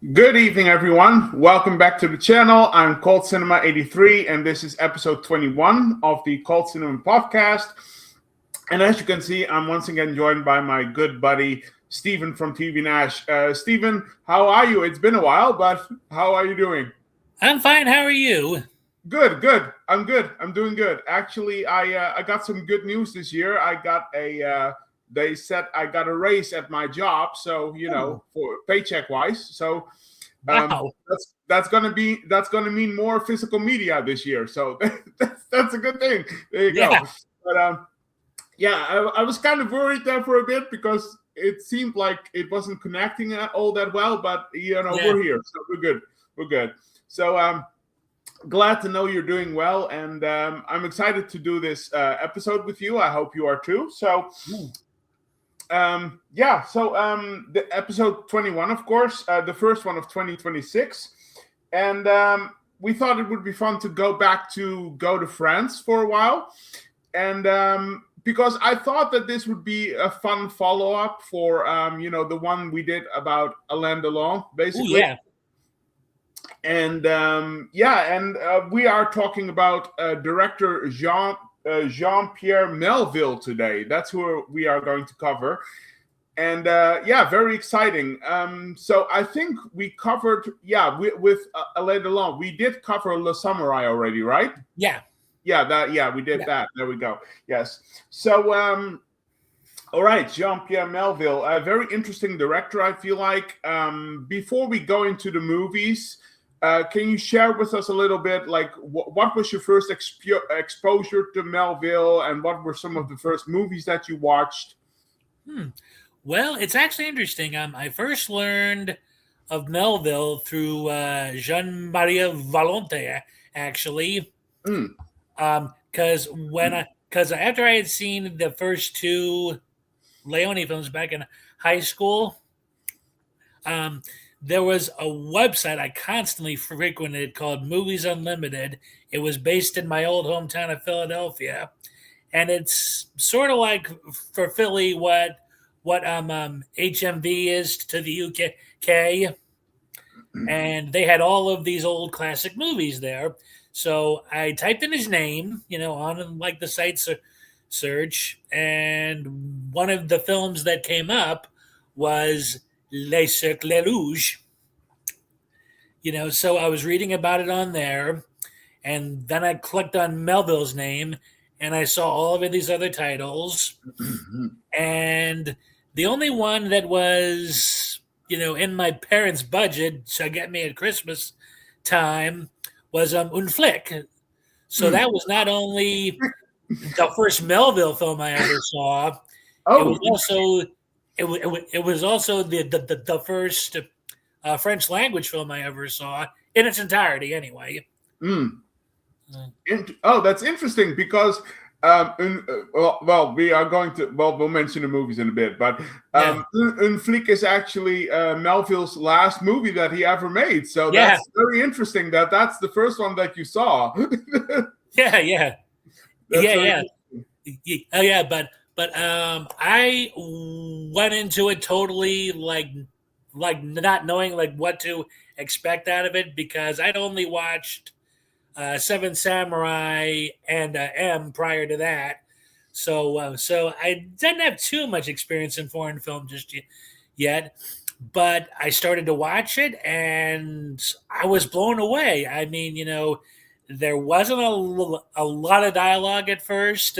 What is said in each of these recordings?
Good evening, everyone. Welcome back to the channel. I'm Cult Cinema 83, and this is episode 21 of the Cult Cinema podcast. And as you can see, I'm once again joined by my good buddy, Stephen from TVNASH. Stephen, how are you? It's been a while, but how are you doing? I'm fine. How are you? Good, good. I'm good. I'm doing good. Actually, I got some good news this year. I got they said I got a raise at my job, so for paycheck wise. So Wow. that's gonna mean more physical media this year. So that's a good thing. There you Yeah. go. But I was kind of worried there for a bit because it seemed like it wasn't connecting all that well. But we're here, so we're good. We're good. So glad to know you're doing well, and I'm excited to do this episode with you. I hope you are too. So the episode 21, of course, the first one of 2026, and we thought it would be fun to go to France for a while, and because I thought that this would be a fun follow-up for the one we did about Alain Delon, basically. Ooh, yeah. And we are talking about director Jean-Pierre Melville today. That's who we are going to cover. And very exciting. So I think we covered, with Alain Delon, we did cover Le Samurai already, right? Yeah. We did that. There we go. Yes. So, all right, Jean-Pierre Melville, a very interesting director, I feel like. Before we go into the movies, can you share with us a little bit, like, what was your first exposure to Melville, and what were some of the first movies that you watched? Well, it's actually interesting. I first learned of Melville through Jean-Marie Volonte, actually. Because after I had seen the first two Leone films back in high school, there was a website I constantly frequented called Movies Unlimited. It was based in my old hometown of Philadelphia, and it's sort of like for Philly what HMV is to the UK, and they had all of these old classic movies there. So I typed in his name, on like the site search, and one of the films that came up was Cercle Rouge. So I was reading about it on there, and then I clicked on Melville's name, and I saw all of these other titles, and the only one that was, in my parents' budget to get me at Christmas time was Un Flic. So that was not only the first Melville film I ever saw. It was also the first French language film I ever saw in its entirety. Anyway. That's interesting because we are going to we'll mention the movies in a bit, but Un Flic is actually Melville's last movie that he ever made. So that's very interesting that that's the first one that you saw. But I went into it totally like not knowing like what to expect out of it, because I'd only watched Seven Samurai and M prior to that, so I didn't have too much experience in foreign film just yet. But I started to watch it, and I was blown away. I mean, there wasn't a lot of dialogue at first,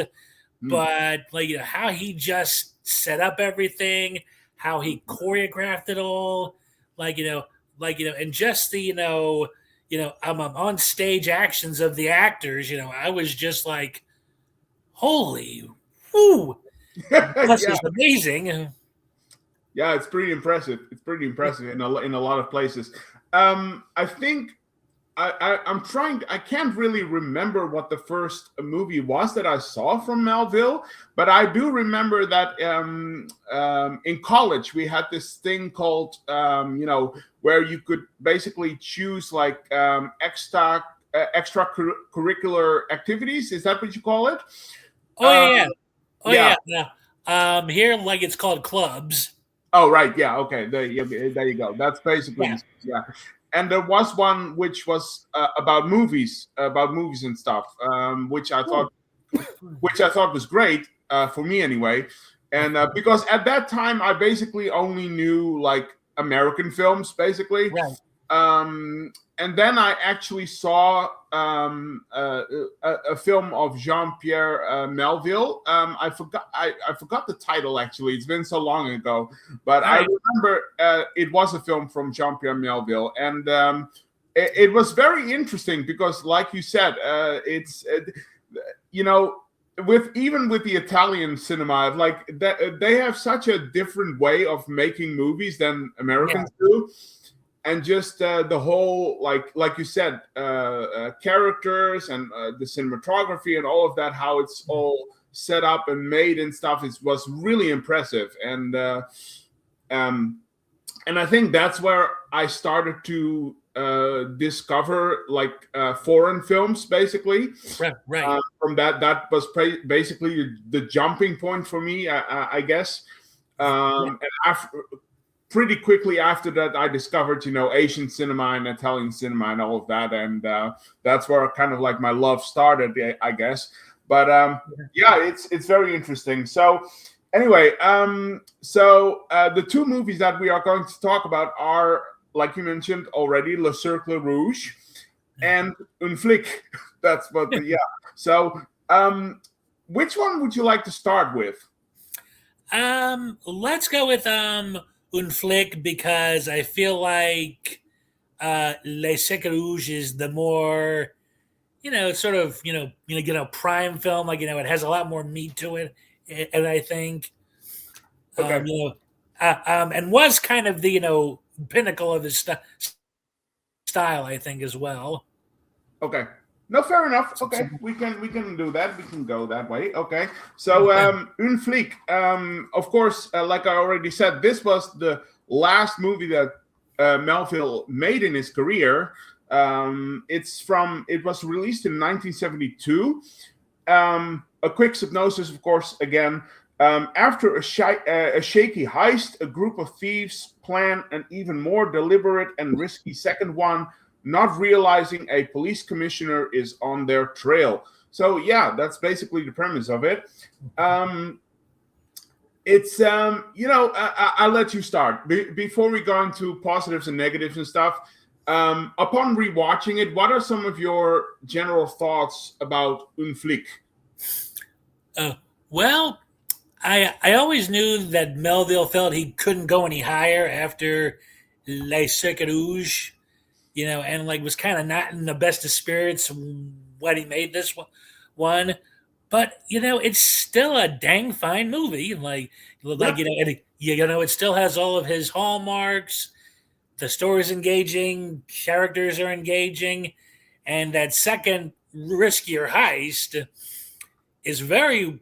but how he just set up everything, how he choreographed it all, and just the on stage actions of the actors. I was just like, holy, whoo, this is amazing. Yeah, it's pretty impressive. It's pretty impressive in a lot of places. I think I'm trying. I can't really remember what the first movie was that I saw from Melville, but I do remember that in college we had this thing called where you could basically choose like extracurricular activities. Is that what you call it? Yeah. Here, like, it's called clubs. Oh, right. Yeah. Okay. There you go. That's basically Yeah. yeah. And there was one which was about movies and stuff, Ooh. which I thought was great for me anyway. And because at that time I basically only knew like American films, basically. Right. And then I actually saw a film of Jean-Pierre Melville. I forgot the title actually. It's been so long ago, but I remember it was a film from Jean-Pierre Melville, and it was very interesting because, like you said, it's you know. With the Italian cinema, like that, they have such a different way of making movies than Americans do. And just the whole, like you said, characters and the cinematography and all of that, how it's all set up and made and stuff, was really impressive. And I think that's where I started to discover like foreign films, basically. Right. From that was basically the jumping point for me, I guess. And after, pretty quickly after that, I discovered, Asian cinema and Italian cinema and all of that. And that's where kind of like my love started, I guess. But yeah, it's very interesting. So anyway, the two movies that we are going to talk about are, like you mentioned already, Le Cercle Rouge and Un Flic. That's what, yeah. So which one would you like to start with? Let's go with Un Flic, because I feel like Le Cercle Rouge is the more, sort of, prime film. Like, it has a lot more meat to it, and I think, Okay. And was kind of the, pinnacle of his style, I think, as well. Okay. No, fair enough. Okay, we can do that. We can go that way. Okay. So Un Flic, of course, like I already said, this was the last movie that Melville made in his career. It was released in 1972. A quick synopsis, of course, again. After a shaky heist, a group of thieves plan an even more deliberate and risky second one, not realizing a police commissioner is on their trail. So yeah, that's basically the premise of it. It's I'll let you start before we go into positives and negatives and stuff. Upon rewatching it, what are some of your general thoughts about Un Flic? Well, I always knew that Melville felt he couldn't go any higher after Le Cercle Rouge. And like was kind of not in the best of spirits when he made this one. But it's still a dang fine movie. It still has all of his hallmarks. The story's engaging, characters are engaging, and that second riskier heist is very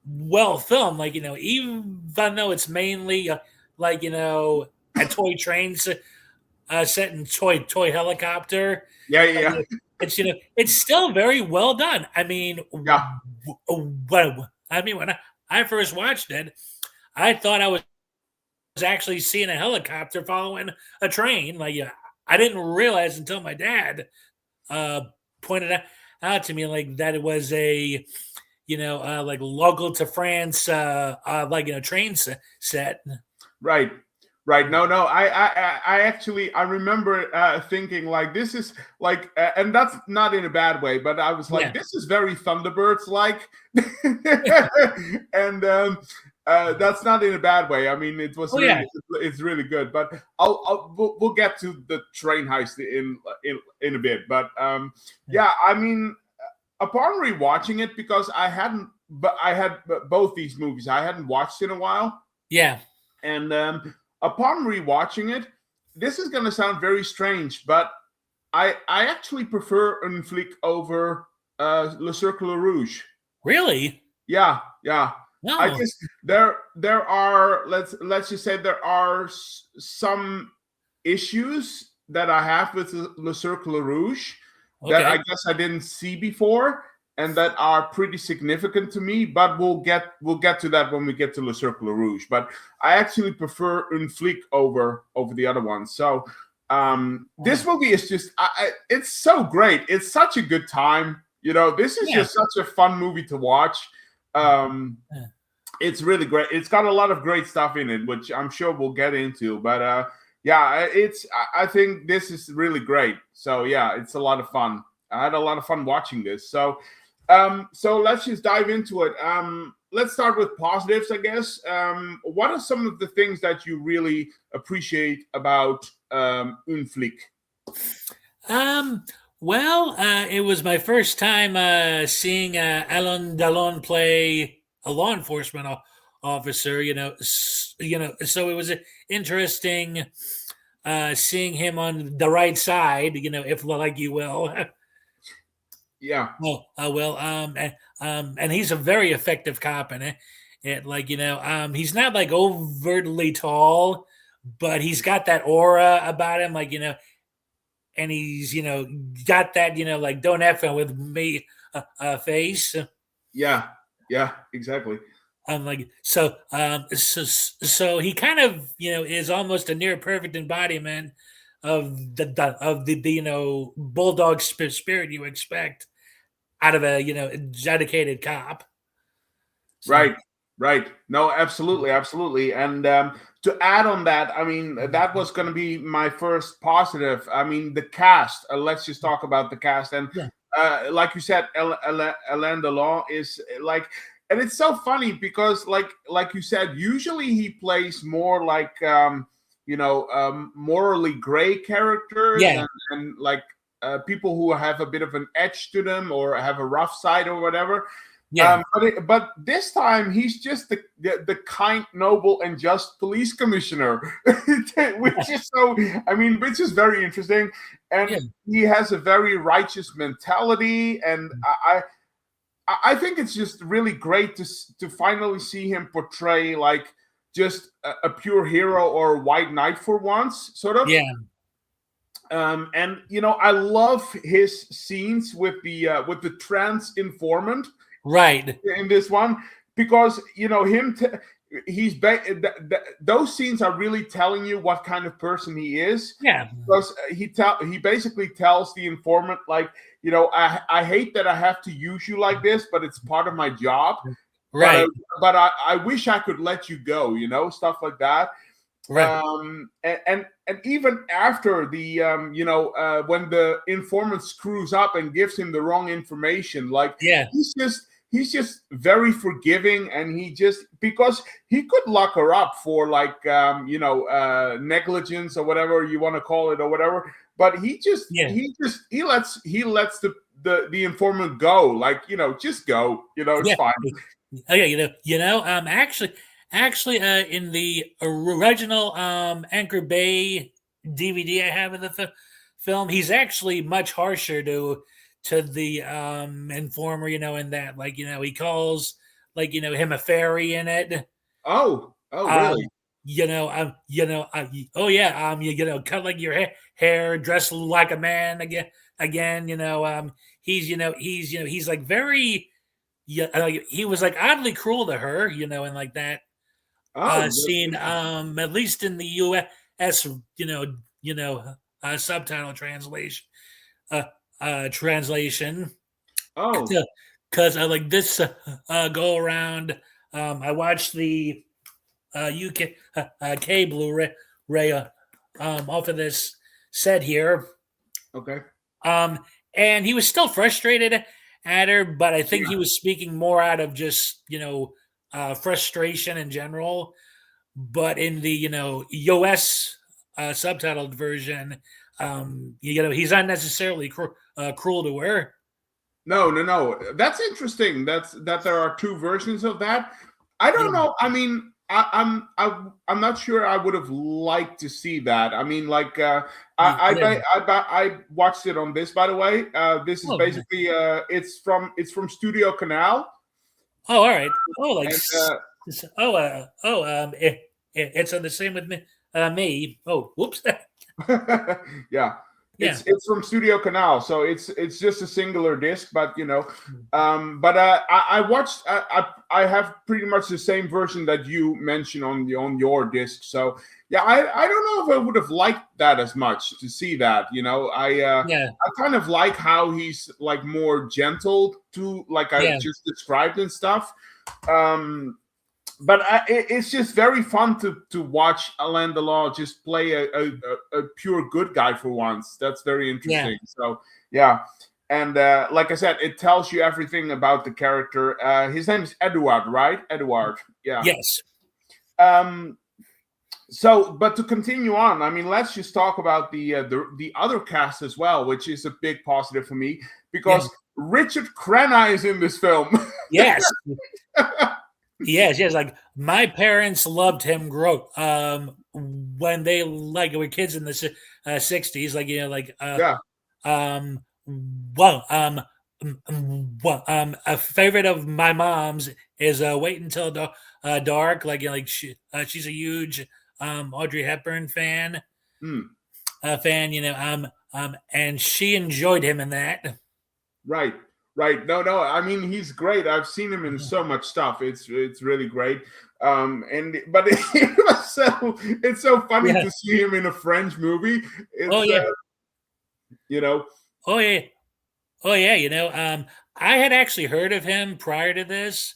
well filmed. Even though it's mainly a toy train set in toy helicopter. Yeah. It's still very well done. I mean, Yeah. when I first watched it, I thought I was actually seeing a helicopter following a train. I didn't realize until my dad pointed out to me that it was a local to France train set. Right. No. I actually remember thinking like this is like, and that's not in a bad way, but I was like, this is very Thunderbirds like, and that's not in a bad way. I mean, it was it's really good. But we'll get to the train heist in a bit. But yeah, I mean, upon rewatching it, because I had both these movies I hadn't watched in a while. Yeah, and upon rewatching it, this is going to sound very strange, but I actually prefer Un Flic over Le Cercle Rouge. Really? Yeah. No. I guess there are, let's just say there are some issues that I have with Le Cercle Rouge that I guess I didn't see before. and that are pretty significant to me. But we'll get to that when we get to Le Cercle Rouge. But I actually prefer Un Flic over the other one. So this movie is just it's so great. It's such a good time. You know, this is just such a fun movie to watch. It's really great. It's got a lot of great stuff in it, which I'm sure we'll get into. But yeah, I think this is really great. So yeah, it's a lot of fun. I had a lot of fun watching this. So so let's just dive into it. Let's start with positives, I guess. What are some of the things that you really appreciate about Un Flic? Well, it was my first time seeing Alain Delon play a law enforcement officer. So it was interesting seeing him on the right side. If like you will. Yeah. And he's a very effective cop, and he's not like overtly tall, but he's got that aura about him, and he's got that like don't F with me face. Yeah, exactly. So he kind of is almost a near perfect embodiment of the bulldog spirit you expect out of a dedicated cop. So. Right. No, absolutely. And to add on that, I mean, that was going to be my first positive. I mean, the cast. Let's just talk about the cast. And like you said, Alain Delon is like, and it's so funny because like you said, usually he plays more like morally gray characters and like people who have a bit of an edge to them or have a rough side or whatever. Yeah. But this time he's just the kind, noble, and just police commissioner, which is very interesting. And he has a very righteous mentality, and I think it's just really great to finally see him portray like just a pure hero or a white knight for once, sort of. Yeah. And I love his scenes with the trans informant. Right. In this one, because those scenes are really telling you what kind of person he is. Yeah. Because he basically tells the informant, like, I hate that I have to use you like this, but it's part of my job. Right. But I wish I could let you go, stuff like that. Right. And even after the when the informant screws up and gives him the wrong information, like he's just very forgiving, and because he could lock her up for like negligence or whatever you want to call it or whatever, but he lets the informant go, like just go, it's fine. Actually, in the original Anchor Bay DVD I have of the film, he's actually much harsher to the informer, in that, like, he calls him a fairy in it. Oh, really? Cut like your hair, dress like a man again. He's like very. He was like oddly cruel to her, and like that scene. At least in the U.S., subtitle translation. Oh, because I like this go around. I watched the UK Blu-ray off of this set here. Okay. And he was still frustrated at her, but I think he was speaking more out of just frustration in general. But in the US subtitled version, he's unnecessarily cruel to her. No. That's interesting. That there are two versions of that. I don't know. I mean, I'm not sure I would have liked to see that. I mean, like I watched it on this, by the way. This is basically it's from Studio Canal. Oh, all right. Oh, like it's on the same with me. Me. Oh, whoops. Yeah. It's from Studio Canal, so it's just a singular disc. But I watched. I have pretty much the same version that you mentioned on your disc. So yeah, I don't know if I would have liked that as much to see that. I kind of like how he's like more gentle to like I just described and stuff. But it's just very fun to watch Alain Delon just play a pure good guy for once. That's very interesting. So yeah, and like I said, it tells you everything about the character. His name is Edouard, right? Edouard. Yeah. Yes. So, but to continue on, I mean, let's just talk about the other cast as well, which is a big positive for me because Richard Crenna is in this film. Yes. Yes, like my parents loved him when they were kids in the 60s, a favorite of my mom's is Wait Until Dark, she's a huge Audrey Hepburn fan, and she enjoyed him in that. Right. No. I mean, he's great. I've seen him in so much stuff. It's really great. But it's so funny to see him in a French movie. I had actually heard of him prior to this,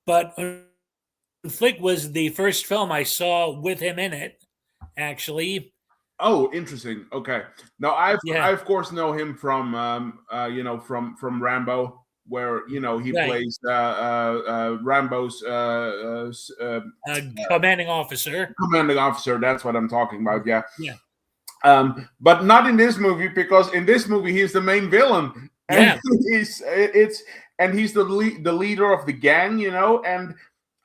but Flic was the first film I saw with him in it, actually. Oh, interesting. Okay. Now I of course know him from from Rambo, where he plays Rambo's commanding officer. Commanding officer. That's what I'm talking about. Yeah. But not in this movie, because in this movie he's the main villain. And he's the leader of the gang. And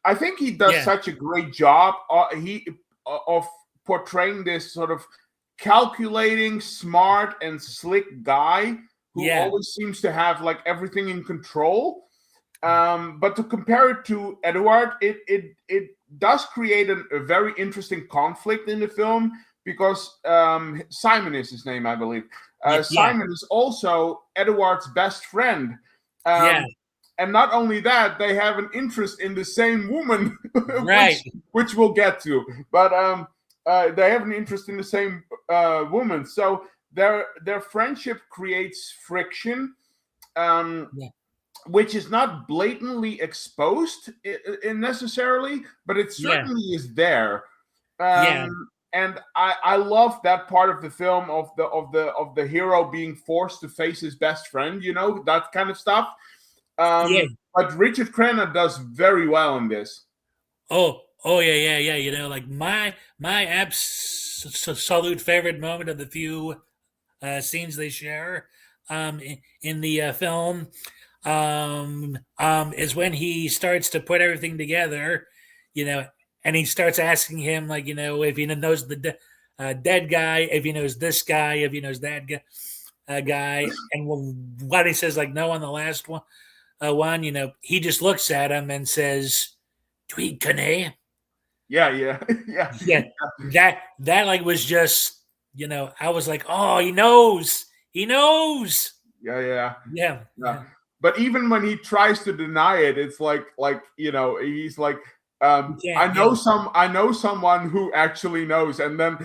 I think he does such a great job. Of portraying this sort of calculating, smart, and slick guy who always seems to have like everything in control. But to compare it to Edouard, it does create a very interesting conflict in the film because Simon is his name, I believe. Simon is also Edouard's best friend. And not only that, they have an interest in the same woman, which we'll get to. But they have an interest in the same woman, so their friendship creates friction, which is not blatantly exposed necessarily, but it certainly is there. And I love that part of the film of the hero being forced to face his best friend, that kind of stuff. But Richard Crenna does very well in this. Oh yeah. Like my absolute favorite moment of the few scenes they share in the film is when he starts to put everything together, and he starts asking him if he knows the dead guy, if he knows this guy, if he knows that guy, and what he says no on the last one, he just looks at him and says, "Tu connais?" Yeah. That was just, I was like, oh, he knows. Yeah. But even when he tries to deny it, it's like he's like, I know someone who actually knows, and then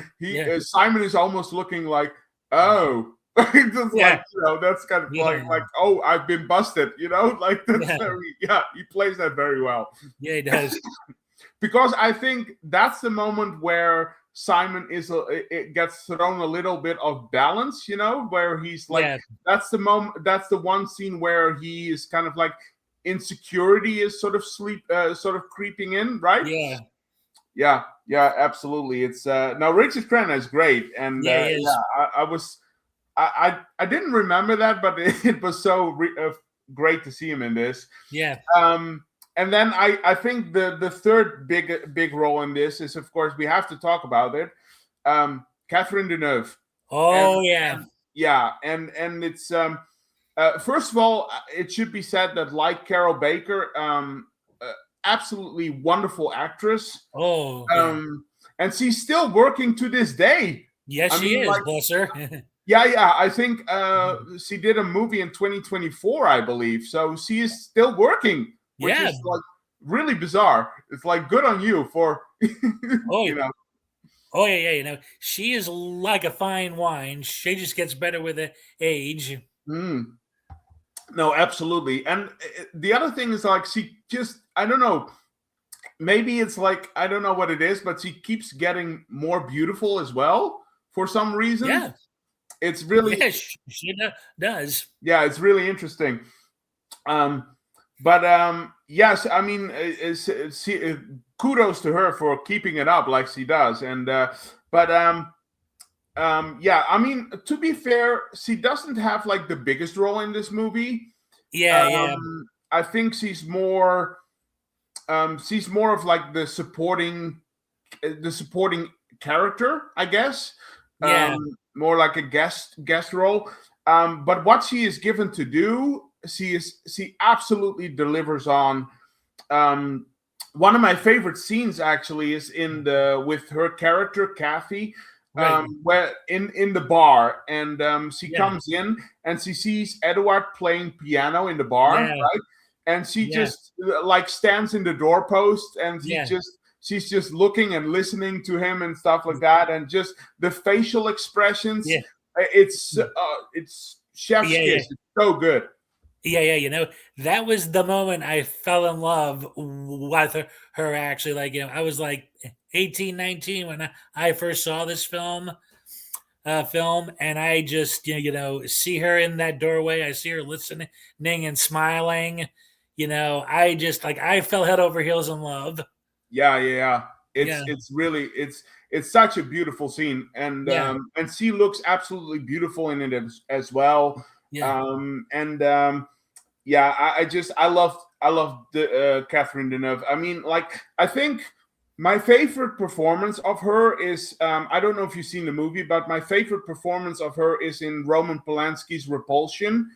Simon is almost looking like, oh. Just that's kind of like, oh, I've been busted, like that's he plays that very well. Yeah, he does. Because I think that's the moment where Simon it gets thrown a little bit of balance, where he's like, that's the moment, that's the one scene where he is kind of like insecurity is sort of creeping in, right? Yeah, absolutely. It's now Richard Crenna is great, and I didn't remember that, but it was so great to see him in this. And then I think the third big role in this is, of course, we have to talk about it. Catherine Deneuve. And it's first of all, it should be said that like Carol Baker, absolutely wonderful actress. And she's still working to this day. Yes, she is, bless her. Yeah. I think she did a movie in 2024, I believe. So she is still working, which Yeah. is like really bizarre. It's like good on you for Oh, you know. oh yeah, yeah. She is like a fine wine. She just gets better with the age. Mm. No, absolutely. And the other thing is like she just, I don't know, maybe it's like, I don't know what it is, but she keeps getting more beautiful as well for some reason. Yeah, It's really, yeah, she does. yeah, it's really interesting. Um, but yes, I mean, kudos to her for keeping it up like she does. But yeah, I mean, to be fair, she doesn't have like the biggest role in this movie. Yeah, yeah, I think she's more of like the supporting character, I guess. yeah, More like a guest role. But what she is given to do, she absolutely delivers on. Um, One of my favorite scenes actually is in the with her character Kathy, right. where in the bar, and she Yeah, comes in and she sees Edward playing piano in the bar, yeah, right? And she yeah, just like stands in the doorpost, and yeah, she's just looking and listening to him and stuff like that, and just the facial expressions. yeah, It's chef's yeah, yeah. kiss. It's so good. Yeah, yeah, that was the moment I fell in love with her actually. Like, I was like 18, 19 when I first saw this film, and I just, see her in that doorway. I see her listening and smiling. I just like, I fell head over heels in love. Yeah. Yeah, It's really it's such a beautiful scene, yeah, and she looks absolutely beautiful in it as well. yeah. Yeah, I love the Catherine Deneuve. I mean, like I think my favorite performance of her is I don't know if you've seen the movie, but my favorite performance of her is in Roman Polanski's Repulsion.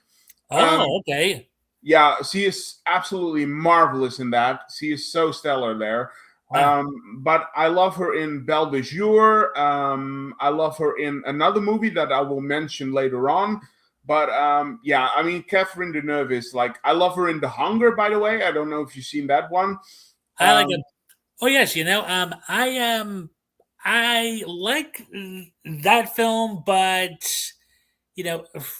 Um, Oh, okay. yeah, she is absolutely marvelous in that. She is so stellar there. Wow. But I love her in Belle de Jour. I love her in another movie that I will mention later on. But yeah, I mean, Catherine Deneuve is like, I love her in The Hunger, by the way. I don't know if you've seen that one. I like it. Um, Oh yes, I like that film, but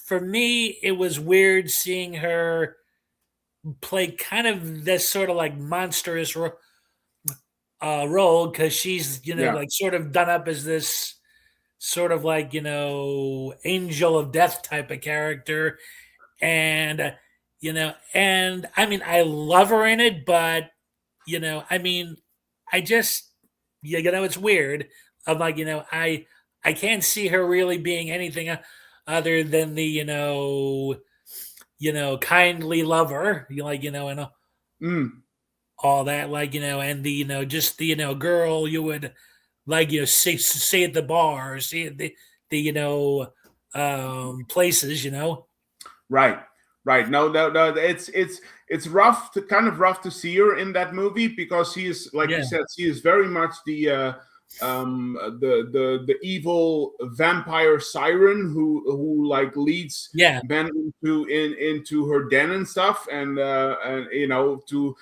for me, it was weird seeing her play kind of this sort of like monstrous role, because she's yeah, like sort of done up as this sort of like angel of death type of character, and and I mean I love her in it, but I mean I just it's weird. I'm like I can't see her really being anything other than the kindly lover, and mm, all that, like and the just the girl you would like see at the bar, or see at the places, right, right. No. It's rough to kind of rough to see her in that movie because she is, like you yeah, said, she is very much the evil vampire siren who like leads yeah, men into her den and stuff, and uh to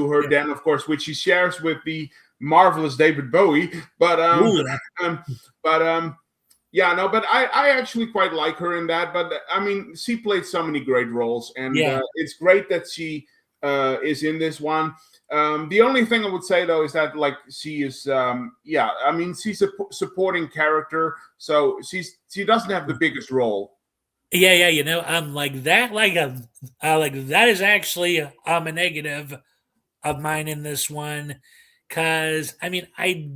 her yeah. den, of course, which she shares with the marvelous David Bowie. But Ooh, yeah. um but yeah, no, but I actually quite like her in that. But I mean, she played so many great roles, and Yeah. it's great that she is in this one. The only thing I would say though is that like she is, yeah, I mean she's a supporting character, so she doesn't have the biggest role. Yeah, yeah, like that, like that is actually a negative of mine in this one, because I mean, I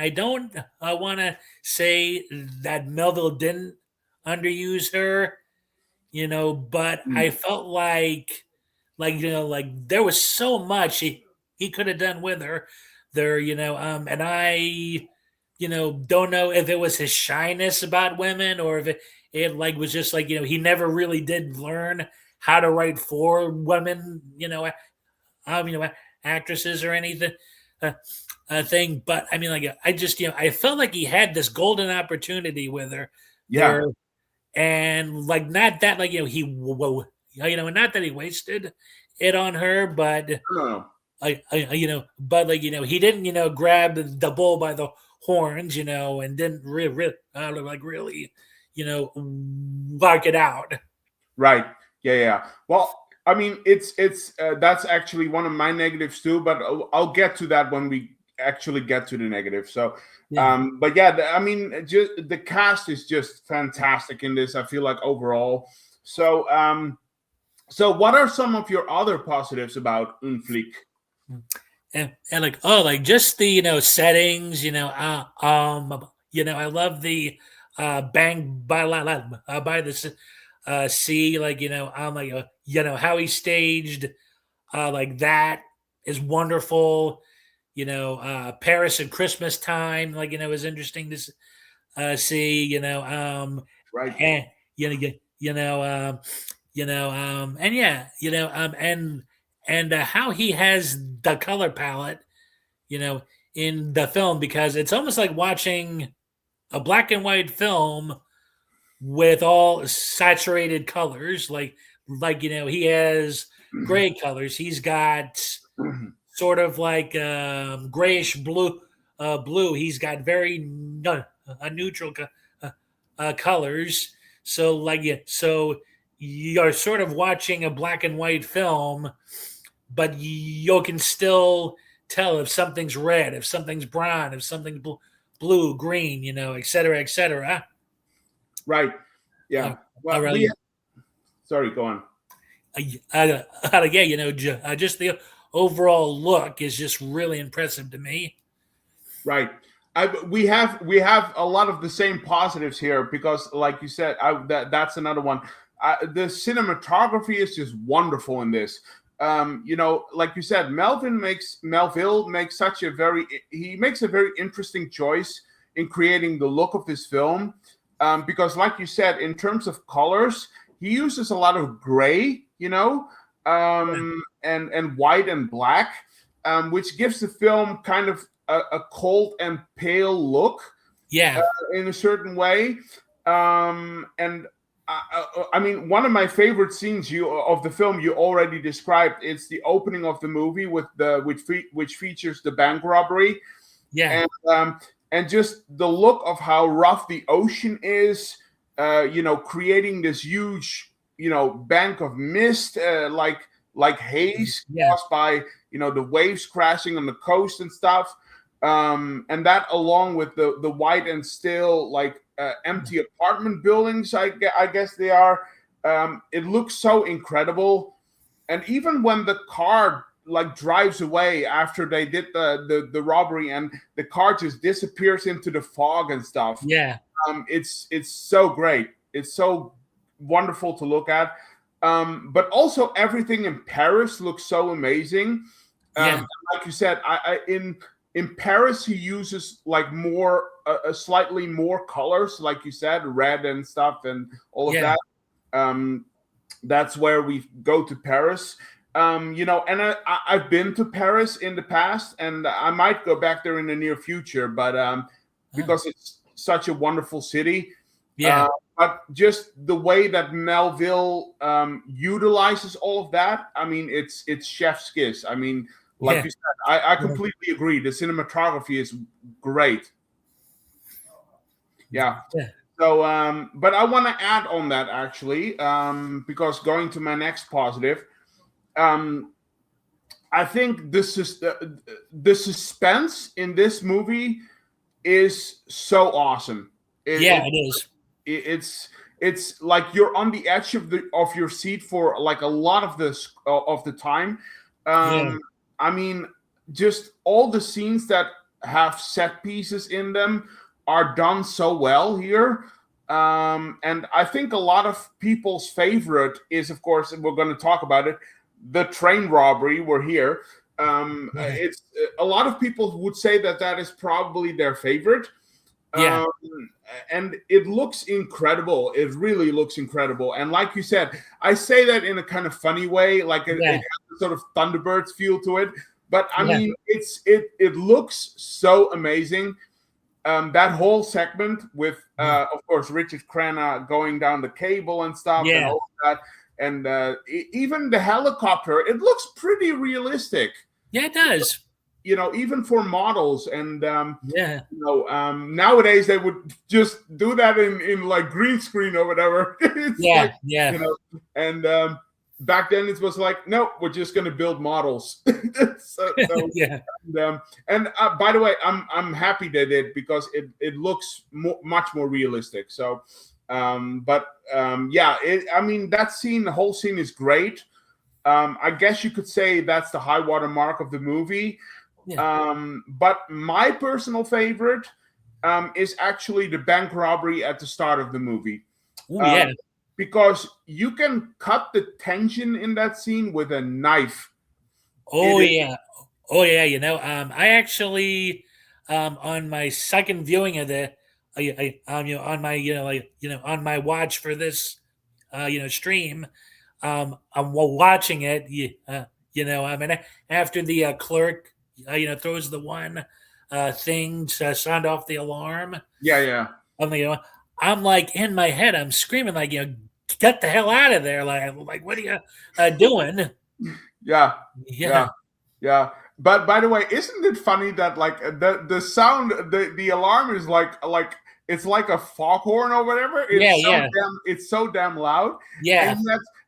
don't want to say that Melville didn't underuse her, but I Mm, felt like there was so much he could have done with her there, and I don't know if it was his shyness about women, or if it like was just like he never really did learn how to write for women, actresses or anything. uh, thing. But I mean, like, I just, I felt like he had this golden opportunity with her Yeah. there, and like, not that, like, not that he wasted it on her, but No. but like, he didn't, grab the bull by the horns, and didn't like really, work it out. Right. Yeah. Well, I mean, it's that's actually one of my negatives too, but I'll get to that when we actually get to the negative. So, Yeah. but yeah, I mean, just the cast is just fantastic in this. I feel like overall. So, so what are some of your other positives about Un Flic? And like, oh, like, just the settings, I love the bang by the sea, like, like, how he staged like that is wonderful. Paris at Christmas time, like, is interesting to see. Right. And and yeah, and how he has the color palette, in the film, because it's almost like watching a black and white film with all saturated colors, like he has gray colors. He's got sort of like grayish blue. He's got very neutral colors. So, like, yeah, so you're sort of watching a black and white film, but you can still tell if something's red, if something's brown, if something's blue, green, et cetera, et cetera. Right. Yeah. Well, Really, sorry, go on. yeah, just the overall look is just really impressive to me. Right. We have a lot of the same positives here because, like you said, that's another one. The cinematography is just wonderful in this. Like you said, Melville makes a very interesting choice in creating the look of this film. Because, like you said, in terms of colors, he uses a lot of gray, and white and black, which gives the film kind of a cold and pale look. Yeah. In a certain way. And I mean, one of my favorite scenes of the film you already described. It's the opening of the movie with which features the bank robbery. Yeah. And just the look of how rough the ocean is, creating this huge, bank of mist, like haze caused by, the waves crashing on the coast and stuff. And that, along with the white and still, like, empty apartment buildings, I guess they are. It looks so incredible. And even when the car, like, drives away after they did the robbery, and the car just disappears into the fog and stuff. Yeah. It's so great. It's so wonderful to look at. But also everything in Paris looks so amazing. Like you said, in Paris, he uses, like, more slightly more colors, like you said, red and stuff and all of that. That's where we go to Paris. And I've been to Paris in the past, and I might go back there in the near future, but because it's such a wonderful city. But just the way that Melville utilizes all of that, I mean, it's chef's kiss. I mean, like you said, I completely agree. The cinematography is great. Yeah. So, but I want to add on that, actually, because going to my next positive, I think the suspense in this movie is so awesome. It is. It's like you're on the edge of your seat for, like, a lot of the time. I mean, just all the scenes that have set pieces in them are done so well here. And I think a lot of people's favorite is, of course, and we're going to talk about it, the train robbery. We're here. It's a lot of people would say that is probably their favorite. And it looks incredible. It really looks incredible. And like you said, I say that in a kind of funny way, like it has a sort of Thunderbirds feel to it. But I mean, it looks so amazing. That whole segment with, of course, Richard Crenna going down the cable and stuff, and all that, and even the helicopter, it looks pretty realistic. Yeah, it does. Even for models, and nowadays they would just do that in like green screen or whatever. And back then it was like, no, we're just going to build models. And by the way, I'm happy they did, because it looks much more realistic. So, I mean, the whole scene is great. I guess you could say that's the high water mark of the movie. But my personal favorite is actually the bank robbery at the start of the movie. Because you can cut the tension in that scene with a knife. I actually, on my second viewing of on my watch for this, stream, I'm watching it. I mean, after the clerk, throws the one thing to sound off the alarm. I'm like, in my head, I'm screaming like, get the hell out of there! Like, what are you doing? Yeah. But by the way, isn't it funny that like the sound, the alarm is like it's like a foghorn or whatever? It's so damn loud.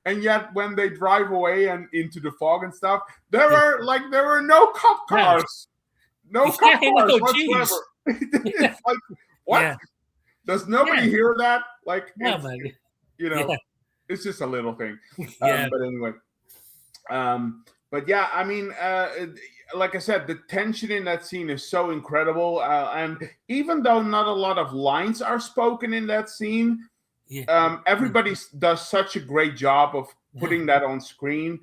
And yet when they drive away and into the fog and stuff, there were no cop cars, no cop cars whatsoever. It's like, what? Yeah. Does nobody hear that? Like, it's just a little thing. But anyway, but yeah, I mean, like I said, the tension in that scene is so incredible. And even though not a lot of lines are spoken in that scene, everybody does such a great job of putting that on screen.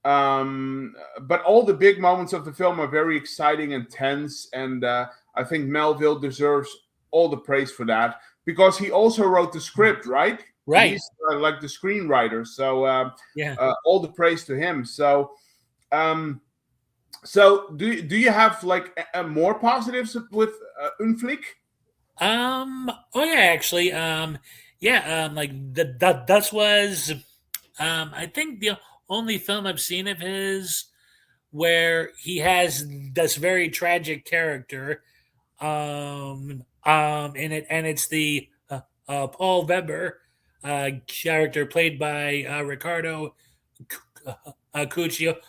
But all the big moments of the film are very exciting and tense. And I think Melville deserves all the praise for that, because he also wrote the script, right? He's like the screenwriter. So all the praise to him. So so do you have like more positives with Flic? Actually, like that was I think the only film I've seen of his where he has this very tragic character in it, and it's the Paul Weber character played by Ricardo Cucciola.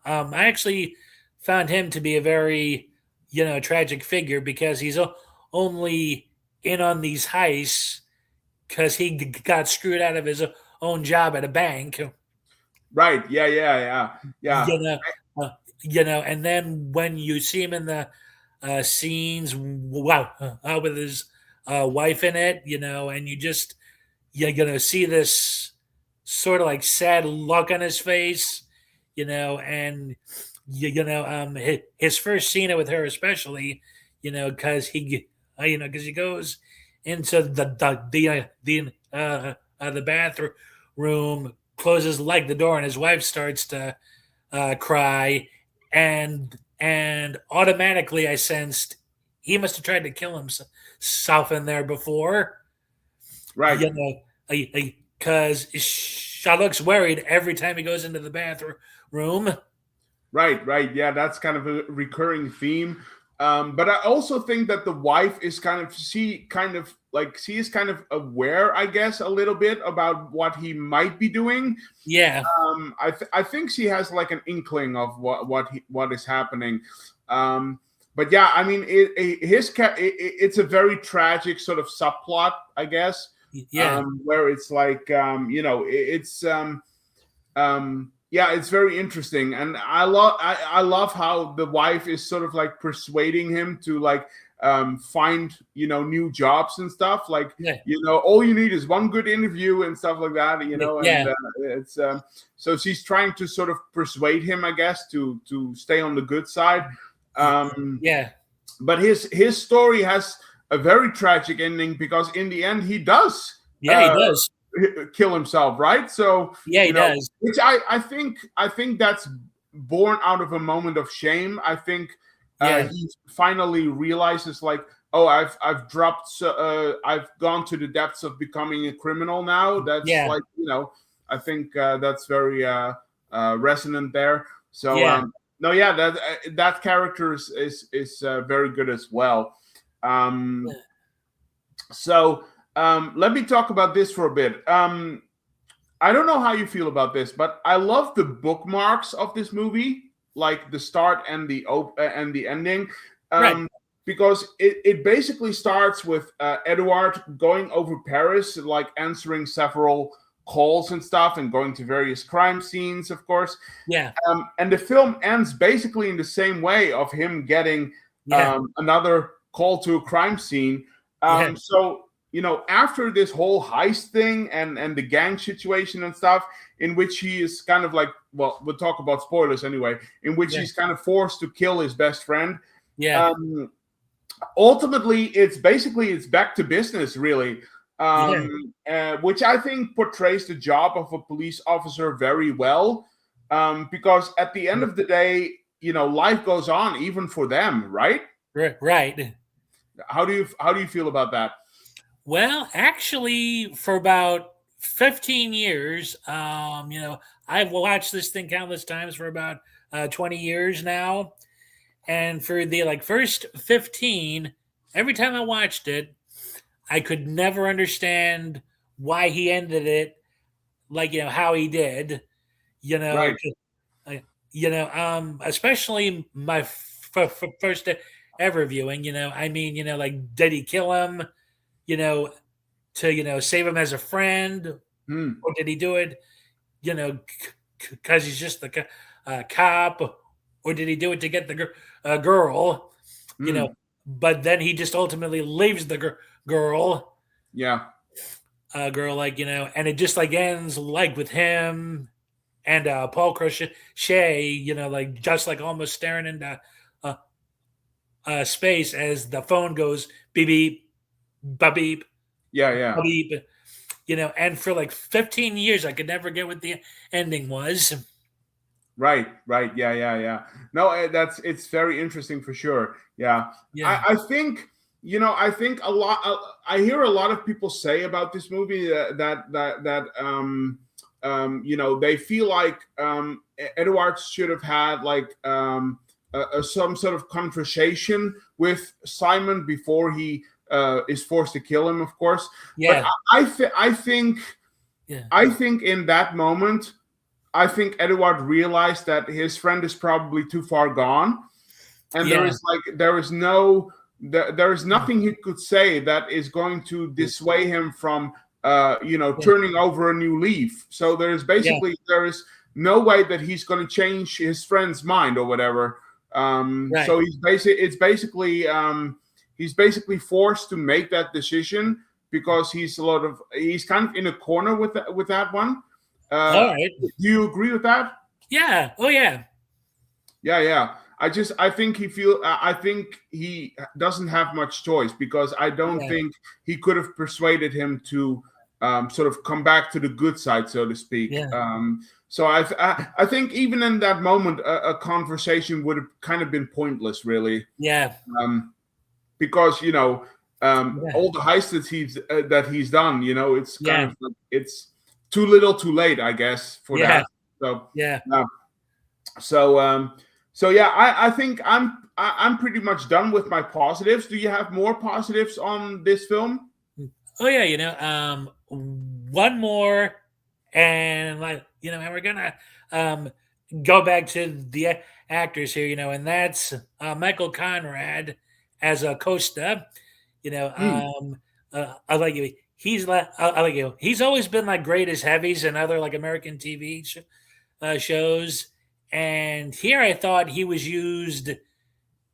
I actually found him to be a very tragic figure, because he's only in on these heists because he got screwed out of his own job at a bank. Right. Yeah. And then when you see him in the scenes, with his wife in it, and you just see this sort of like sad look on his face, and his first scene with her, especially, because he goes into the bathroom, closes the door, and his wife starts to cry, and automatically I sensed he must have tried to kill himself in there before, right? Because she looks worried every time he goes into the bathroom. Right. Yeah, that's kind of a recurring theme. But I also think that the wife is she is kind of aware, I guess, a little bit about what he might be doing. Yeah. I think she has like an inkling of what is happening. But yeah, I mean, it's a very tragic sort of subplot, I guess. Yeah. Where it's like, it's very interesting, and I love how the wife is sort of like persuading him to like find new jobs and stuff. Like all you need is one good interview and stuff like that. And it's so she's trying to sort of persuade him, I guess, to stay on the good side. But his story has a very tragic ending, because in the end he does. He does kill himself, right? So he does, which I think that's born out of a moment of shame. I think Yeah. he finally realizes, like, oh, I've dropped, I've gone to the depths of becoming a criminal now. That's Yeah. like, I think that's very resonant there. So Yeah. no, yeah, that character is very good as well. So let me talk about this for a bit. I don't know how you feel about this, but I love the bookmarks of this movie, like the start and the ending, Right. because it basically starts with Edward going over Paris, like answering several calls and stuff, and going to various crime scenes, of course. Yeah. And the film ends basically in the same way of him getting Yeah. another call to a crime scene. Yeah. So after this whole heist thing and the gang situation and stuff, in which he is kind of like, well, we'll talk about spoilers anyway, in which he's kind of forced to kill his best friend. Yeah. Ultimately, it's back to business, really. Which I think portrays the job of a police officer very well. Because at the end of the day, life goes on even for them, right? Right. How do you feel about that? Well, actually, for about 15 years, I've watched this thing countless times for about 20 years now. And for the first 15, every time I watched it, I could never understand why he ended it how he did, Right. Especially my first ever viewing, did he kill him, to save him as a friend, or did he do it, because he's just the cop, or did he do it to get the girl, But then he just ultimately leaves the girl. Yeah. Girl, and it just ends with him and Paul Crochet, just almost staring into space as the phone goes beep beep, beep beep. Yeah. Beep, and for 15 years, I could never get what the ending was. Right. Yeah. No, it's very interesting for sure. Yeah. I think I think a lot. I hear a lot of people say about this movie that they feel like Edward should have had some sort of conversation with Simon before he is forced to kill him, of course. Yeah. But I think in that moment, I think Edward realized that his friend is probably too far gone, and there is nothing he could say that is going to dissuade him from turning over a new leaf. So there is no way that he's going to change his friend's mind or whatever. So he's basically forced to make that decision because he's kind of in a corner with that one. All right. Do you agree with that? Yeah. Oh yeah. Yeah. I think he doesn't have much choice because I don't think he could have persuaded him to sort of come back to the good side, so to speak. Yeah. So I think even in that moment, a conversation would have kind of been pointless, really. Yeah. Because all the heists that he's done, it's kind of like it's too little, too late, I guess, for that. So So yeah, I think I'm pretty much done with my positives. Do you have more positives on this film? Oh yeah, one more, and and we're gonna go back to the actors here, and that's Michael Conrad as a Costa. I like you. He's I like you. He's always been great as heavies and other American TV shows. And here I thought he was used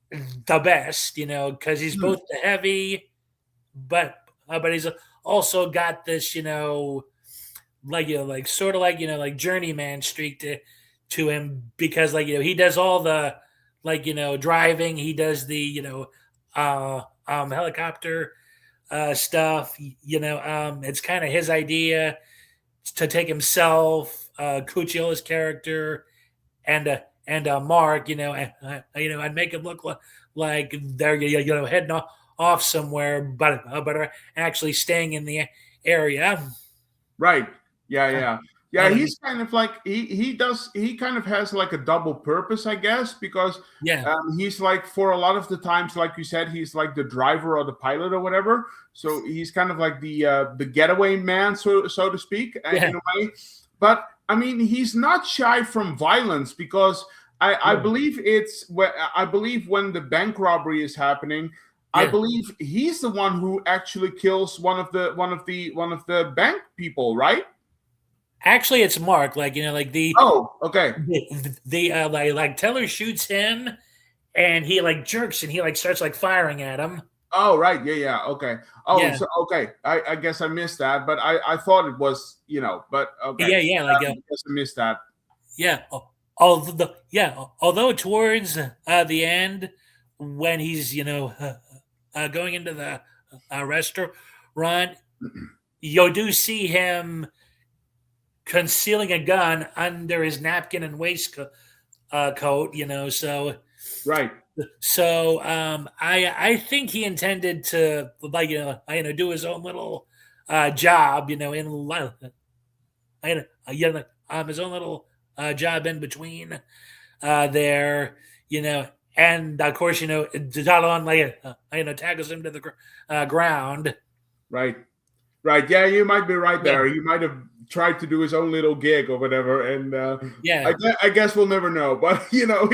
the best, because he's both the heavy, but he's also got this, sort of journeyman streak to him because he does all the driving, he does the helicopter stuff, it's kind of his idea to take himself, Cucciola's character, and and Mark, I'd make it look like they're heading off somewhere, but are actually staying in the area. Right. Yeah, Uh, yeah. Yeah, like, he's kind of like he kind of has like a double purpose, I guess, because yeah, he's like, for a lot of the times, like you said, he's like the driver or the pilot or whatever. So he's kind of like the getaway man, so to speak, yeah, in a way. But I mean, he's not shy from violence, because I yeah, believe I believe when the bank robbery is happening, I yeah. believe he's the one who actually kills one of the bank people, right? Actually, it's Mark. Like Oh, okay. like Teller shoots him, and he like jerks, and he like starts like firing at him. Oh, right. Yeah, yeah. Okay. Oh, Yeah, so okay. I guess I missed that, but I thought it was, but okay. yeah. Like I guess I missed that. yeah. Although towards the end, when he's going into the restaurant, you do see him concealing a gun under his napkin and waistcoat. Coat, Right. I think he intended to like do his own little job, his own little job in between there, and of course, Delon tackles him to the ground. Right. Right. Yeah, you might be right Yeah, there. He might have tried to do his own little gig or whatever, and yeah, I guess we'll never know. But yeah,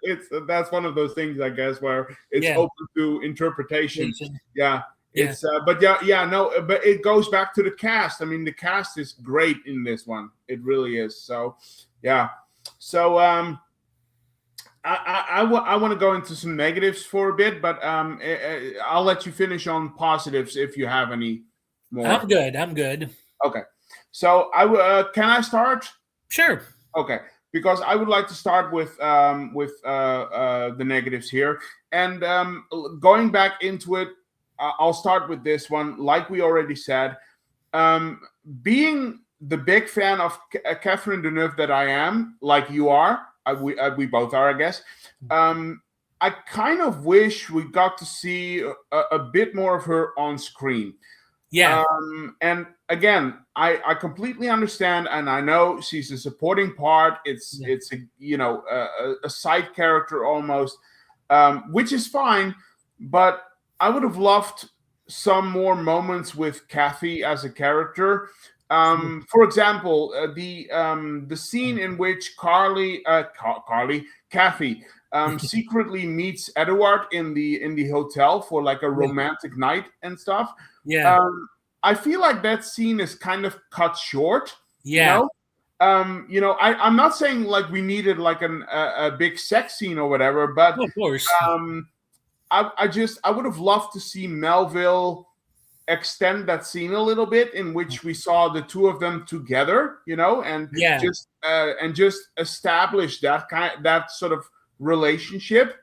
it's that's one of those things, I guess, where it's yeah, open to interpretation. Yeah. yeah. It's but yeah, no, but it goes back to the cast. I mean, the cast is great in this one. It really is. So, yeah. So I want to go into some negatives for a bit, but I'll let you finish on positives if you have any more. I'm good. I'm good. Okay. So can I start? Sure. Okay, because I would like to start with the negatives here, and going back into it, I'll start with this one. Like we already said, being the big fan of Catherine Deneuve that I am, like you are, we both are, I guess. I kind of wish we got to see a bit more of her on screen. Yeah. And again, I completely understand, and I know she's a supporting part. It's a side character almost, which is fine. But I would have loved some more moments with Kathy as a character. For example, the scene in which Kathy secretly meets Edward in the hotel for like a romantic night and stuff. Yeah. I feel like that scene is kind of cut short. Yeah. I'm not saying like we needed like a big sex scene or whatever, but Of course. I would have loved to see Melville extend that scene a little bit, in which we saw the two of them together, and just establish that sort of relationship.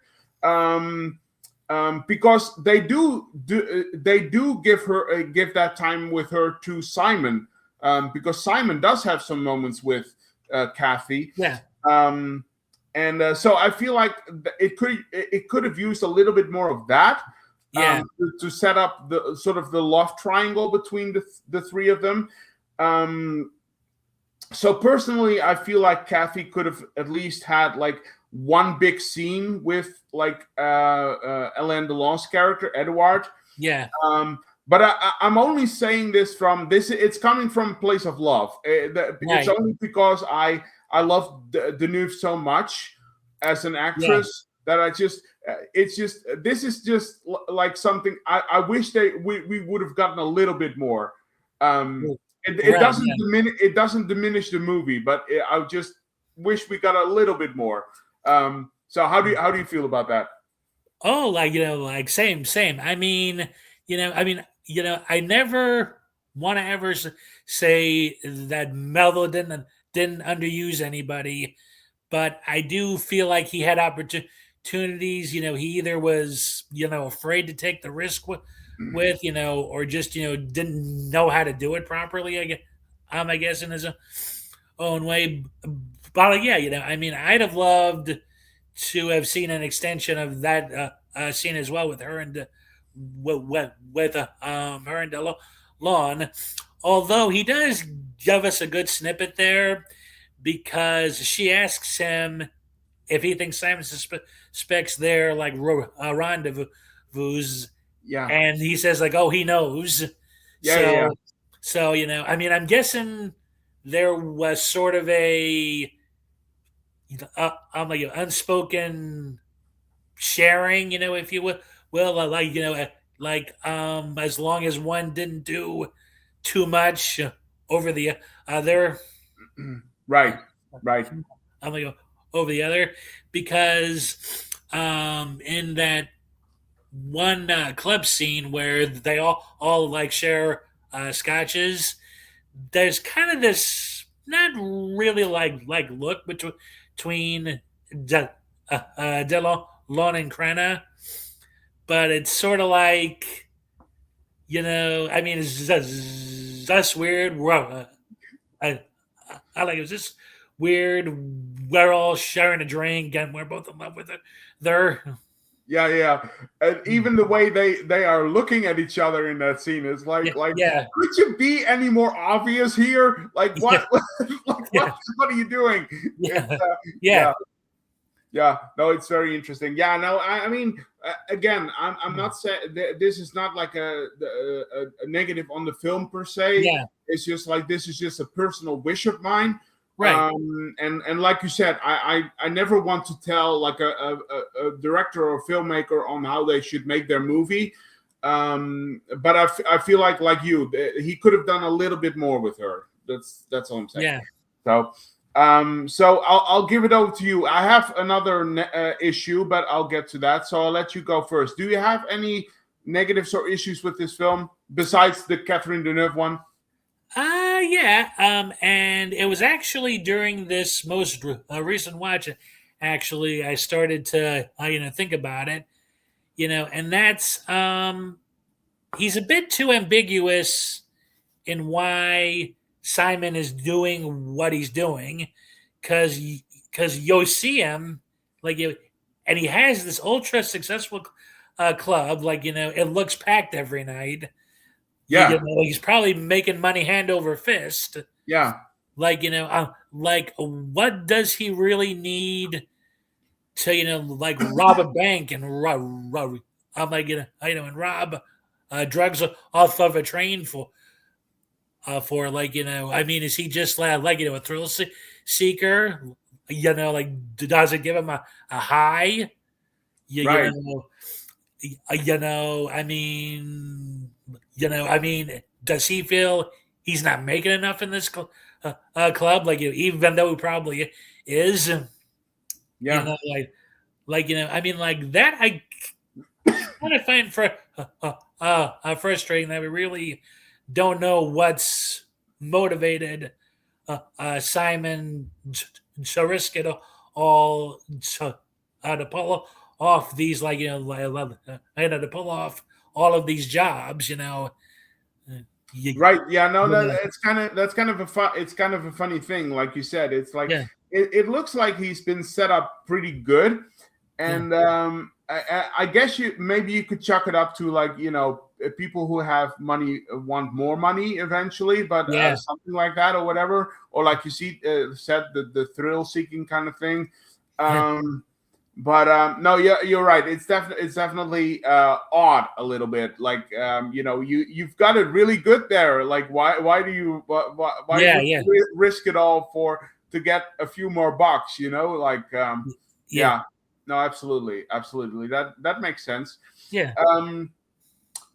Because they do give that time with her to Simon, because Simon does have some moments with Kathy. Yeah. And so I feel like it could have used a little bit more of that. Yeah. To set up the sort of the love triangle between the three of them. So personally, I feel like Kathy could have at least had like one big scene with like Alain Delon's character Edward. Yeah. But I'm only saying this from this. It's coming from a place of love. It's only because I love Deneuve so much as an actress that I just. It's just this is just like something I wish we would have gotten a little bit more. It doesn't diminish the movie, but I just wish we got a little bit more. So how do you feel about that? Oh, like same. I mean, I never want to ever say that Melville didn't underuse anybody, but I do feel like he had opportunities. He either was afraid to take the risk with or just didn't know how to do it properly. I guess in his own way. But yeah, I mean, I'd have loved to have seen an extension of that scene as well with her and her and Delon. Although he does give us a good snippet there because she asks him if he thinks Simon suspects their like rendezvous, Yeah. and he says like, "Oh, he knows." Yeah. So I mean, I'm guessing there was sort of a like an unspoken sharing, if you will, like as long as one didn't do too much over the other, Right. I'm like over the other, because in that one club scene where they all like share scotches, there's kind of this not really like look between Delon and Crenna, but it's sort of like I mean, it's just weird. I like it's just weird. We're all sharing a drink and we're both in love with it. They're Yeah. And even the way they are looking at each other in that scene is like yeah. Could you be any more obvious here? Like what? What are you doing? Yeah. Yeah, no, it's very interesting. Yeah, no, I mean, again, I'm not saying this is not like a negative on the film per se. Yeah. It's just like this is just a personal wish of mine. Right. And like you said, I never want to tell like a director or filmmaker on how they should make their movie. But I feel like you, he could have done a little bit more with her. That's all I'm saying. Yeah. So I'll give it over to you. I have another issue, but I'll get to that. So I'll let you go first. Do you have any negatives or issues with this film besides the Catherine Deneuve one? Yeah. And it was actually during this most recent watch, actually, I started to think about it, and that's he's a bit too ambiguous in why Simon is doing what he's doing, because you'll see him and he has this ultra successful club, it looks packed every night. Yeah, he's probably making money hand over fist. Yeah, what does he really need to rob a bank and rob and rob drugs off of a train for I mean, is he just a thrill seeker? Does it give him a high? Right. I mean, does he feel he's not making enough in this club? Even though he probably is. Yeah. I mean, like that. I kind of find frustrating that we really don't know what's motivated Simon to risk it all to pull off these to pull off all of these jobs, Right. Yeah. No. That's kind of a funny thing. Like you said, it's like it looks like he's been set up pretty good, and I guess maybe you could chuck it up to like people who have money want more money eventually, but something like that or whatever, or like you said the thrill seeking kind of thing. But no, you're right. It's definitely odd a little bit. Like you've got it really good there. Like why do you risk it all to get a few more bucks? No, absolutely. That makes sense. Yeah.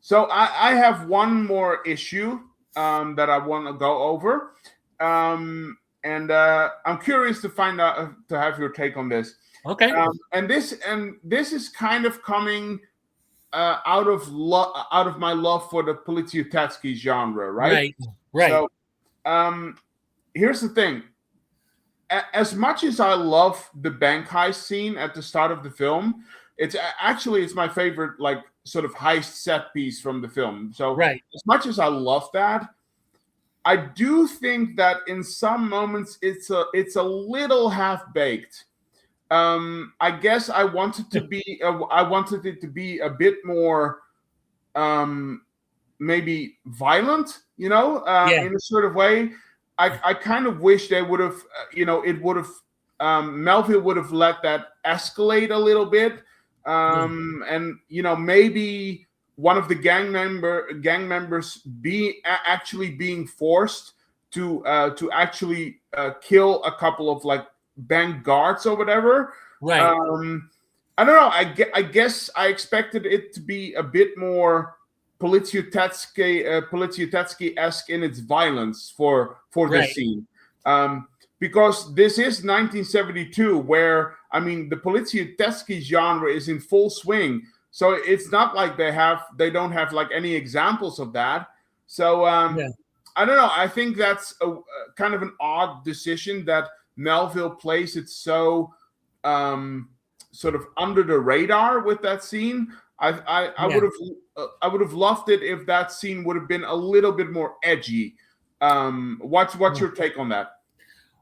So I have one more issue that I want to go over, and I'm curious to find out to have your take on this. Okay. And this is kind of coming out of my love for the Poliziotteschi genre, right? Right. So, here's the thing. As much as I love the bank heist scene at the start of the film, it's my favorite like sort of heist set piece from the film. So right. As much as I love that, I do think that in some moments it's a little half baked. I guess I wanted it to be a bit more maybe violent, in a sort of way. I kind of wish they would have, it would have, Melville would have let that escalate a little bit, and maybe one of the gang members actually being forced to actually kill a couple of like bank guards or whatever. Right. I don't know. I guess I expected it to be a bit more Poliziotteschi-esque in its violence for this scene, because this is 1972, where the Poliziotteschi genre is in full swing. So it's not like they don't have like any examples of that. So I don't know. I think that's a kind of an odd decision that Melville plays it so sort of under the radar with that scene. I would have loved it if that scene would have been a little bit more edgy. What's your take on that?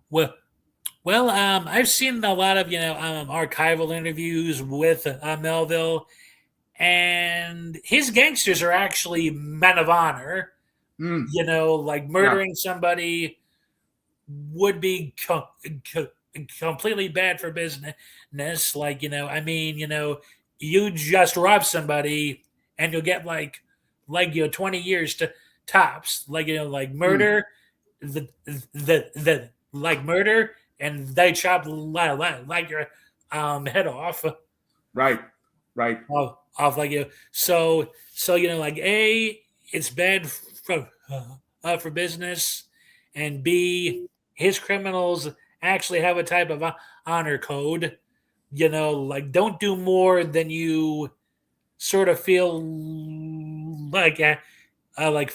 Well, I've seen a lot of archival interviews with Melville, and his gangsters are actually men of honor. Like murdering somebody would be completely bad for business. Like, you just rob somebody and you'll get like 20 years to tops. Like, like murder, like murder, and they chop like your head off. Right. Off like So like it's bad for business, and B, his criminals actually have a type of honor code. Like don't do more than you sort of feel like like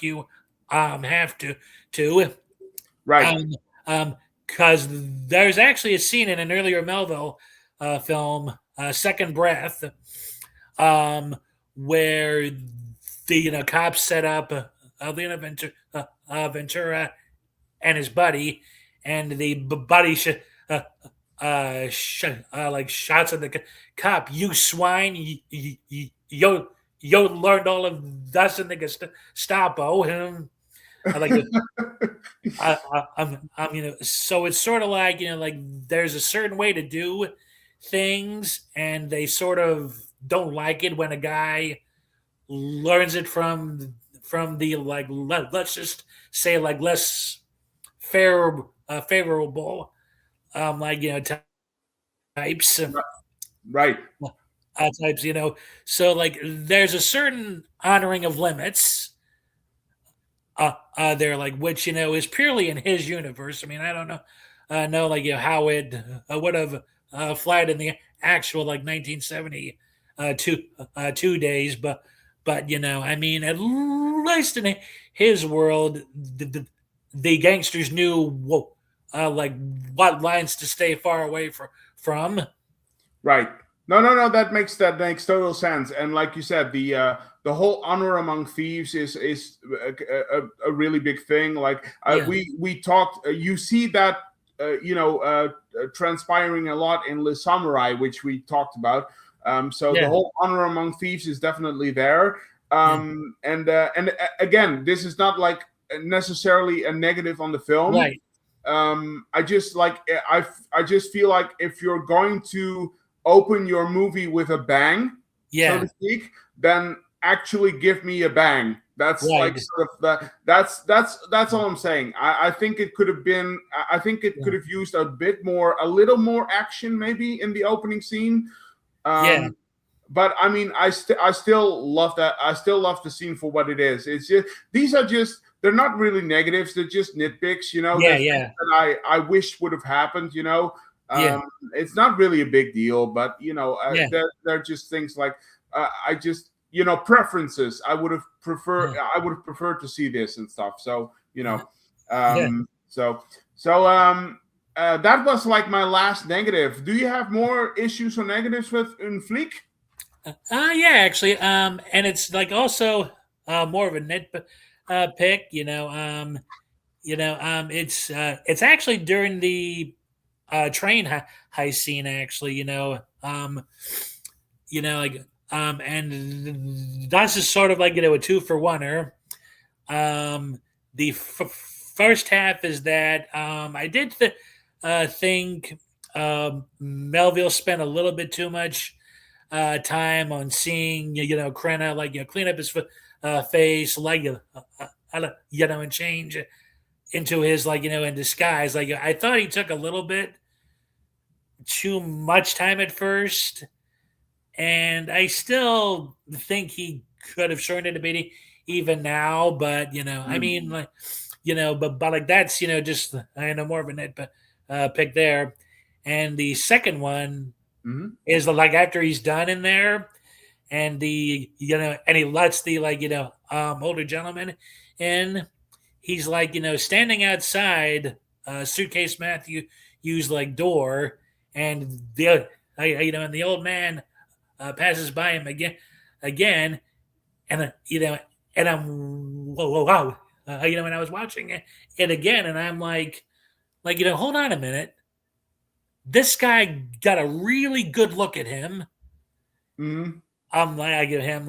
you have to. Right. Because there's actually a scene in an earlier Melville film, Second Breath, where the cops set up Lena Ventura and his buddy, and the buddy like shots at the cop. You swine! You learned all of this in the Gestapo. So it's sort of like like there's a certain way to do things, and they sort of don't like it when a guy learns it from the let's just say like less favorable types. Right. Types, so like there's a certain honoring of limits there, like which is purely in his universe. I mean, I don't know like how it would have flied in the actual like 1972 days, but I mean, at least in his world, the gangsters knew like what lines to stay far away from. Right. No. That makes total sense. And like you said, the whole honor among thieves is a really big thing. Like we talked. You see that transpiring a lot in Le Samurai, which we talked about. The whole honor among thieves is definitely there. And again, this is not like necessarily a negative on the film. Right. I just feel like if you're going to open your movie with a bang, so to speak, then actually give me a bang. That's like sort of that's all I'm saying. I think it could have been. I think it could have used a little more action maybe in the opening scene. But I mean, I still love that. I still love the scene for what it is. It's just they're not really negatives. They're just nitpicks, that I wish would have happened. It's not really a big deal, but they're just things like preferences. I would have preferred to see this and stuff. So that was like my last negative. Do you have more issues or negatives in Flic? Actually, and it's like also more of a pick. It's actually during the train heist scene. Actually, and that's just sort of like a two for oneer. The first half is that I did think Melville spent a little bit too much time on seeing Crenna clean up his face and change into his in disguise. I thought he took a little bit too much time at first, and I still think he could have shortened it a bit even now. But I mean, but like that's just more of a net pick there. And the second one is like after he's done in there, and and he lets the older gentleman in. He's standing outside Suitcase Matthew's door, and and the old man passes by him again, and and I'm wow, and I was watching it again, and I'm like hold on a minute, this guy got a really good look at him. I'm like, I give him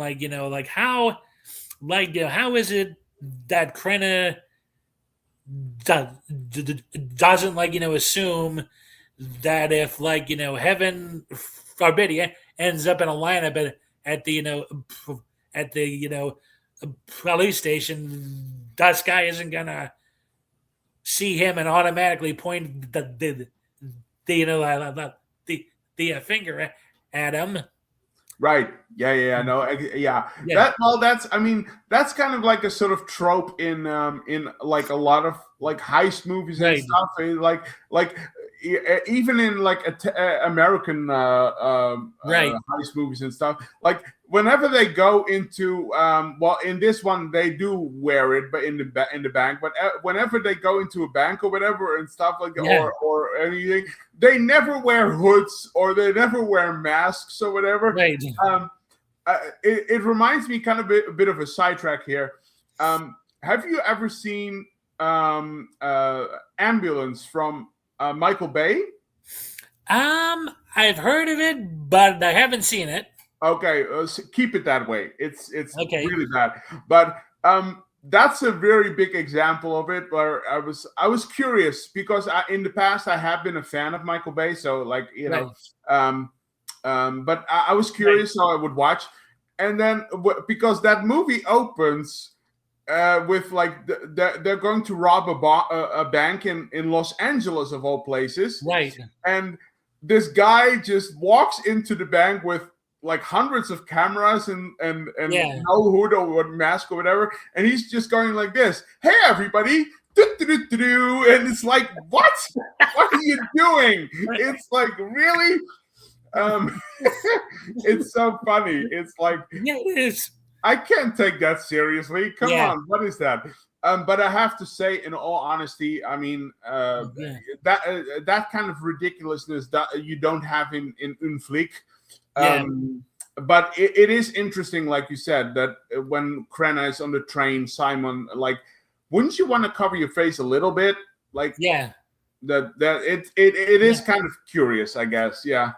how, how is it that Crenna doesn't assume that if heaven forbid he ends up in a lineup at the at the police station, that guy isn't gonna see him and automatically point the finger at him. Right. Yeah. No. Yeah. I mean, that's kind of like a sort of trope in like a lot of like heist movies and stuff. Like even in like American heist movies and stuff. Like whenever they go into well, in this one they do wear it, but in the bank. But whenever they go into a bank or whatever and stuff like or anything, they never wear hoods or they never wear masks or whatever. Right. It reminds me kind of a bit of a sidetrack here. Have you ever seen Ambulance from Michael Bay? I've heard of it, but I haven't seen it. Okay, keep it that way. It's okay. Really bad, but that's a very big example of it. Where I was curious because in the past I have been a fan of Michael Bay, so like but I was curious, so I would watch, and then because that movie opens with like they're going to rob a bank in Los Angeles of all places, right? And this guy just walks into the bank with like hundreds of cameras and no hood or mask or whatever, and he's just going like this, "Hey everybody," and it's like, what are you doing? It's like, really? It's so funny. It's like, it is. I can't take that seriously. Come on, what is that? But I have to say, in all honesty, I mean, that kind of ridiculousness that you don't have in Flic. But it is interesting, like you said, that when Crenna is on the train, Simon, like, wouldn't you want to cover your face a little bit? Like, that it is kind of curious, I guess. Yeah,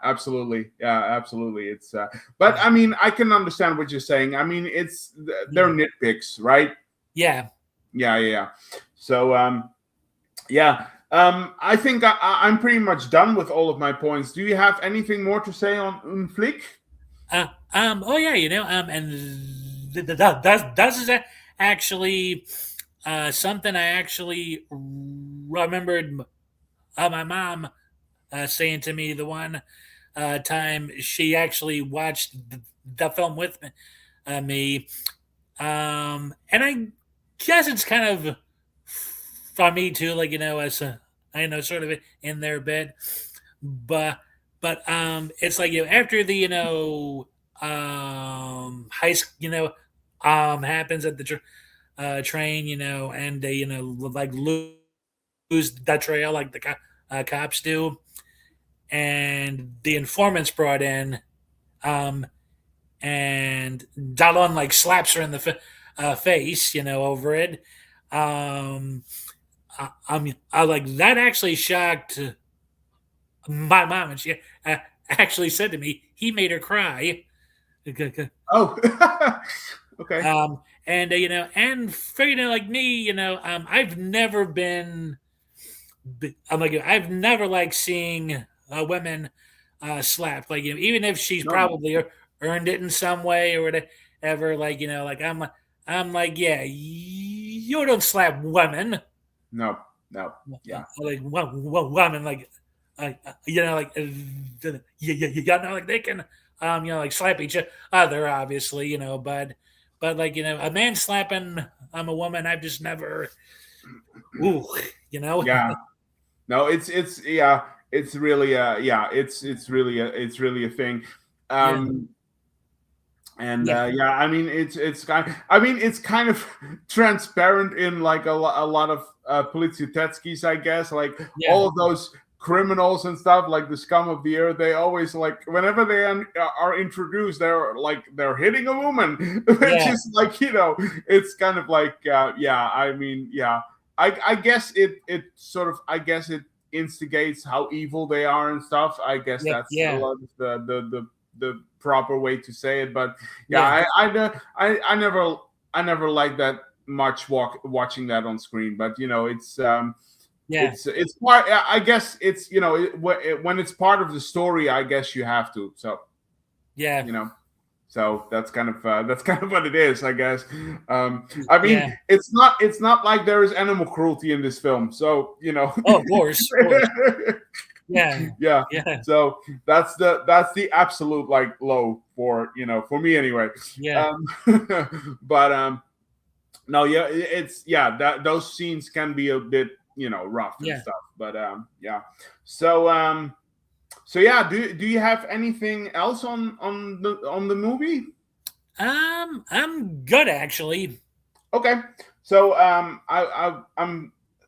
absolutely. It's but I mean, I can understand what you're saying. I mean, they're nitpicks, right? Yeah. So I think I'm pretty much done with all of my points. Do you have anything more to say on Flic? And that is actually something I actually remembered my mom saying to me the one time she actually watched the film with me. And I guess it's kind of for me too, like, as I know, sort of in their bed, but it's like, after the heist happens at the train, and they like lose that trail like the cops do, and the informants brought in, and Delon like slaps her in the face, over it. I like that actually shocked my mom, and she actually said to me, "He made her cry." Oh, okay. And and for like me, I've never been. I'm like I've never liked seeing women slapped. Like even if she's No, probably earned it in some way or whatever. Like like I'm like yeah, you don't slap women. no, no. Yeah, Like women like like like they can like slap each other obviously but like a man slapping a woman I've just never ooh yeah. No, it's yeah, it's really yeah, it's really a thing. yeah Um, and yeah yeah, I mean it's kind of transparent in like a lot of Poliziotetskis, I guess, like yeah all of those criminals and stuff, like the scum of the earth. They always like whenever they are introduced, they're hitting a woman, which yeah is like it's kind of like yeah. I mean yeah, I guess it sort of I guess it instigates how evil they are and stuff. I guess yeah that's a yeah lot of the proper way to say it. But yeah, yeah I never liked that much watching that on screen. But yeah it's part. I guess it's when it's part of the story. I guess you have to. So yeah you know. So that's kind of what it is, I guess. I mean, yeah it's not like there is animal cruelty in this film. So oh of course yeah yeah. yeah So that's the absolute like low for for me anyway. yeah But no, yeah, it's yeah that those scenes can be a bit rough and yeah stuff. But yeah. So yeah, do you have anything else on the movie? I'm good actually. Okay, so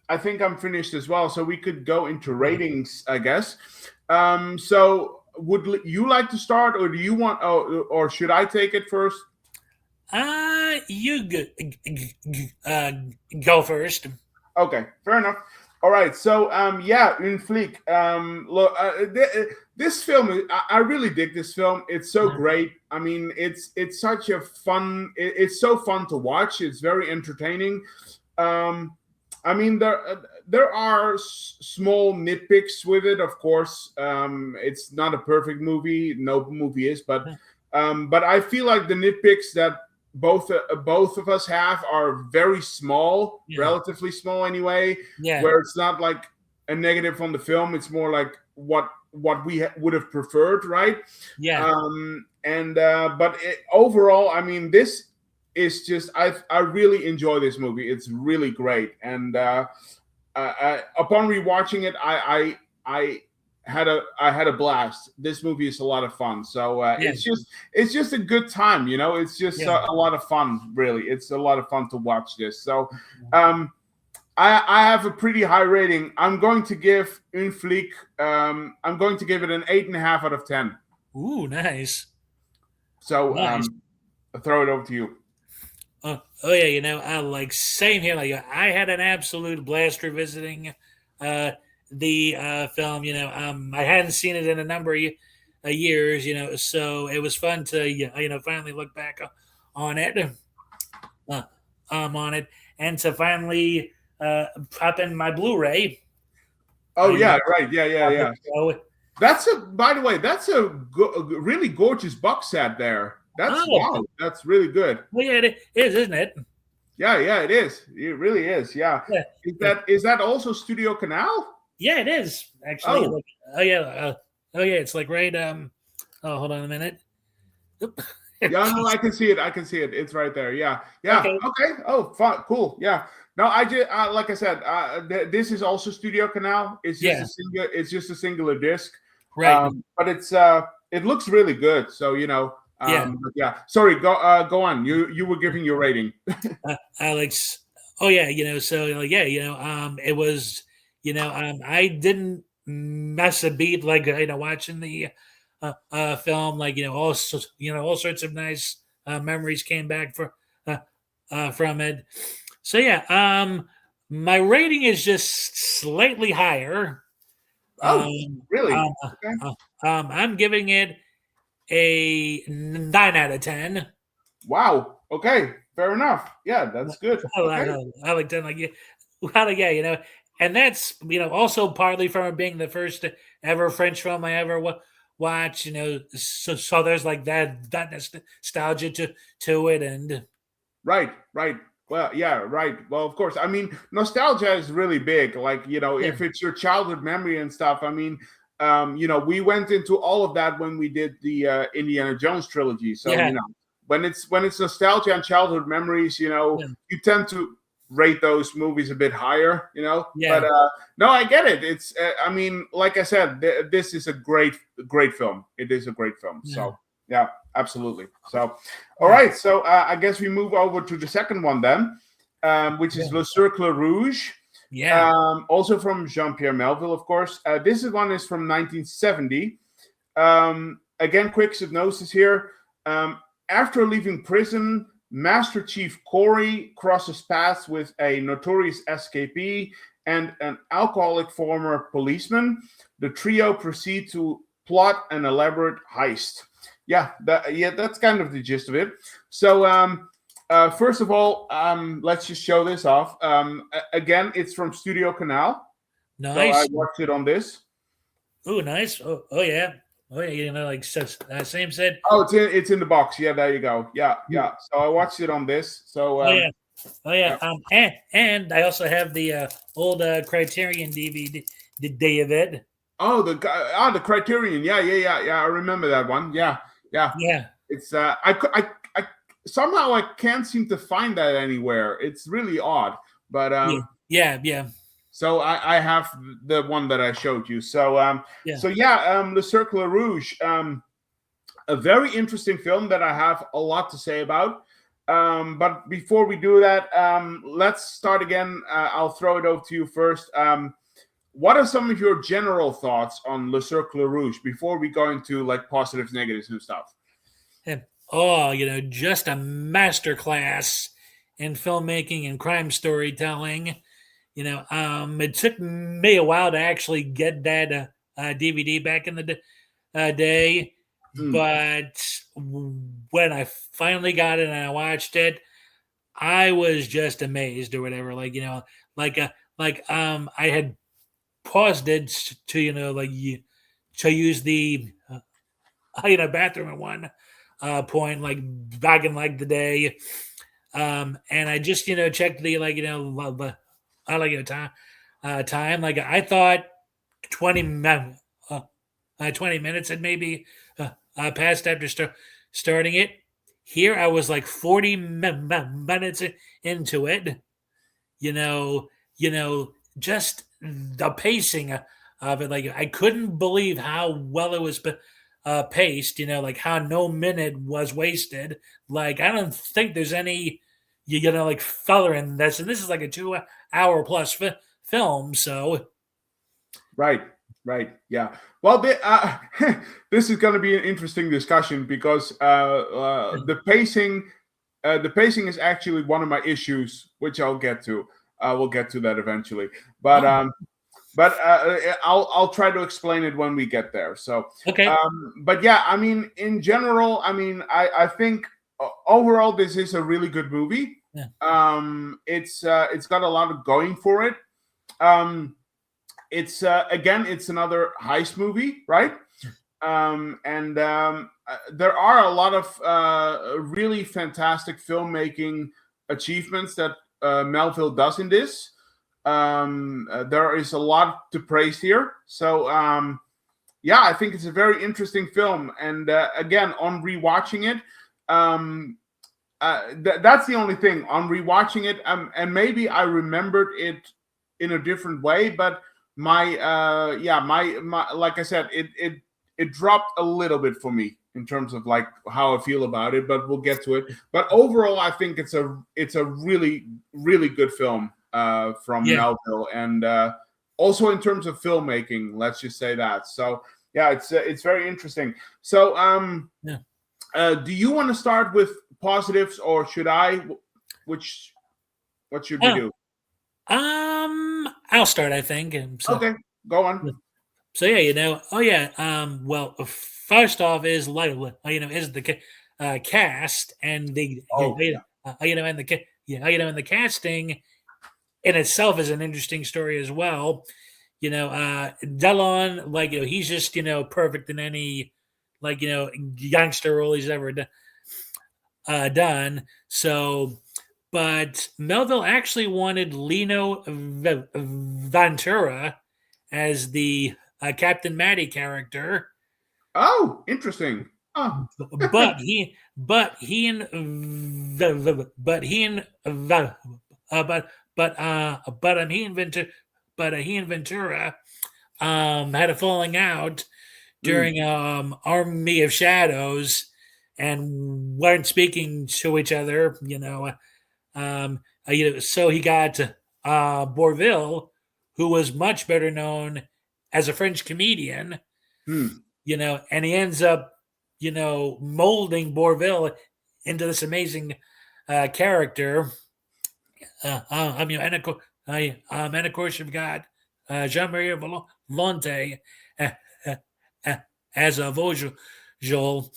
I think I'm finished as well. So we could go into ratings, I guess. So would you like to start, or do you want, or should I take it first? You go first. Okay, fair enough. All right, so yeah, in Flic, look, this film, I really dig this film. It's so great. I mean, it's such a fun. It's so fun to watch. It's very entertaining. I mean, there are small nitpicks with it, of course. It's not a perfect movie. No movie is, but I feel like the nitpicks that both of us have are very small, Yeah. relatively small anyway. Yeah. Where it's not like a negative on the film; it's more like what we would have preferred, right? Yeah. But overall, I mean, this is just I really enjoy this movie. It's really great, and upon rewatching it, I had a blast. This movie is a lot of fun. So Yeah. it's just a good time, It's just Yeah. a lot of fun, really. It's a lot of fun to watch this. So I have a pretty high rating. I'm going to give Une Flic, I'm going to give it an 8.5 out of 10. Ooh, nice. So Nice. I'll throw it over to you. Oh yeah, I like same here. Like I had an absolute blast revisiting the film. I hadn't seen it in a number of years. So it was fun to finally look back on it, and to finally pop in my Blu-ray. Oh yeah, right, yeah. So, By the way, that's a really gorgeous box set there. Wow, that's really good. Well, yeah, it is, isn't it? Yeah, it is. It really is. Yeah. Is that also Studio Canal? Yeah, it is actually. Oh, yeah. It's like right. Hold on a minute. Yeah, no, I can see it. It's right there. Yeah. Okay. Oh, fun, cool. Yeah. No, I just like I said, this is also Studio Canal. It's just a singular disc. Right. But it looks really good. So yeah. Sorry. Go on. You were giving your rating. Alex. Oh yeah. So it was. I didn't miss a beat. Like watching the film. Like all sorts of nice memories came back from it. So yeah, my rating is just slightly higher. Oh, really? Um, Okay. I'm giving it a 9 out of 10. Wow. Okay. Fair enough. Yeah, that's good. Okay. I like 10, like yeah, well, yeah, and that's also partly from it being the first ever French film I ever watched. So there's like that nostalgia to it, and Right. Right. Well, yeah, right. Well, of course. I mean, nostalgia is really big. Like, yeah, if it's your childhood memory and stuff, I mean, we went into all of that when we did the Indiana Jones trilogy. So, yeah, when it's nostalgia and childhood memories, yeah, you tend to rate those movies a bit higher, But yeah, no, I get it. It's, I mean, like I said, this is a great film. It is a great film. yeah, So, yeah, absolutely. So, all yeah, right. So, I guess we move over to the second one then, which is yeah, Le Cercle Rouge. yeah. Also from Jean-Pierre Melville, of course. One is from 1970. Again, quick synopsis here. After leaving prison, Master Chief Corey crosses paths with a notorious escapee and an alcoholic former policeman. The trio proceed to plot an elaborate heist. Yeah, that's kind of the gist of it. So, first of all, let's just show this off. Again, it's from Studio Canal. So I Nice. watched it on this. Oh, nice. Oh yeah. Oh yeah. Like same said. Oh, it's in the box. Yeah, there you go. Yeah, yeah. So I watched it on this. So Oh yeah. Oh yeah. yeah. And I also have the old Criterion DVD of it. Oh, the Criterion. Yeah. I remember that one. Yeah, yeah. Yeah. It's I somehow I can't seem to find that anywhere. It's really odd. But Yeah. so I have the one that I showed you. So Yeah. Le Cercle Rouge. A very interesting film that I have a lot to say about. But before we do that, let's start again. I'll throw it over to you first. What are some of your general thoughts on Le Cercle Rouge before we go into like positives, negatives, and stuff? And, oh, just a masterclass in filmmaking and crime storytelling. It took me a while to actually get that DVD back in the day, but when I finally got it and I watched it, I was just amazed or whatever. I had paused it to to use the bathroom at one point, like back in like the day, and I just checked the time. Like I thought 20 minutes had maybe passed after starting it. Here I was like 40 minutes into it. You know, just the pacing of it. Like I couldn't believe how well it was paced. Like how no minute was wasted. Like I don't think there's any like filler in this, and this is like a 2 hour plus film. So Right. Yeah. Well, this is going to be an interesting discussion because the pacing is actually one of my issues, which I'll get to. We'll get to that eventually, but I'll try to explain it when we get there. So, okay, but yeah, I mean, in general, I mean, I think overall this is a really good movie. Yeah. It's got a lot of going for it. It's it's another heist movie, right? There are a lot of really fantastic filmmaking achievements that Melville does in this. There is a lot to praise here. So yeah, I think it's a very interesting film. And again, on rewatching it, that's the only thing. On rewatching it, and maybe I remembered it in a different way, but my like I said, it dropped a little bit for me in terms of like how I feel about it, but we'll get to it. But overall, I think it's a really, really good film from Melville, and also in terms of filmmaking, let's just say that. So yeah, it's very interesting. So do you want to start with positives, or should I? what should we do? I'll start. I think. Okay, go on. So well, first off is is the cast and the and the casting in itself is an interesting story as well. Delon, he's just perfect in any gangster role he's ever done. So, but Melville actually wanted Lino Ventura as the Captain Matty character. Oh, interesting. Oh. but he and he and Ventura had a falling out during Army of Shadows and weren't speaking to each other, so he got Bourvil, who was much better known as a French comedian, and he ends up, molding Bourvil into this amazing character. And of course you've got Jean-Pierre Volonte as a Vogel,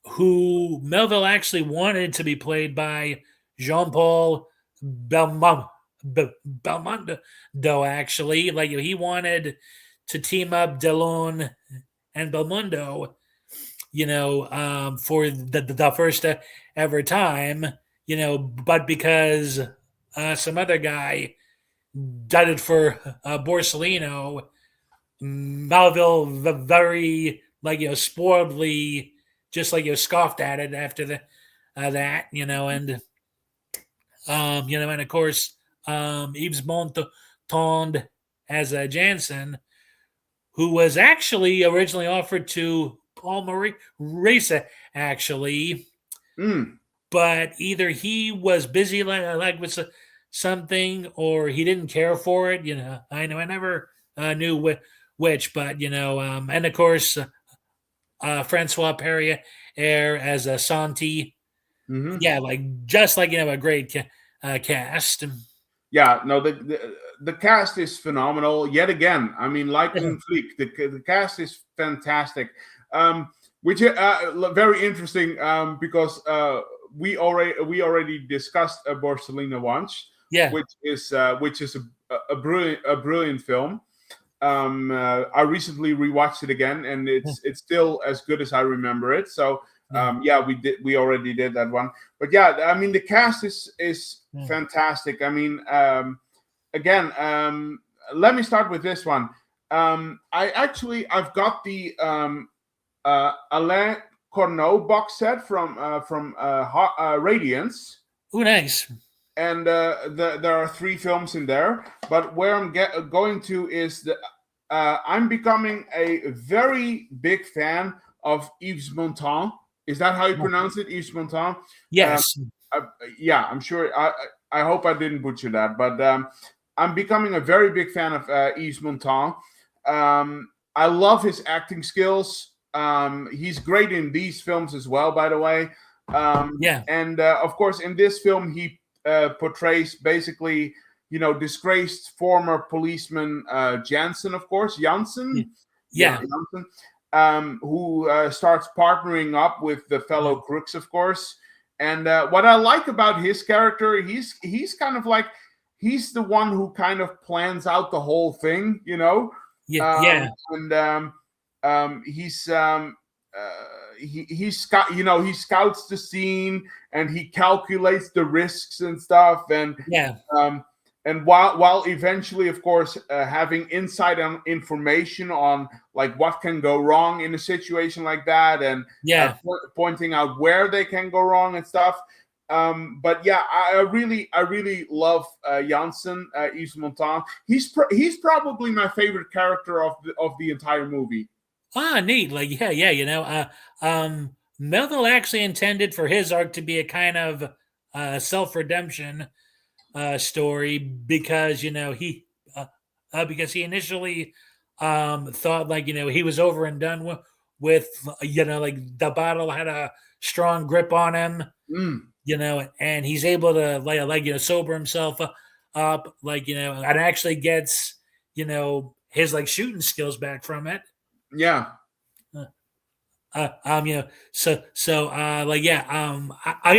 who Melville actually wanted to be played by Jean-Paul Belmondo. Actually, he wanted to team up Delon and Belmondo, for the first ever time, but because some other guy did it for Borsellino, Melville very spoiledly just scoffed at it after that, and and of course Ives Montand as Jansen, who was actually originally offered to Paul Maurice, actually. But either he was busy with something or he didn't care for it. I never knew which, but and of course Francois Perrier as Santi. Yeah, just a great cast. Yeah, no, the cast is phenomenal. Yet again, I mean, like in Flic, the cast is fantastic. Which very interesting because we already discussed Borsellino once. Yeah, which is a brilliant film. I recently rewatched it again, and it's still as good as I remember it. So we already did that one. But yeah, I mean the cast is fantastic. I mean, again, let me start with this one. I've got the Alain Corneau box set from Radiance. Oh, nice. And there are 3 films in there. But where I'm going to is I'm becoming a very big fan of Yves Montand. Is that how you pronounce it, Yves Montand? Yes. I'm sure. I hope I didn't butcher that. But I'm becoming a very big fan of Yves Montand. I love his acting skills. He's great in these films as well, by the way. And of course, in this film, he portrays basically, disgraced former policeman Jansen, of course, Jansen. Jansen, who starts partnering up with the fellow crooks, of course. And what I like about his character, he's kind of like, he's the one who kind of plans out the whole thing, And he scouts the scene and he calculates the risks and stuff, and while eventually, of course, having insight and information on what can go wrong in a situation like that, and pointing out where they can go wrong and stuff. But yeah, I really love Jansen, Yves Montand. He's probably my favorite character of the entire movie. Neat. Melville actually intended for his arc to be a kind of self-redemption story because he initially thought he was over and done with the bottle had a strong grip on him, and he's able to sober himself up, and actually gets, his shooting skills back from it. Yeah. I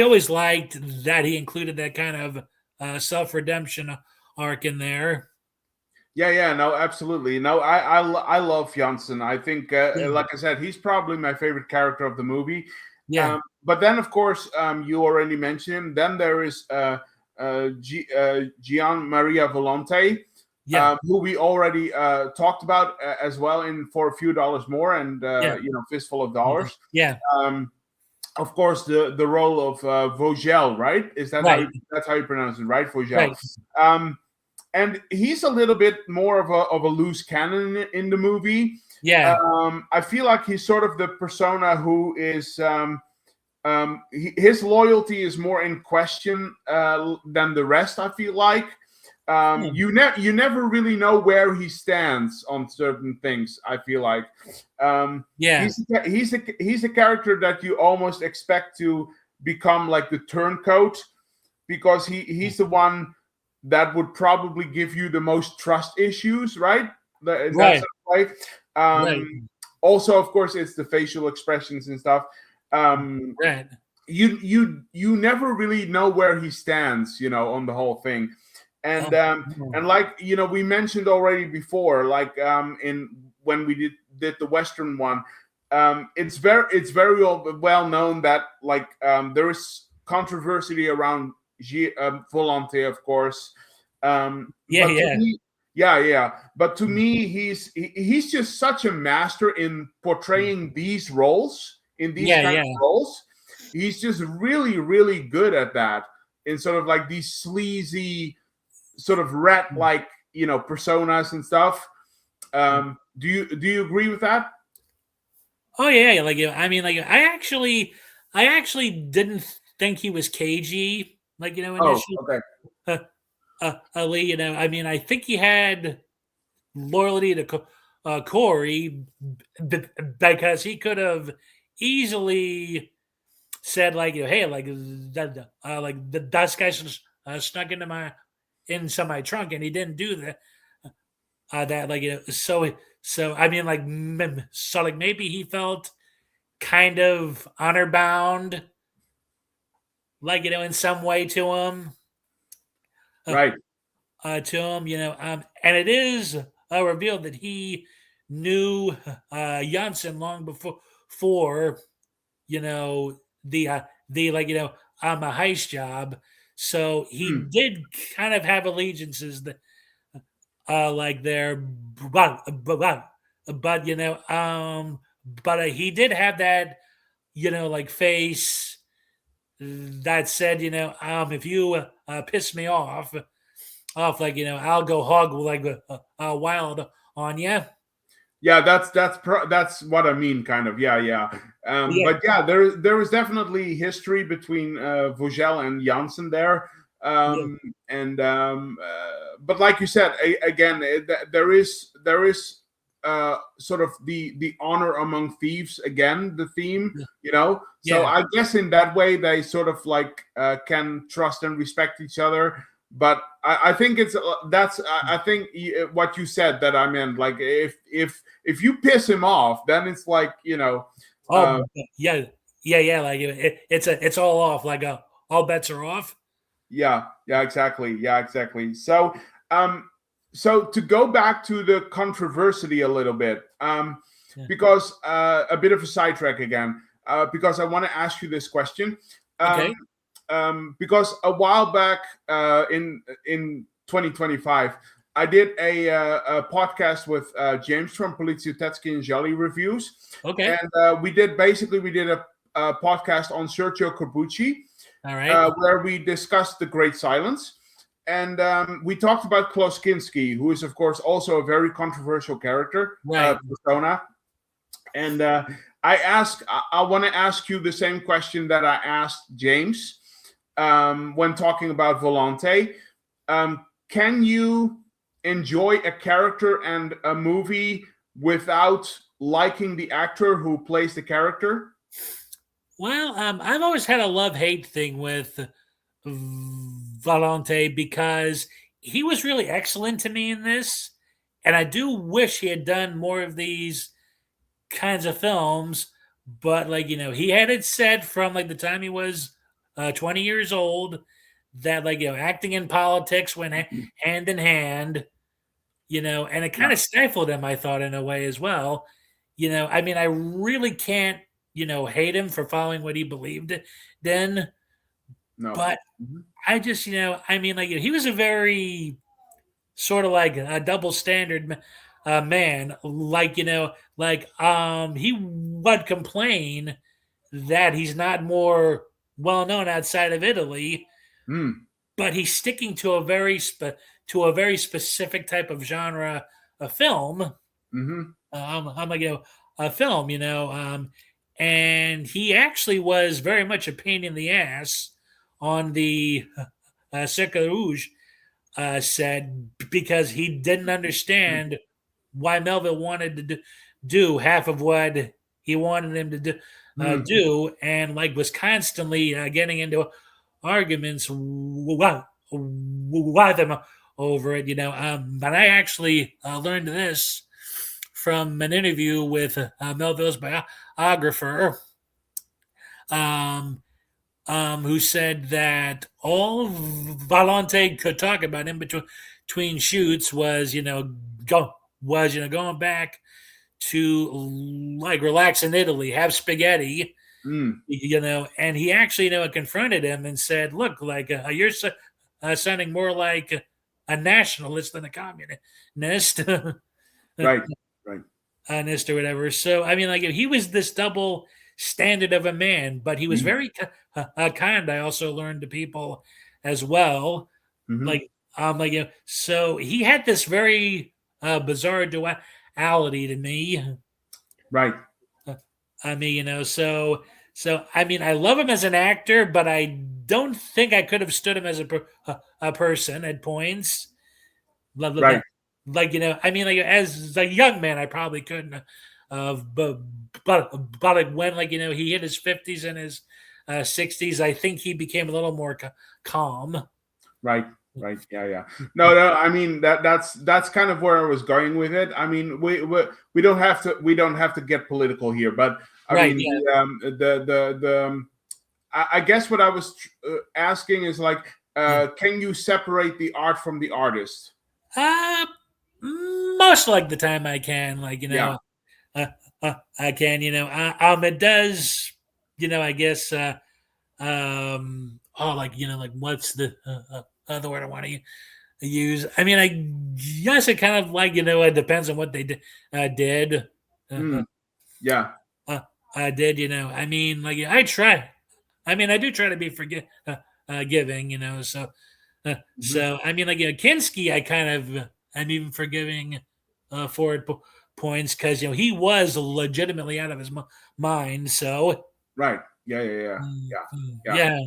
always liked that he included that kind of self-redemption arc in there. Yeah, no, absolutely. No, I love Janssen. I think, like I said, he's probably my favorite character of the movie. Yeah. But then, of course, you already mentioned him. Then there is Gian Maria Volonte, who we already talked about as well for a few dollars more, and fistful of dollars. Yeah. Of course, the role of Vogel, right? Is that right? That's how you pronounce it, right? Vogel. Right. And he's a little bit more of a loose cannon in the movie. Yeah. I feel like he's sort of the persona who is his loyalty is more in question than the rest. I feel like you never really know where he stands on certain things. I feel like he's a character that you almost expect to become like the turncoat, because he's the one that would probably give you the most trust issues, right? Right. Right. Also, of course, it's the facial expressions and stuff. Right. You never really know where he stands, on the whole thing. And we mentioned already before, when we did the Western one, it's very well known that there is controversy around Volonte, of course. But to me, he's just such a master in portraying these roles, in these kind of roles. He's just really, really good at that, in sort of like these sleazy, sort of rat-like, personas and stuff. Do you agree with that? Oh yeah, I actually didn't think he was cagey, initially. Oh, okay. I think he had loyalty to Corey, because he could have easily said hey, that guy snuck into my trunk, and he didn't do that. Maybe he felt kind of honor bound, in some way to him. Right. To him, and it is revealed that he knew Janssen long before, the a heist job. So he did kind of have allegiances that, there, but he did have that, face that said, if you piss me off, I'll go hog wild on you. Yeah, that's what I mean, kind of. Yeah. But yeah, there is definitely history between Vogel and Janssen there. But like you said, again, there is sort of the honor among thieves, again, the theme, So I guess in that way they sort of can trust and respect each other. But I think I think what you said, that I meant, if you piss him off, then it's it's all off, all bets are off. Yeah, exactly. So to go back to the controversy a little bit, because a bit of a sidetrack again, because I want to ask you this question. Okay. Because a while back, in 2025, I did a podcast with James from Poliziotteschi and Jelly Reviews. Okay. And we did a podcast on Sergio Corbucci. All right. Where we discussed The Great Silence. And we talked about Klaus Kinski, who is, of course, also a very controversial character, persona. And I want to ask you the same question that I asked James when talking about Volonte. Can you enjoy a character and a movie without liking the actor who plays the character? Well, I've always had a love-hate thing with Volonte because he was really excellent to me in this, and I do wish he had done more of these kinds of films. But like he had it said from like the time he was 20 years old that like acting and politics went hand in hand. And it kind Yeah. of stifled him, I thought, in a way as well. I mean, I really can't hate him for following what he believed then, No. but Mhm. I just, I mean, like he was a very sort of like a double standard man. Like he would complain that he's not more well known outside of Italy, Mm. but he's sticking to a very specific type of genre of film. Mhm. I'm like a film, and he actually was very much a pain in the ass on the Cercle Rouge said because he didn't Mm. understand why Melville wanted to do half of what he wanted him to Mm. do, and like was constantly getting into arguments with them over it. But I actually learned this from an interview with Melville's biographer. Um, who said that all Volonte could talk about in between shoots was, going back to like relax in Italy, have spaghetti, Mm. and he actually, confronted him and said, "Look, like you're sounding more like a nationalist than a communist." Right. Right. Honest or whatever. So I mean, like he was this double standard of a man, but he was Mhm. very kind. I also learned to people as well. Mhm. Like so he had this very bizarre duality to me. Right. Uh, I mean, so I mean, I love him as an actor, but I don't think I could have stood him as a person at points. Right. Like I mean, like as a young man, I probably couldn't have, but like when like he hit his 50s and his 60s, I think he became a little more calm. Right. Right. Yeah. Yeah. No. No. I mean that's kind of where I was going with it. I mean, we don't have to get political here, but I Right? mean Yeah. I guess what I was asking is like, Yeah. can you separate the art from the artist? Uh, most like the time I can, like Yeah. uh, I can, it does, I guess, oh, like like what's the other word I want to use? I mean, I guess it kind of like it depends on what they did. Uh, Mm. Yeah. I did, I mean, like I try. I mean, I do try to be giving, so Mhm. I mean, like Kinski, I kind of I'm even forgiving for it points because he was legitimately out of his mind. So Right. Yeah. Yeah. Yeah. Yeah. Yeah. yeah,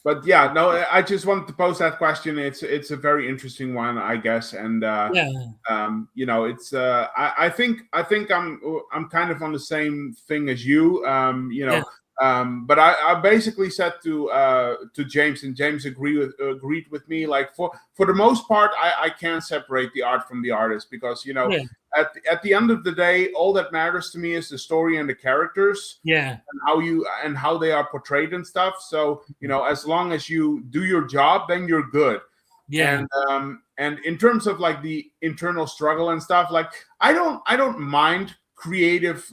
But yeah, no, I just wanted to pose that question. It's a very interesting one, I guess, and yeah, it's I think I'm kind of on the same thing as you, yeah, but I basically said to James, and James agreed with me. Like for the most part, I can separate the art from the artist because yeah, at the end of the day, all that matters to me is the story and the characters yeah, and how they are portrayed and stuff. So as long as you do your job, then you're good. yeah, And in terms of like the internal struggle and stuff, like I don't mind creative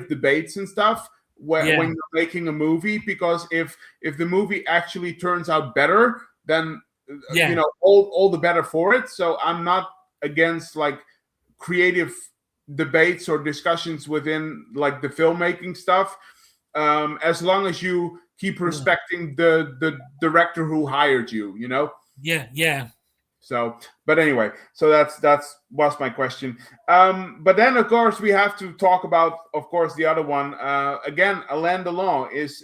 debates and stuff yeah, when you're making a movie, because if the movie actually turns out better, then yeah, all the better for it. So I'm not against like creative debates or discussions within like the filmmaking stuff, as long as you keep respecting the director who hired you. yeah, yeah, So but anyway, so that's was my question. But then of course we have to talk about, of course, the other one, again. Alain Delon is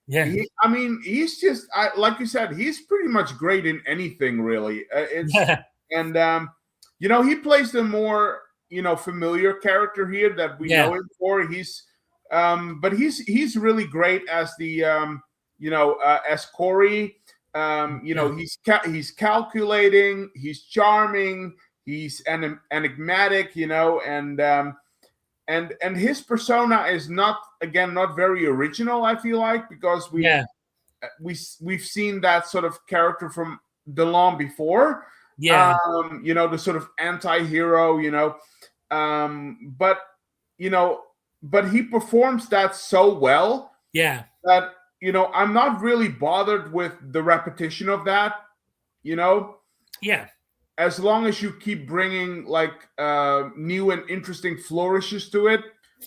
yeah, I mean, he's just, like you said, he's pretty much great in anything, really. It's yeah, and he plays the more familiar character here that we yeah, know him for. He's But he's really great as the as Corey. He's calculating, he's charming, he's enigmatic, and his persona is not very original. I feel like, because we've seen that sort of character from Delon before. The sort of anti-hero, but he performs that so well that I'm not really bothered with the repetition of that, as long as you keep bringing like new and interesting flourishes to it,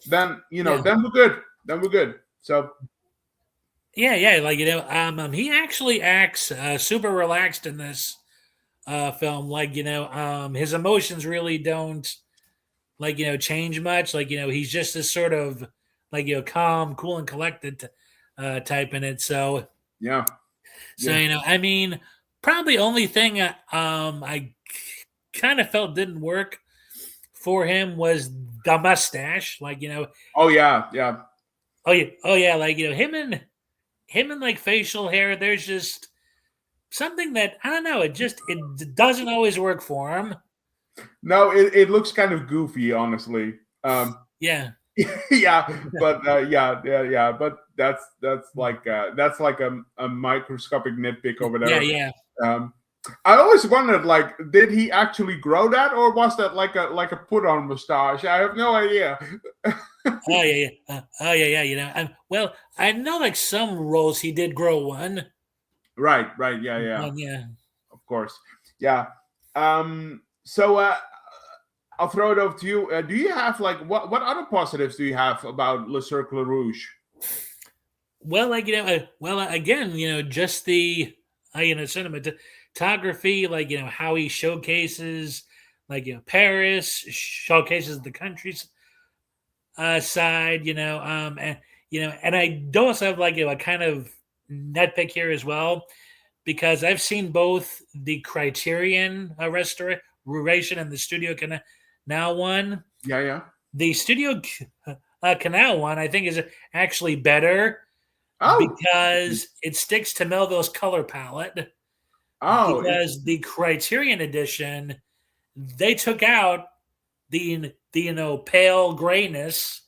then then we're good. So he actually acts super relaxed in this film. His emotions really don't change much. He's just this sort of calm, cool, and collected type in it. So I mean, probably only thing I kind of felt didn't work for him was the mustache. Oh yeah. Him and like facial hair. There's just something that I don't know. It doesn't always work for him. No, it looks kind of goofy, honestly. Yeah. But but that's like a microscopic nitpick over there. I always wondered, like, did he actually grow that, or was that like a put on mustache? I have no idea. Well, I know like some roles he did grow one. Right. Yeah. Of course. Yeah. So I'll throw it over to you. Do you have like what other positives do you have about Le Cercle Rouge? Well, again, just the cinematography, how he showcases Paris, showcases the country's side, and I do also have a kind of nitpick here as well, because I've seen both the Criterion restoration and the Studio Canal one. Yeah. The Studio Canal one, I think, is actually better because it sticks to Melville's color palette. Because the Criterion edition, they took out the pale grayness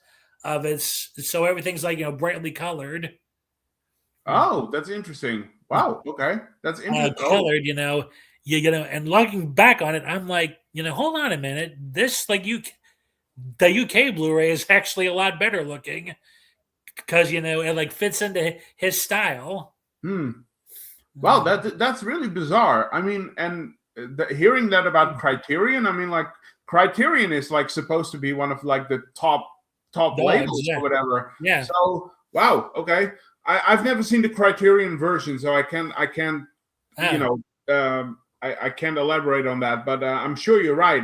of it, so everything's brightly colored. Oh, that's interesting. Wow. Okay, that's interesting. Colored, and looking back on it, I'm like, hold on a minute. This the UK Blu-ray is actually a lot better looking because it fits into his style. Wow, that's really bizarre. I mean, and hearing that about Criterion, I mean, like Criterion is like supposed to be one of like the top labels or whatever. Yeah. So wow, okay. I've never seen the Criterion version, so I can't I can't elaborate on that. But I'm sure you're right.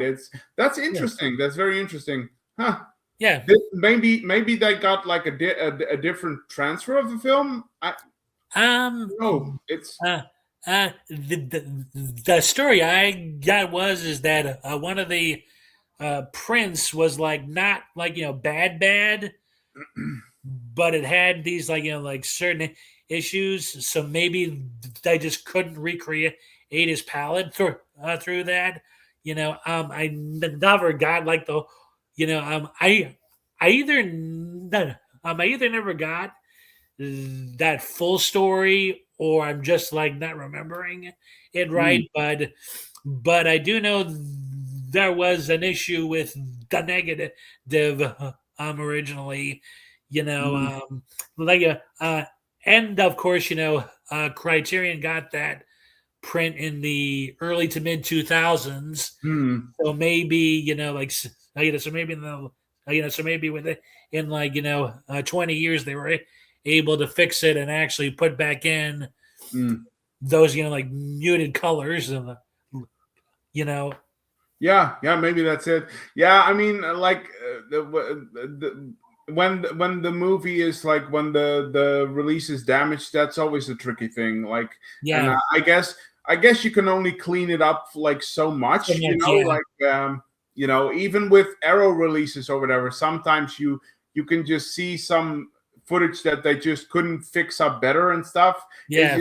That's interesting. Yeah. That's very interesting. Huh. Yeah. Maybe they got like a different transfer of the film. No, it's the story I got is that one of the prints was not bad, but it had these certain issues, so maybe they just couldn't recreate his palette through that. I never got I either never got that full story, or I'm just not remembering it right. But I do know there was an issue with the negative originally, and of course, Criterion got that print in the early to mid 2000s. So maybe, so maybe in the, so maybe within 20 years they were able to fix it and actually put back in those, muted colors and, Yeah, maybe that's it. Yeah, I mean, when the movie is when the release is damaged, that's always a tricky thing. And I guess you can only clean it up so much, even with Arrow releases or whatever. Sometimes you you can just see some footage that they just couldn't fix up better and stuff. Yeah.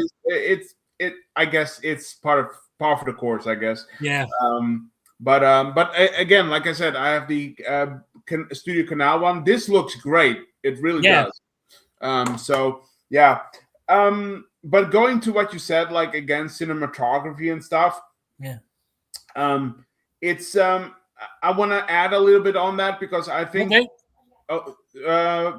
I guess it's part of the course, I guess. Yeah. But again, like I said, I have the Studio Canal one. This looks great. It really does. So yeah. But going to what you said, like again, cinematography and stuff. Yeah. It's I want to add a little bit on that because I think I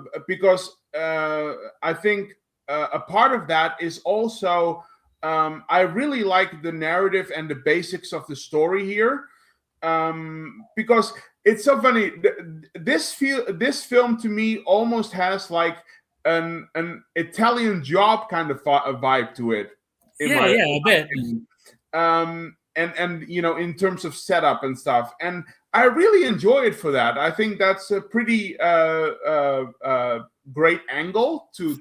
think a part of that is also I really like the narrative and the basics of the story here, because it's so funny. This film to me almost has like an Italian Job kind of a vibe to it. A bit. And you know, in terms of setup and stuff, and I really enjoy it for that. I think that's a pretty great angle to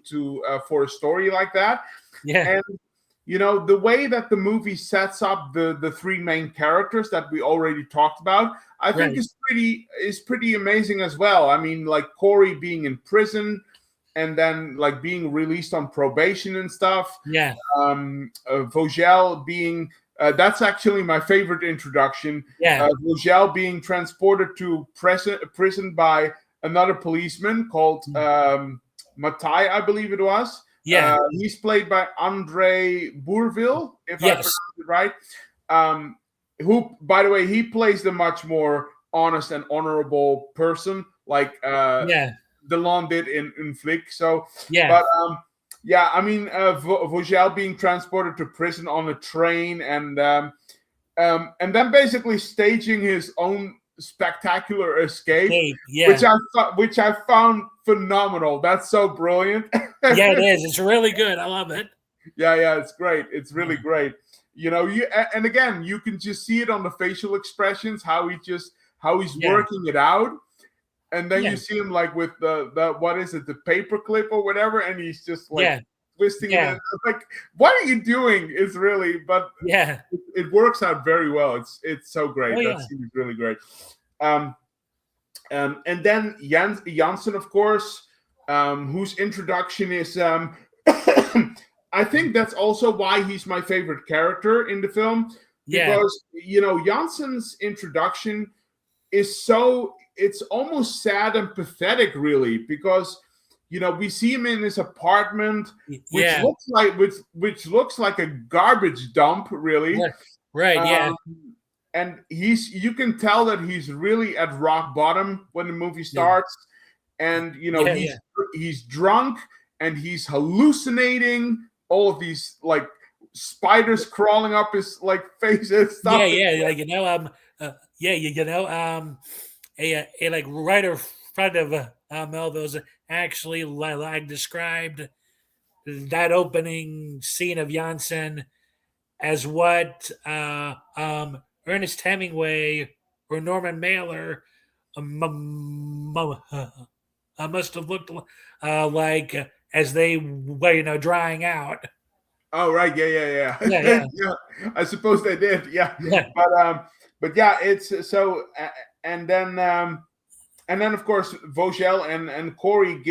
for a story like that. Yeah. And you know, the way that the movie sets up the three main characters that we already talked about, I think is pretty amazing as well. I mean, like Corey being in prison and then like being released on probation and stuff. Yeah. Vogel being that's actually my favorite introduction. Yeah. Vogel being transported to prison by another policeman called Matai, I believe it was. Yeah. He's played by Andre Bourvil, if I pronounced it right. Who, by the way, he plays the much more honest and honorable person, like Delon did in Flic. So, but yeah, I mean, Vogel being transported to prison on a train, and then basically staging his own spectacular escape, which I found phenomenal. That's so brilliant. Yeah, it is. It's really good. I love it. Yeah, it's great. It's really great. You know, and again, you can just see it on the facial expressions, how he's working it out. And then you see him like with the what is it, the paperclip or whatever, and he's just like twisting it. Like, what are you doing? It's really, but it works out very well. It's so great. That scene is really great. And then Janssen, of course, whose introduction is I think that's also why he's my favorite character in the film, because you know, Janssen's introduction is so, it's almost sad and pathetic, really, because you know, we see him in his apartment, which looks like a garbage dump, really. And you can tell that he's really at rock bottom when the movie starts, and you know, he's drunk and he's hallucinating all of these like spiders crawling up his like face and stuff. Like, you know, a like right in front of Melville's actually like described that opening scene of Janssen as what Ernest Hemingway or Norman Mailer must have looked like as they were, you know, drying out. Oh right, yeah. I suppose they did, but yeah, it's so, and then of course Vogel and Corey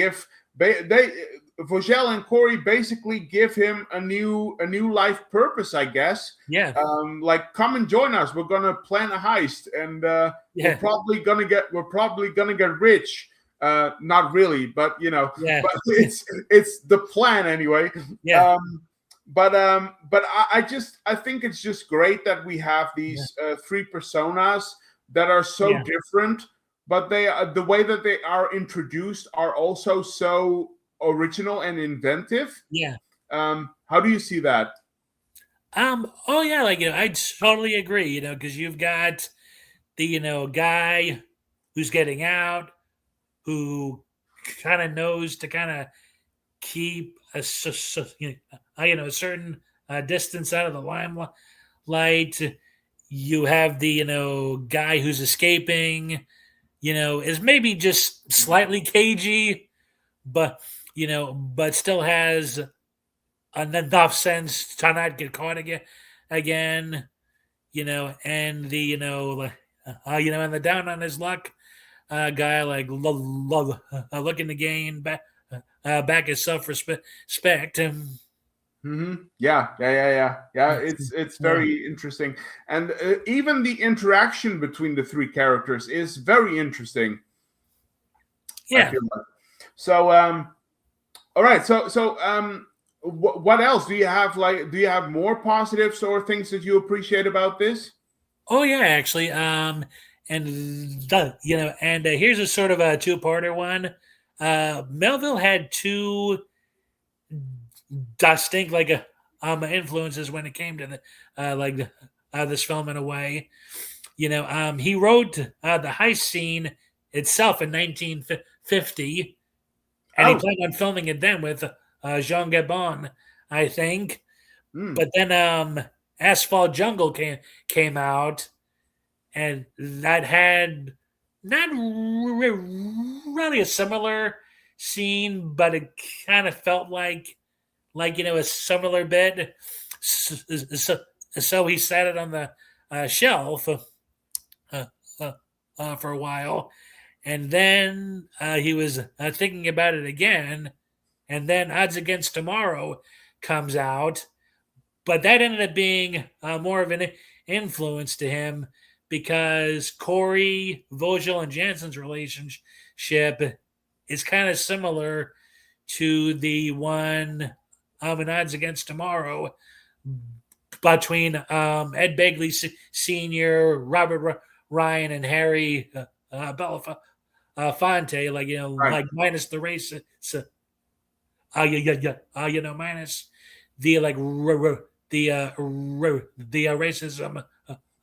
Vogel and Corey basically give him a new life purpose, I guess. Like, come and join us. We're gonna plan a heist, and we're probably gonna get rich. Not really, but you know, but it's the plan anyway. But I think it's just great that we have these three personas that are so different, but they the way that they are introduced are also so original and inventive. How do you see that? Like, you know, I totally agree, you know, because you've got the, you know, guy who's getting out, who kind of knows to kind of keep a certain distance out of the limelight. You have the, you know, guy who's escaping, you know, is maybe just slightly cagey, but you know, but still has enough sense to not get caught again, you know, and the, you know, and the down on his luck guy like looking to gain back his self-respect. Yeah. It's very interesting, and even the interaction between the three characters is very interesting. I feel like. So, all right. What else do you have? Do you have more positives or things that you appreciate about this? Oh yeah, actually. And here's a sort of a two-parter one. Melville had two distinct influences when it came to this film in a way. He wrote the heist scene itself in 1950, and he planned on filming it then with Jean Gabon, I think. But then Asphalt Jungle came out, and that had not really a similar scene, but it kind of felt like a similar bit. So he sat it on the shelf for a while, and then he was thinking about it again, and then Odds Against Tomorrow comes out, but that ended up being more of an influence to him because Corey, Vogel, and Jansen's relationship is kind of similar to the one in Odds Against Tomorrow between Ed Begley Sr., Robert Ryan, and Harry Belafonte, like minus the race, minus the the racism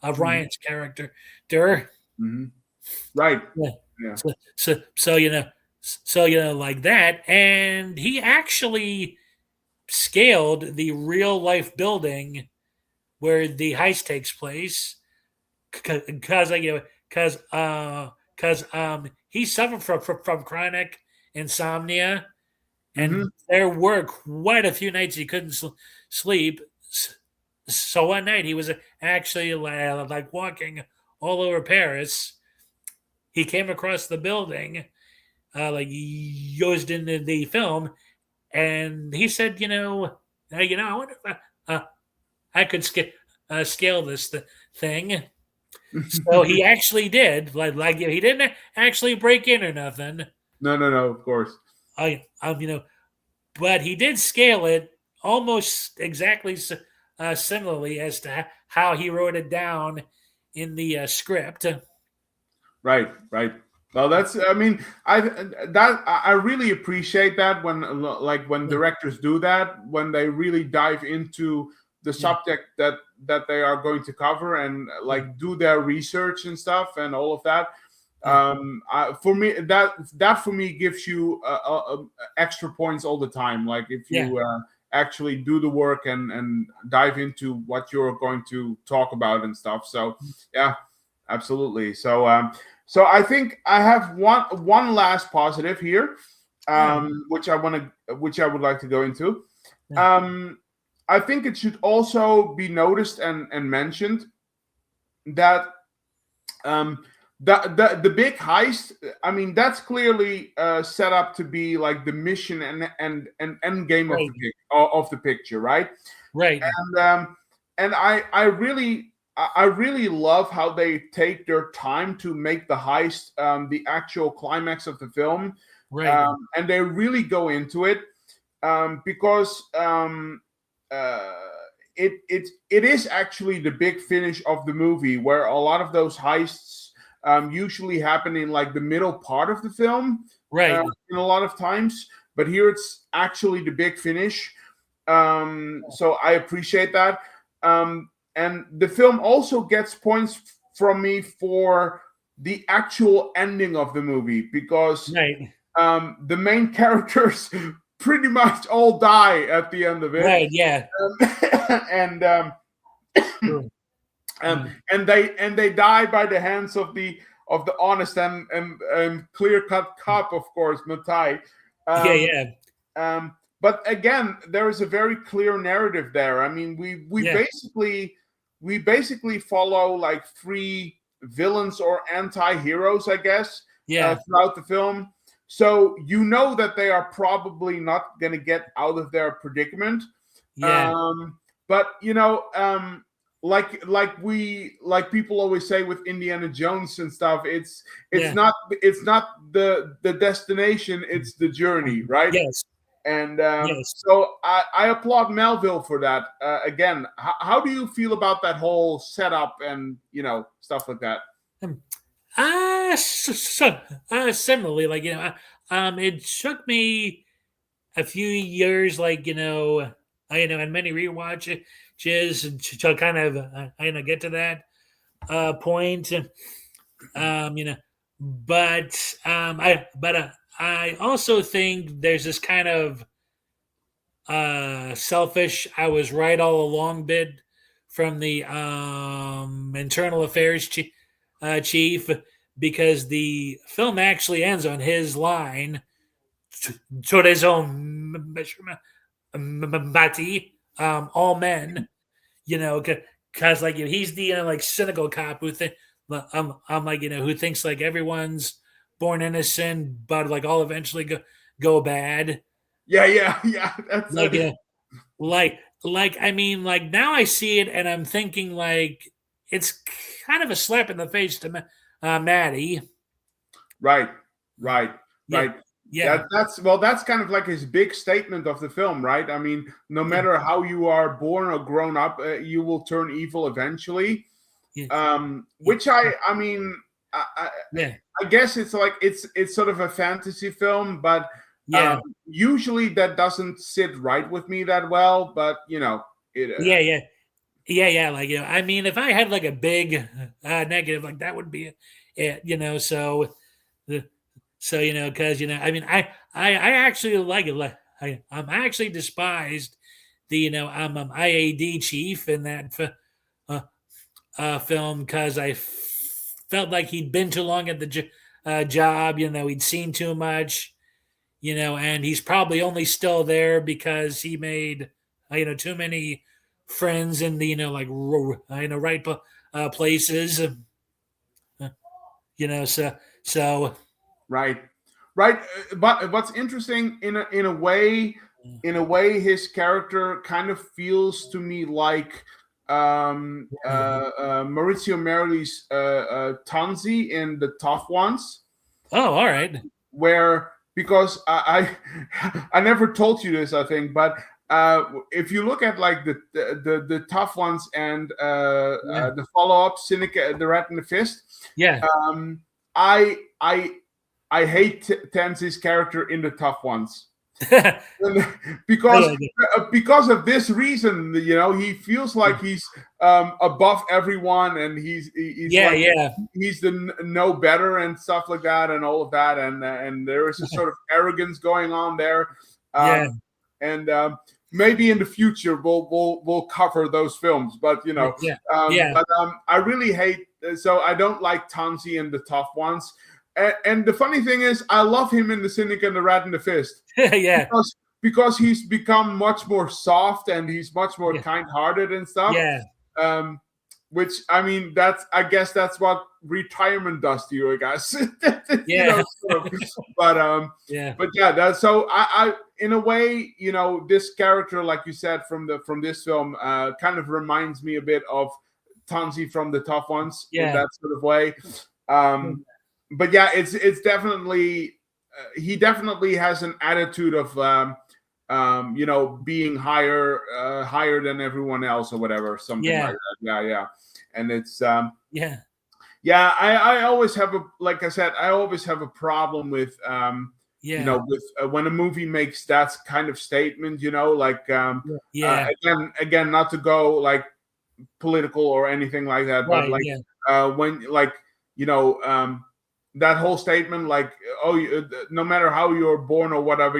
of Ryan's character. Right. Yeah. So like that, and he actually scaled the real life building where the heist takes place because he suffered from chronic insomnia, and there were quite a few nights he couldn't sleep. So one night he was actually like walking all over Paris. He came across the building, like used in the film, and he said, I wonder if I could scale this thing. So he actually did. Like he didn't actually break in or nothing. No, of course. But he did scale it almost exactly similarly as to how he wrote it down in the script. Right. Well, that's. I mean, I really appreciate that when directors do that, when they really dive into the subject that they are going to cover and do their research and stuff and all of that. For me, that for me gives you extra points all the time. Like if you actually do the work and dive into what you're going to talk about and stuff. So yeah, absolutely. So I think I have one last positive here, which I would like to go into. I think it should also be noticed and mentioned that the big heist, I mean, that's clearly set up to be like the mission and end game of the picture, right? Right. And I really love how they take their time to make the heist the actual climax of the film, right? And they really go into it because it is actually the big finish of the movie, where a lot of those heists usually happen in like the middle part of the film, right? In a lot of times, but here it's actually the big finish. So I appreciate that. And the film also gets points from me for the actual ending of the movie, because the main characters pretty much all die at the end of it. Right, yeah. And they die by the hands of the honest and clear-cut cop, of course, Matai. But again, there is a very clear narrative there. I mean, we basically follow like three villains or anti-heroes, I guess. throughout the film. So you know that they are probably not going to get out of their predicament. But like people always say with Indiana Jones and stuff, it's not the destination, it's the journey, right? Yes. And so I applaud Melville for that. Again, how do you feel about that whole setup and stuff like that? Similarly, like it took me a few years, like and many rewatches to kind of get to that point. But I also think there's this kind of selfish "I was right all along" bit from the internal affairs chief, because the film actually ends on his line, Mati, all men, because like he's the like cynical cop who I'm like who thinks like everyone's born innocent, but like all eventually go bad. Yeah. That's like I mean, like now I see it and I'm thinking like it's kind of a slap in the face to Maddie. Right. Yeah. That's kind of like his big statement of the film, right? I mean, no matter how you are born or grown up, you will turn evil eventually. Which I guess it's like it's sort of a fantasy film, but usually that doesn't sit right with me that well. But like I mean, if I had like a big negative, like that would be it. So because I mean, I actually like it. Like I actually despised the IAD chief in that film, because I felt like he'd been too long at the job. He'd seen too much. And he's probably only still there because he made too many friends in the right places. So right. But what's interesting in a way, his character kind of feels to me like Maurizio Merri's Tanzi in The Tough Ones. Oh, all right. Where, because I never told you this, I think, but if you look at like the Tough Ones and the follow-up, The Rat and the Fist, I hate Tanzi's character in The Tough Ones. because of this reason, he feels like he's above everyone, and he's the know better and stuff like that, and all of that, and there is a sort of arrogance going on there. And maybe in the future we'll cover those films, but but I really hate. So I don't like Tanzi in The Tough Ones. And the funny thing is, I love him in The Cynic and the Rat and the Fist. Because he's become much more soft and he's much more kind-hearted and stuff. Which, I mean, I guess that's what retirement does to you, I guess. But so I in a way, this character, like you said, from this film, kind of reminds me a bit of Tanzi from The Tough Ones in that sort of way. But yeah, it's definitely he definitely has an attitude of being higher than everyone else or whatever, something like that. And it's I always have like I said, I always have a problem with with when a movie makes that kind of statement, again, not to go like political or anything like that, but when that whole statement, like, no matter how you're born or whatever,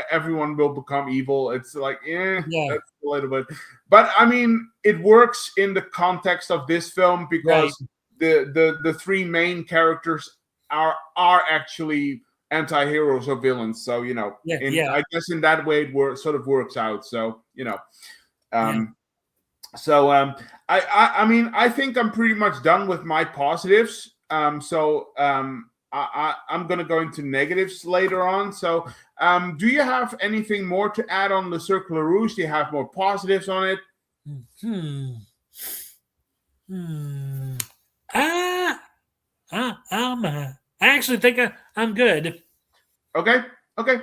everyone will become evil. It's like, that's a little bit. But I mean, it works in the context of this film because the three main characters are actually anti-heroes or villains. So I guess in that way it sort of works out. So So I mean, I think I'm pretty much done with my positives. I'm gonna go into negatives later on. So, do you have anything more to add on the Cercle Rouge? Do you have more positives on it? Ah, I actually think I'm good. Okay, okay.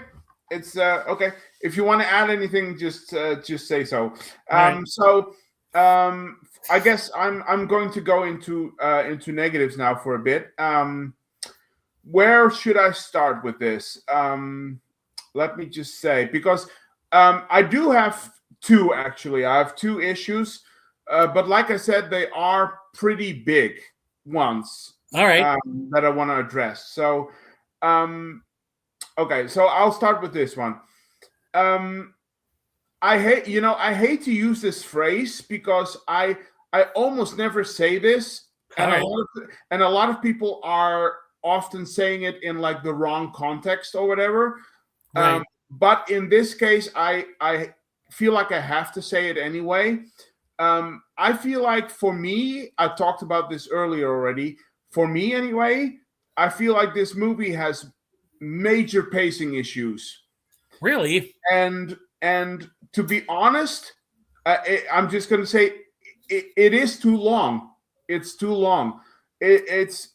It's okay. If you want to add anything, just say so. Right. So I guess I'm going to go into negatives now for a bit. Where should I start with this? Let me just say, because I do have two, actually. I have two issues, but like I said, they are pretty big ones. All right. That I want to address. So, okay, so I'll start with this one. I hate to use this phrase because I almost never say this, and All right. a lot of people are often saying it in like the wrong context or whatever. Right. But in this case, I feel like I have to say it anyway. I feel like for me, I talked about this earlier already. For me, anyway, I feel like this movie has major pacing issues. Really? And to be honest, I'm just going to say it is too long. It's too long. It's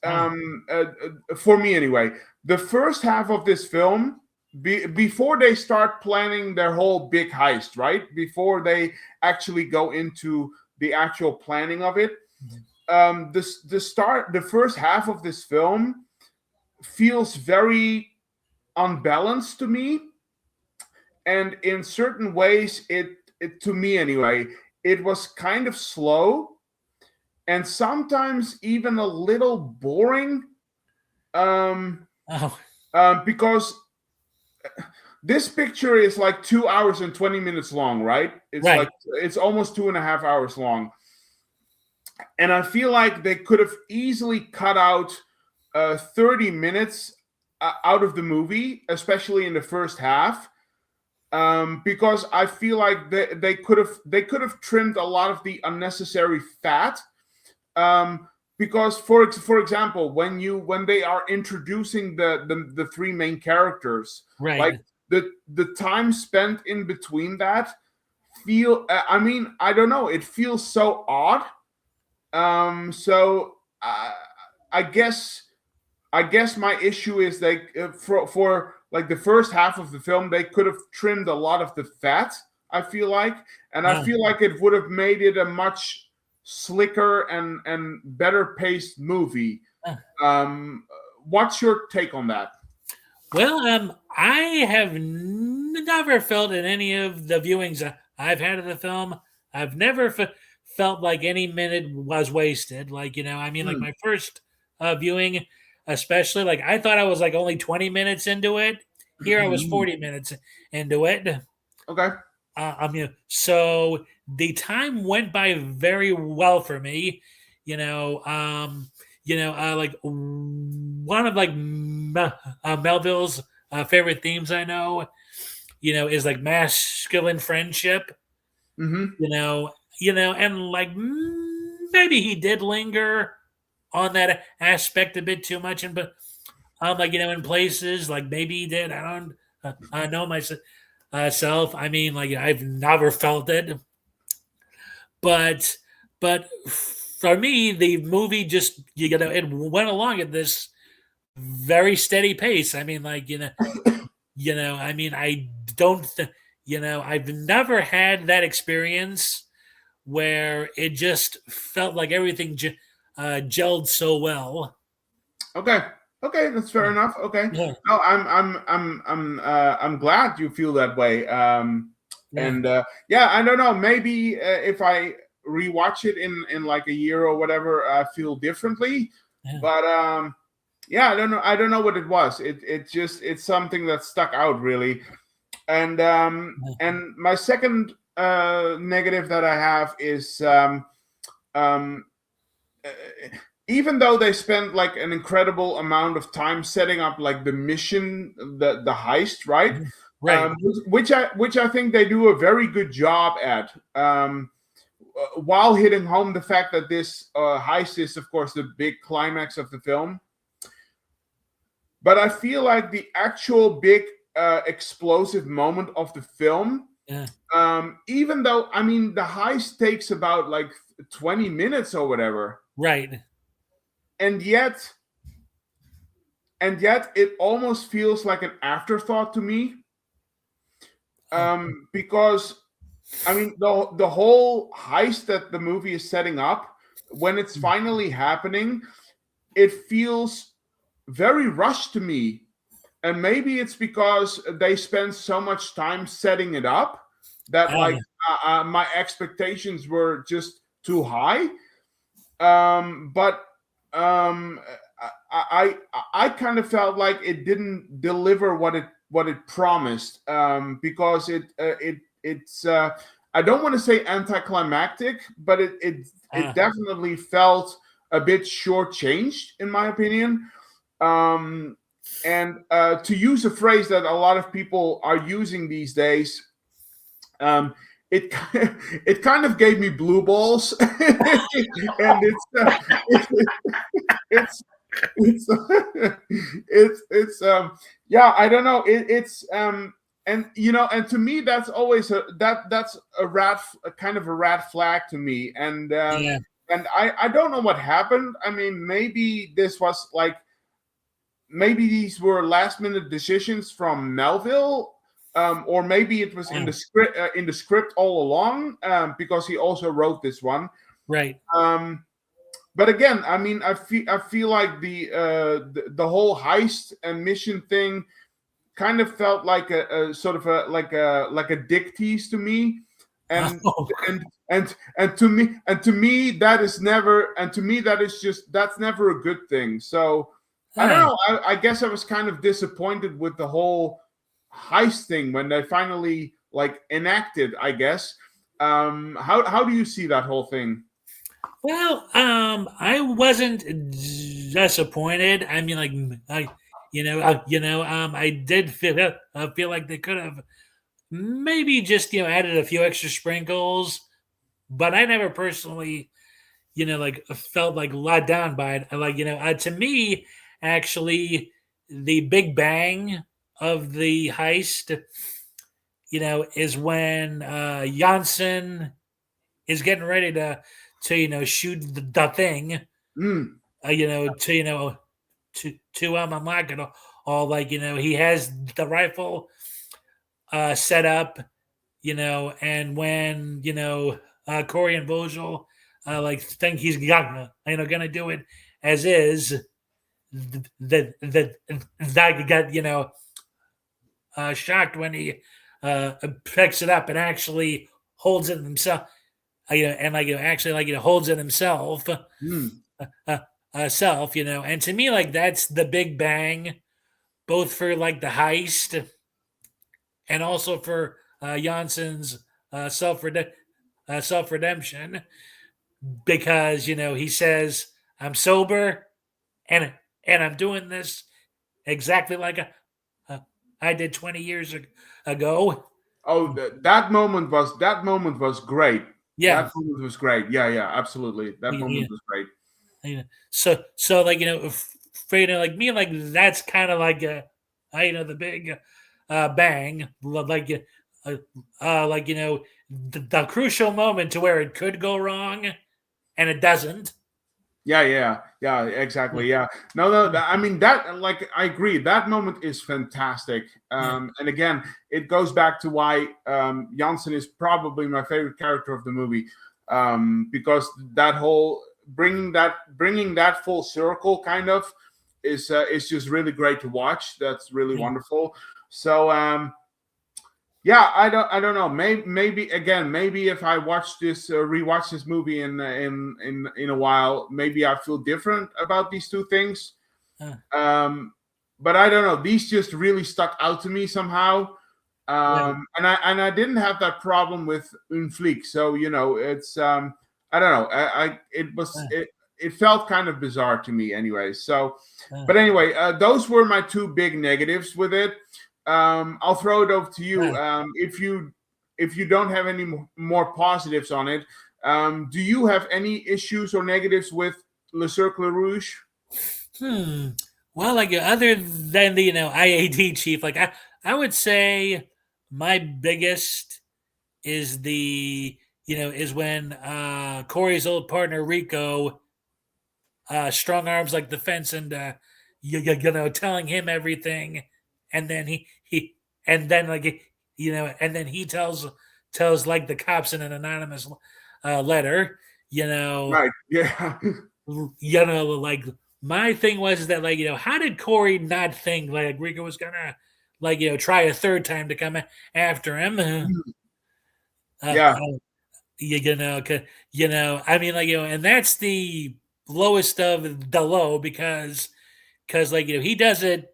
for me anyway. The first half of this film, before they start planning their whole big heist, right? Before they actually go into the actual planning of it, the first half of this film feels very unbalanced to me, and in certain ways, it to me anyway, it was kind of slow and sometimes even a little boring. Because this picture is like 2 hours and 20 minutes long, right? It's right. like it's almost 2.5 hours long, and I feel like they could have easily cut out 30 minutes out of the movie, especially in the first half. Because I feel like they could have trimmed a lot of the unnecessary fat. Because for example, when they are introducing the three main characters, Right. like the time spent in between that I mean, I don't know, it feels so odd. So I guess my issue is for like the first half of the film, they could have trimmed a lot of the fat, I feel like, and I feel like it would have made it a much slicker and better paced movie. What's your take on that? Well, I have never felt in any of the viewings I've had of the film, I've never felt like any minute was wasted. Like, I mean, like my first viewing, especially, like I thought I was like only 20 minutes into it. Here I was 40 minutes into it. Okay. So the time went by very well for me. Like one of like Melville's favorite themes I know, is like masculine friendship. And like maybe he did linger on that aspect a bit too much, but like in places like maybe he did. I don't know myself. I mean, like I've never felt it, but for me, the movie just it went along at this very steady pace. I mean, like I mean, I don't, I've never had that experience where it just felt like everything gelled so well. Okay, that's fair enough. Okay, Yeah. no, I'm glad you feel that way. And yeah, I don't know. Maybe if I rewatch it in like a year or whatever, I feel differently. Yeah. But yeah, I don't know what it was. It's something that stuck out really. And my second negative that I have is even though they spent like an incredible amount of time setting up like the mission, the heist, right? Right. Which I think they do a very good job at, while hitting home the fact that this heist is, of course, the big climax of the film. But I feel like the actual big explosive moment of the film, Yeah. even though I mean the heist takes about like 20 minutes or whatever, Right. and yet it almost feels like an afterthought to me, because I mean the whole heist that the movie is setting up, when it's finally happening, it feels very rushed to me. And maybe it's because they spend so much time setting it up that like my expectations were just too high. But I kind of felt like it didn't deliver what it promised, because it's I don't want to say anticlimactic, but it definitely felt a bit shortchanged in my opinion. And to use a phrase that a lot of people are using these days, it it kind of gave me blue balls, and it's it's yeah, I don't know, and you know, and to me that's always that's a kind of a red flag to me, and Yeah. and I don't know what happened. I mean, maybe this was like, maybe these were last minute decisions from Melville, or maybe it was in the script all along, because he also wrote this one. Right. But again, I mean, I feel like the whole heist and mission thing kind of felt like a sort of a like a dick tease to me, and to me that is never, and to me that is just, that's never a good thing. So I don't know. I guess I was kind of disappointed with the whole heist thing when they finally like enacted, I guess. How do you see that whole thing? Well, I wasn't disappointed. I mean, like, I did feel like they could have maybe just added a few extra sprinkles, but I never personally, like felt like let down by it. Like, to me, actually, the big bang of the heist, is when Janssen is getting ready to shoot the thing, Mm. to unlock it all, like, he has the rifle set up, and when Corey and Vogel like think he's got gonna do it as is, that got shocked when he picks it up and actually holds it himself, and like actually like holds it himself, Mm. self, and to me, like, that's the big bang, both for like the heist and also for Janssen's self redemption, because he says, "I'm sober, and I'm doing this exactly like I did 20 years ago." Oh, that moment was great. Yeah. That moment was great. Yeah, yeah, absolutely. That moment was great. So like, for like me, like, that's kind of like the big bang, like like, the crucial moment to where it could go wrong and it doesn't. Yeah, exactly. Yeah. No, I mean, that, like, I agree. That moment is fantastic. Yeah. And again, it goes back to why Janssen is probably my favorite character of the movie, because that whole bringing that full circle kind of is just really great to watch. That's really Yeah. wonderful. So yeah, I don't know. Maybe again, maybe if I watch this, rewatch this movie in a while, maybe I feel different about these two things. But I don't know. These just really stuck out to me somehow. And I didn't have that problem with Flic. So it's I don't know. It felt kind of bizarre to me anyway. So, but anyway, those were my two big negatives with it. I'll throw it over to you. If you don't have any more positives on it, do you have any issues or negatives with Le Cercle Rouge? Well, like other than the IAD chief, like I would say my biggest is the is when Corey's old partner Rico strong arms like the fence and telling him everything, and then he and then like and then he tells like the cops in an anonymous letter, Right. Yeah. like my thing was that like how did Corey not think like Rico was gonna like try a third time to come after him? Yeah. I mean, like and that's the lowest of the low because like he does it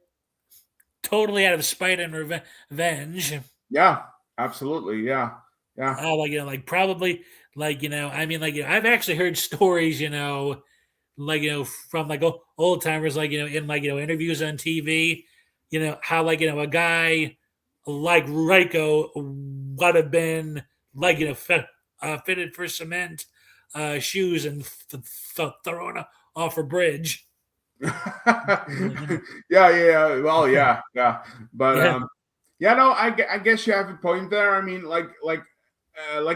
totally out of spite and revenge. Yeah. Absolutely. Yeah. Yeah. Like like probably like I mean, like I've actually heard stories, like from like old timers, like in like interviews on TV, how like a guy like Reiko would have been like fitted for cement shoes and thrown off a bridge. Yeah. Yeah. Well, yeah. Yeah. But Yeah, yeah. No, I guess you have a point there. I mean, like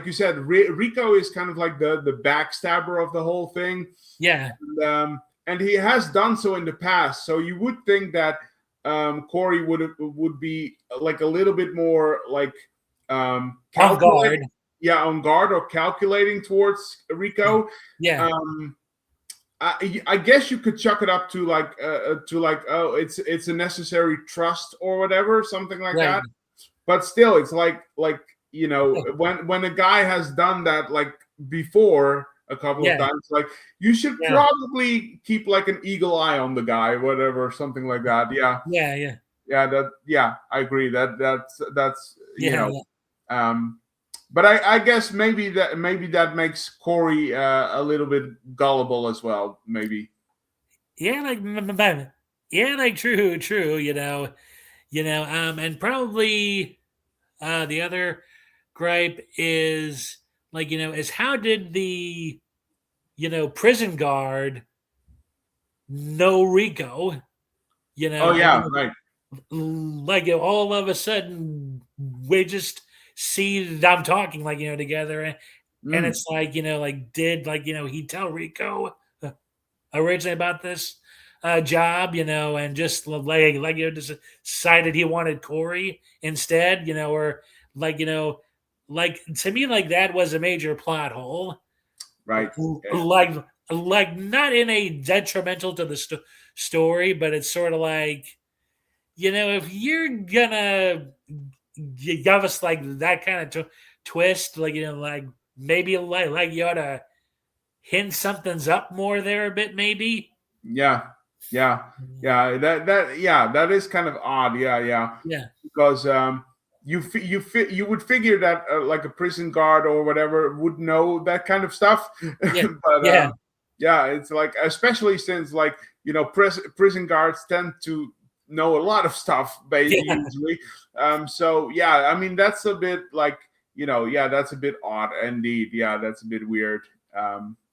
you said, Rico is kind of like the backstabber of the whole thing. yeah, And he has done so in the past. So you would think that Corey would be like a little bit more like on guard. yeah, on guard or calculating towards Rico. Yeah, I guess you could chuck it up to like oh, it's a necessary trust or whatever, something like right. that. But still, it's like when a guy has done that like before a couple of Yeah, times, like you should yeah, probably keep like an eagle eye on the guy, whatever, something like that. Yeah, yeah, yeah, yeah, I agree. That's yeah, but I guess maybe that makes Corey a little bit gullible as well. Maybe. yeah. Like, yeah, like true. And probably the other gripe is like is how did the prison guard know Rico? Oh I yeah, mean, right. like all of a sudden we just see them talking like together, and Mm, it's like like did like he tell Rico originally about this job, and just like just decided he wanted Corey instead, or like like to me like that was a major plot hole, right. Okay. like not in a detrimental to the story, but it's sort of like if you're gonna give us like that kind of twist, like like maybe like you ought to hint something's up more there a bit, maybe. Yeah, yeah, yeah. That is kind of odd. Yeah, yeah. Yeah, Because you would figure that like a prison guard or whatever would know that kind of stuff, yeah, but yeah, yeah, it's like especially since like prison guards tend to know a lot of stuff, yeah, usually. So yeah, I mean that's a bit like yeah, that's a bit odd indeed. Yeah, that's a bit weird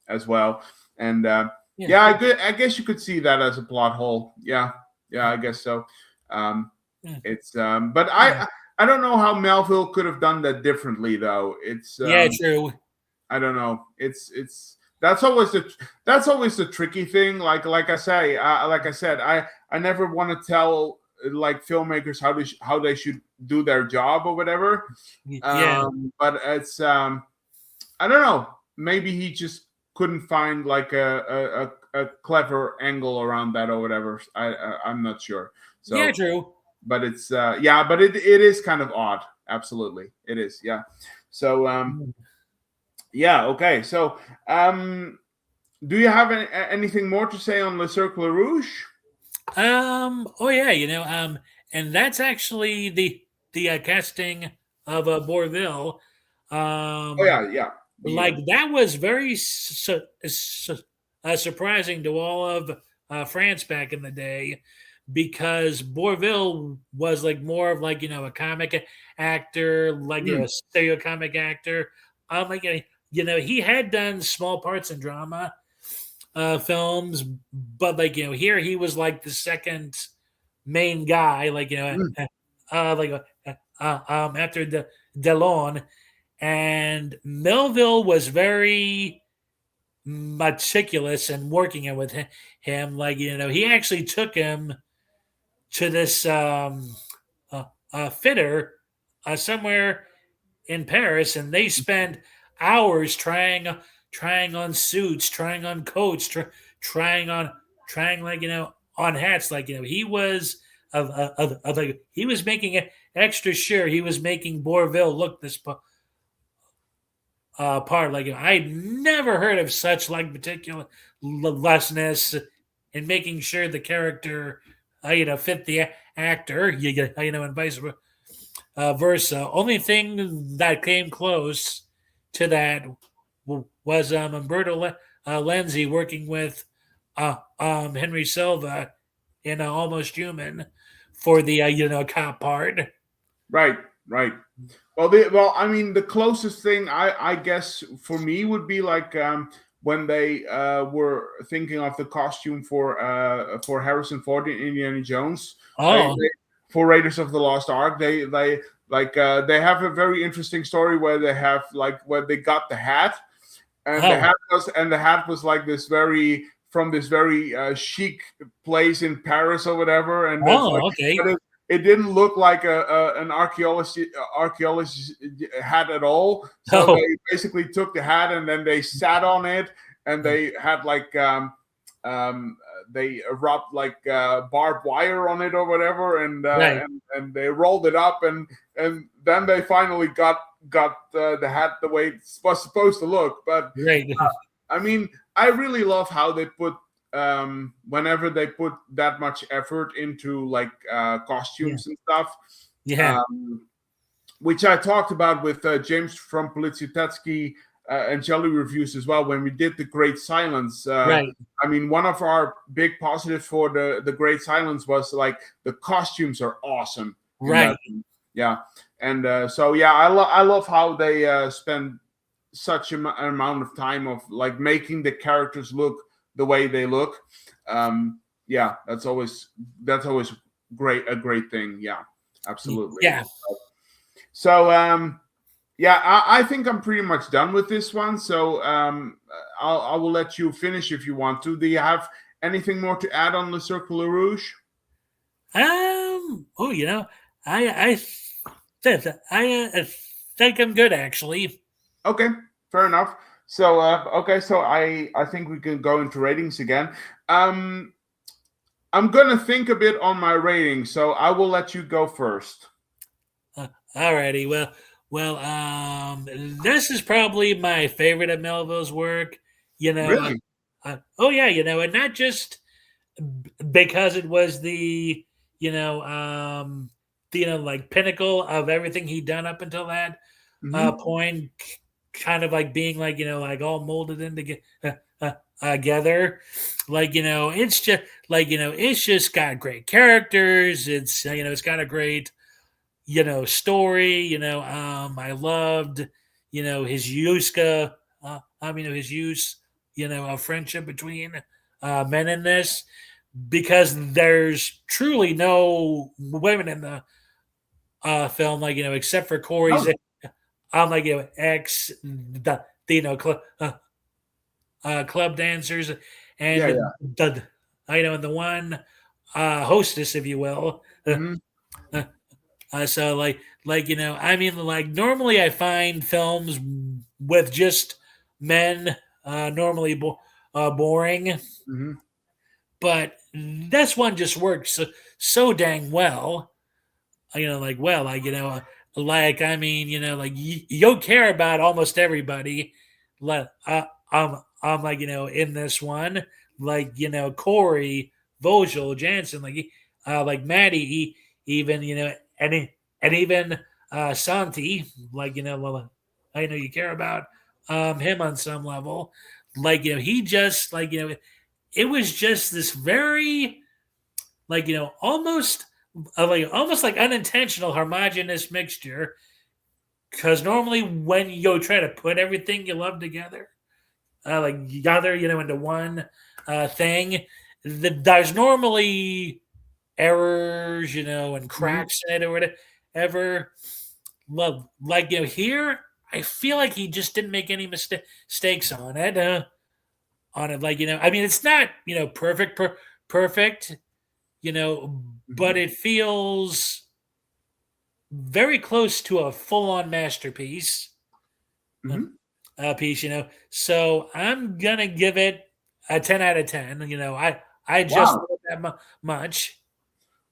as well. And yeah, yeah, I guess you could see that as a plot hole. Yeah, yeah, I guess so. Um, yeah, it's but yeah, I don't know how Melville could have done that differently though. It's yeah, true. I don't know. It's that's always the tricky thing. Like I say, like I said, I never want to tell like filmmakers how they should do their job or whatever. Yeah, But it's I don't know. Maybe he just couldn't find like a clever angle around that or whatever. I'm not sure. yeah, So, true. but it's yeah, but it is kind of odd. Absolutely, it is. Yeah. So yeah. Okay. So do you have anything more to say on Le Cercle Rouge? Oh yeah, and that's actually the casting of Bourvil. Oh Um, yeah, yeah. like that was very surprising to all of France back in the day because Bourvil was like more of like a comic actor, like Mm, a stereo comic actor. Like he had done small parts in drama, films, but like here he was like the second main guy, like after the Delon, and Melville was very meticulous in working with him. Like he actually took him to this fitter somewhere in Paris, and they spent hours trying on suits, trying on coats, trying on hats. Like he was like he was making it extra sure he was making Bourvil look this part. Like I'd never heard of such like meticulousness in making sure the character fit the actor. And vice versa. Only thing that came close to that was Umberto Lenzi working with Henry Silva in Almost Human for the cop part. Right. I mean, the closest thing I guess for me would be like when they were thinking of the costume for Harrison Ford in Indiana Jones. For Raiders of the Lost Ark, they have a very interesting story where they have like where they got the hat, and the hat was like this very chic place in Paris or whatever, and okay. It didn't look like an archaeologist hat at all. So they basically took the hat and then they sat on it, and they had like they rubbed like barbed wire on it or whatever, and and they rolled it up, and then they finally got the hat the way it was supposed to look. But I mean, I really love how they put whenever they put that much effort into like costumes and stuff. Which I talked about with James from Poliziotteschi and Jelly Reviews as well when we did The Great Silence. I mean, one of our big positives for the Great Silence was like the costumes are awesome. Yeah. And I love how they spend such an amount of time of like making the characters look the way they look. That's always great, a great thing. Yeah, absolutely. Yeah. So I think I'm pretty much done with this one. So I will let you finish if you want to. Do you have anything more to add on Le Cercle Rouge? I think I'm good actually. Okay, fair enough. So so I think we can go into ratings again. I'm gonna think a bit on my rating, so I will let you go first. Alrighty, well, this is probably my favorite of Melville's work. Really? And not just because it was the like pinnacle of everything he'd done up until that point, kind of like being like like all molded into together. Like it's just like it's just got great characters. It's it's got a great story. I loved his Yuska. His use of friendship between men in this, because there's truly no women in the film, like except for Corey's like ex club dancers and the and the one hostess, if you will. So like normally I find films with just men normally boring, but this one just works so dang well. You'll care about almost everybody. In this one, Corey, Vogel, Jansen, like Maddie, even and even Santi, I know you care about him on some level. He just it was just this very almost like unintentional homogenous mixture. Because normally when you try to put everything you love together, gather, into one thing. There's normally errors, and cracks in it or whatever. Well, here, I feel like he just didn't make any mistakes on it. I mean, it's not perfect, but it feels very close to a full-on masterpiece. Piece, So I'm gonna give it a 10 out of 10. I just love that much.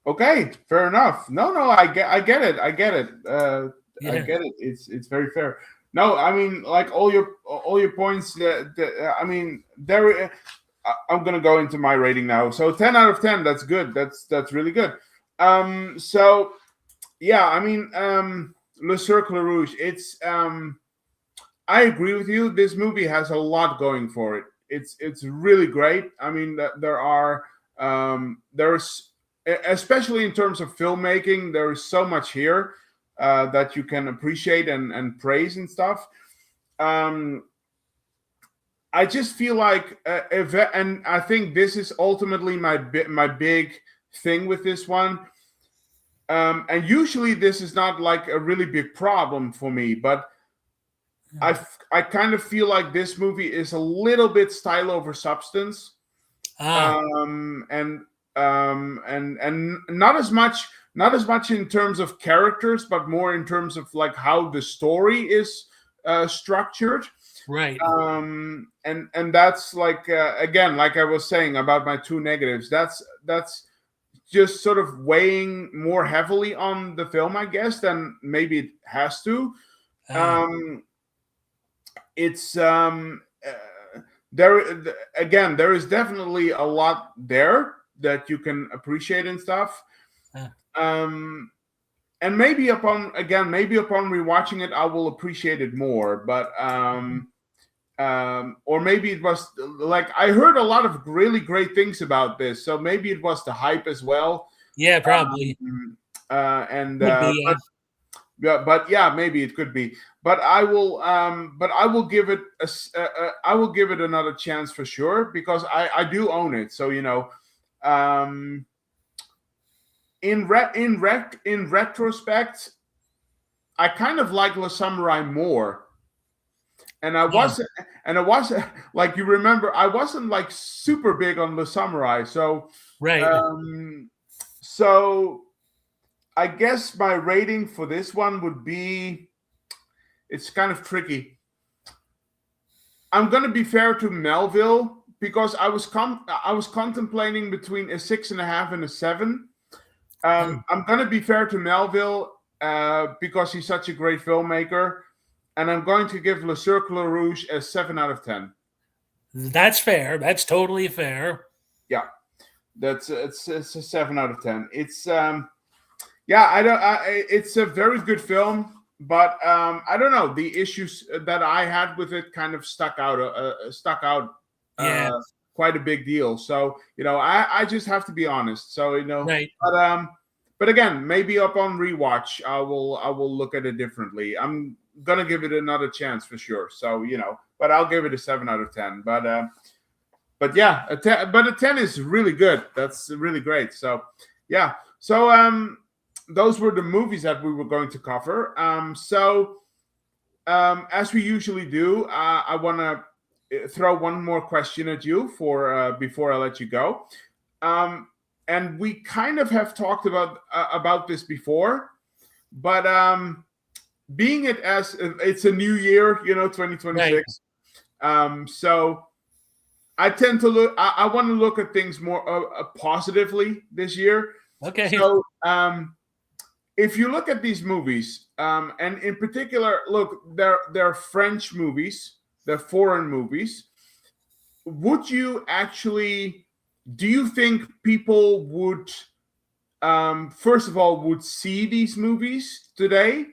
Okay, fair enough. No, I get it. I get it. I get it. It's very fair. No, I mean, like all your points. I mean, I'm gonna go into my rating now. So 10 out of 10. That's good. That's really good. So yeah, I mean, Le Cercle Rouge. It's I agree with you. This movie has a lot going for it. It's really great. I mean, there's especially in terms of filmmaking, there is so much here that you can appreciate and praise and stuff. I just feel like, and I think this is ultimately my big thing with this one. And usually this is not like a really big problem for me, but I kind of feel like this movie is a little bit style over substance, and not as much in terms of characters, but more in terms of like how the story is structured. Right. And that's like again, like I was saying about my two negatives. That's just sort of weighing more heavily on the film, I guess, than maybe it has to. It's there is definitely a lot there that you can appreciate and stuff. And maybe upon rewatching it, I will appreciate it more. But or maybe it was like I heard a lot of really great things about this, so maybe it was the hype as well. Yeah, probably. But yeah, maybe it could be. But I will give it another chance for sure, because I do own it. So in retrospect, I kind of like Le Samurai more. And I wasn't like, you remember, I wasn't like super big on Le Samurai. So right. So I guess my rating for this one would be, it's kind of tricky. I'm going to be fair to Melville, because I was contemplating between a 6.5 and a 7. I'm going to be fair to Melville because he's such a great filmmaker, and I'm going to give Le Cercle Rouge a 7 out of 10. That's fair. That's totally fair. Yeah, it's a 7 out of 10. It's it's a very good film, but I don't know, the issues that I had with it kind of stuck out. Quite a big deal. So I just have to be honest. So right. But again, maybe upon rewatch, I will look at it differently. I'm gonna give it another chance for sure. So but I'll give it a 7 out of 10. But yeah, a 10 is really good. That's really great. So yeah. So those were the movies that we were going to cover. As we usually do, I want to throw one more question at you for before I let you go. And we kind of have talked about this before, but being it as it's a new year, 2026. Right. So I tend to look. I want to look at things more positively this year. Okay. So if you look at these movies, and in particular, look, they're French movies, they're foreign movies. Do you think people would, first of all, would see these movies today?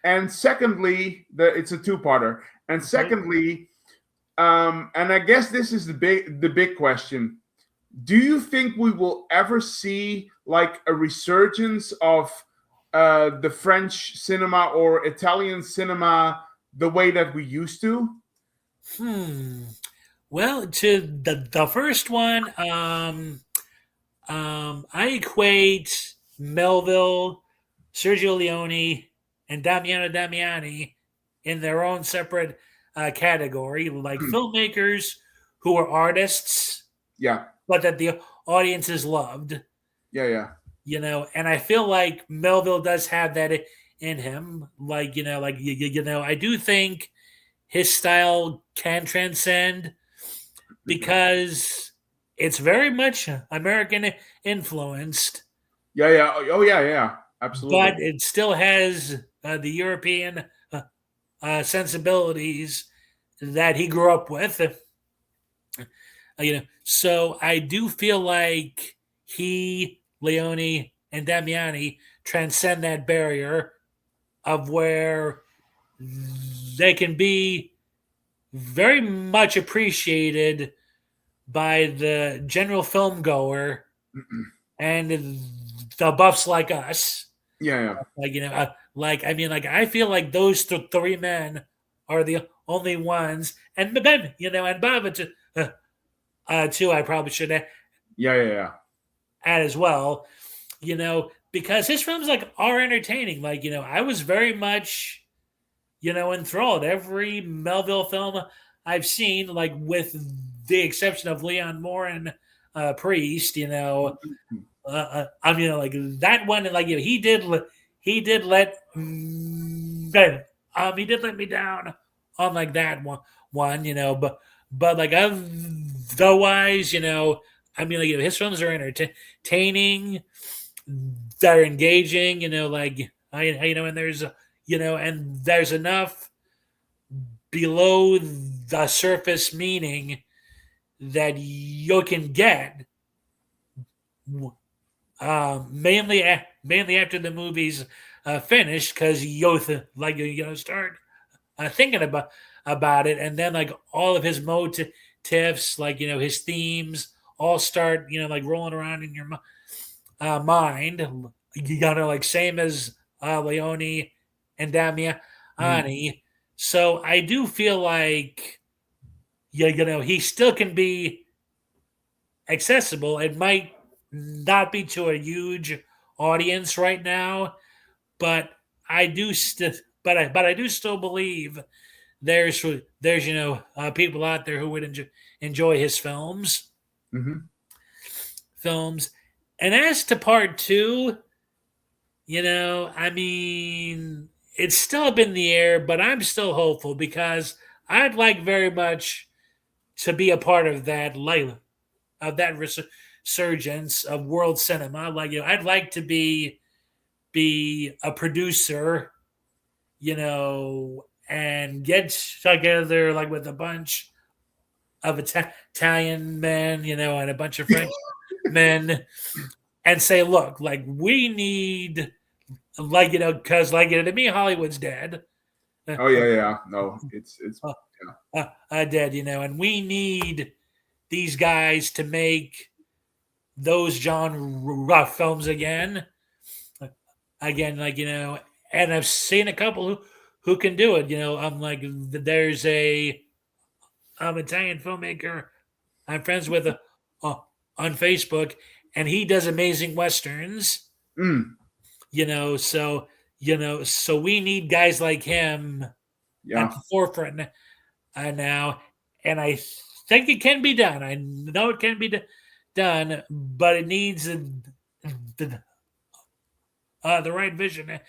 And secondly, it's a two-parter. And secondly, and I guess this is the big question. Do you think we will ever see like a resurgence of the French cinema or Italian cinema the way that we used to? Well, to the first one, I equate Melville, Sergio Leone, and Damiano Damiani in their own separate category, like filmmakers who are artists, Yeah, but that the audiences loved. yeah. And I feel like Melville does have that in him. I do think his style can transcend because it's very much American influenced, Yeah. Oh, yeah. Absolutely. but it still has the European sensibilities that he grew up with. So I do feel like he, Leone, and Damiani transcend that barrier of where they can be very much appreciated by the general film goer and the buffs like us. Yeah. I feel like those three men are the only ones, and then and Bava too. I probably should Yeah. add as well, because his films are entertaining. I was very much enthralled. Every Melville film I've seen, with the exception of Leon Moore and Priest, like that one, he did let he did let me down on that one, but otherwise, his films are entertaining, they're engaging, and there's enough below the surface meaning that you can get, mainly after the movie's finished, because you start thinking about it, and then all of his motifs, his themes, all start rolling around in your mind. Same as Leone and Damiani. So I do feel like he still can be accessible. It might not be to a huge audience right now, but I do but I do still believe there's people out there who would enjoy his films. Films. And as to part two, it's still up in the air, but I'm still hopeful because I'd like very much to be a part of that resurgence of world cinema. I'd like to be a producer, and get together with a bunch of Italian men, and a bunch of French men, and say, look, we need, because to me, Hollywood's dead. Oh yeah. No, it's dead, and we need these guys to make those genre films again, and I've seen a couple who can do it. There's a Italian filmmaker I'm friends with on Facebook, and he does amazing westerns. So we need guys like him at the forefront now, and I think it can be done. I know it can be done, but it needs the right visionary.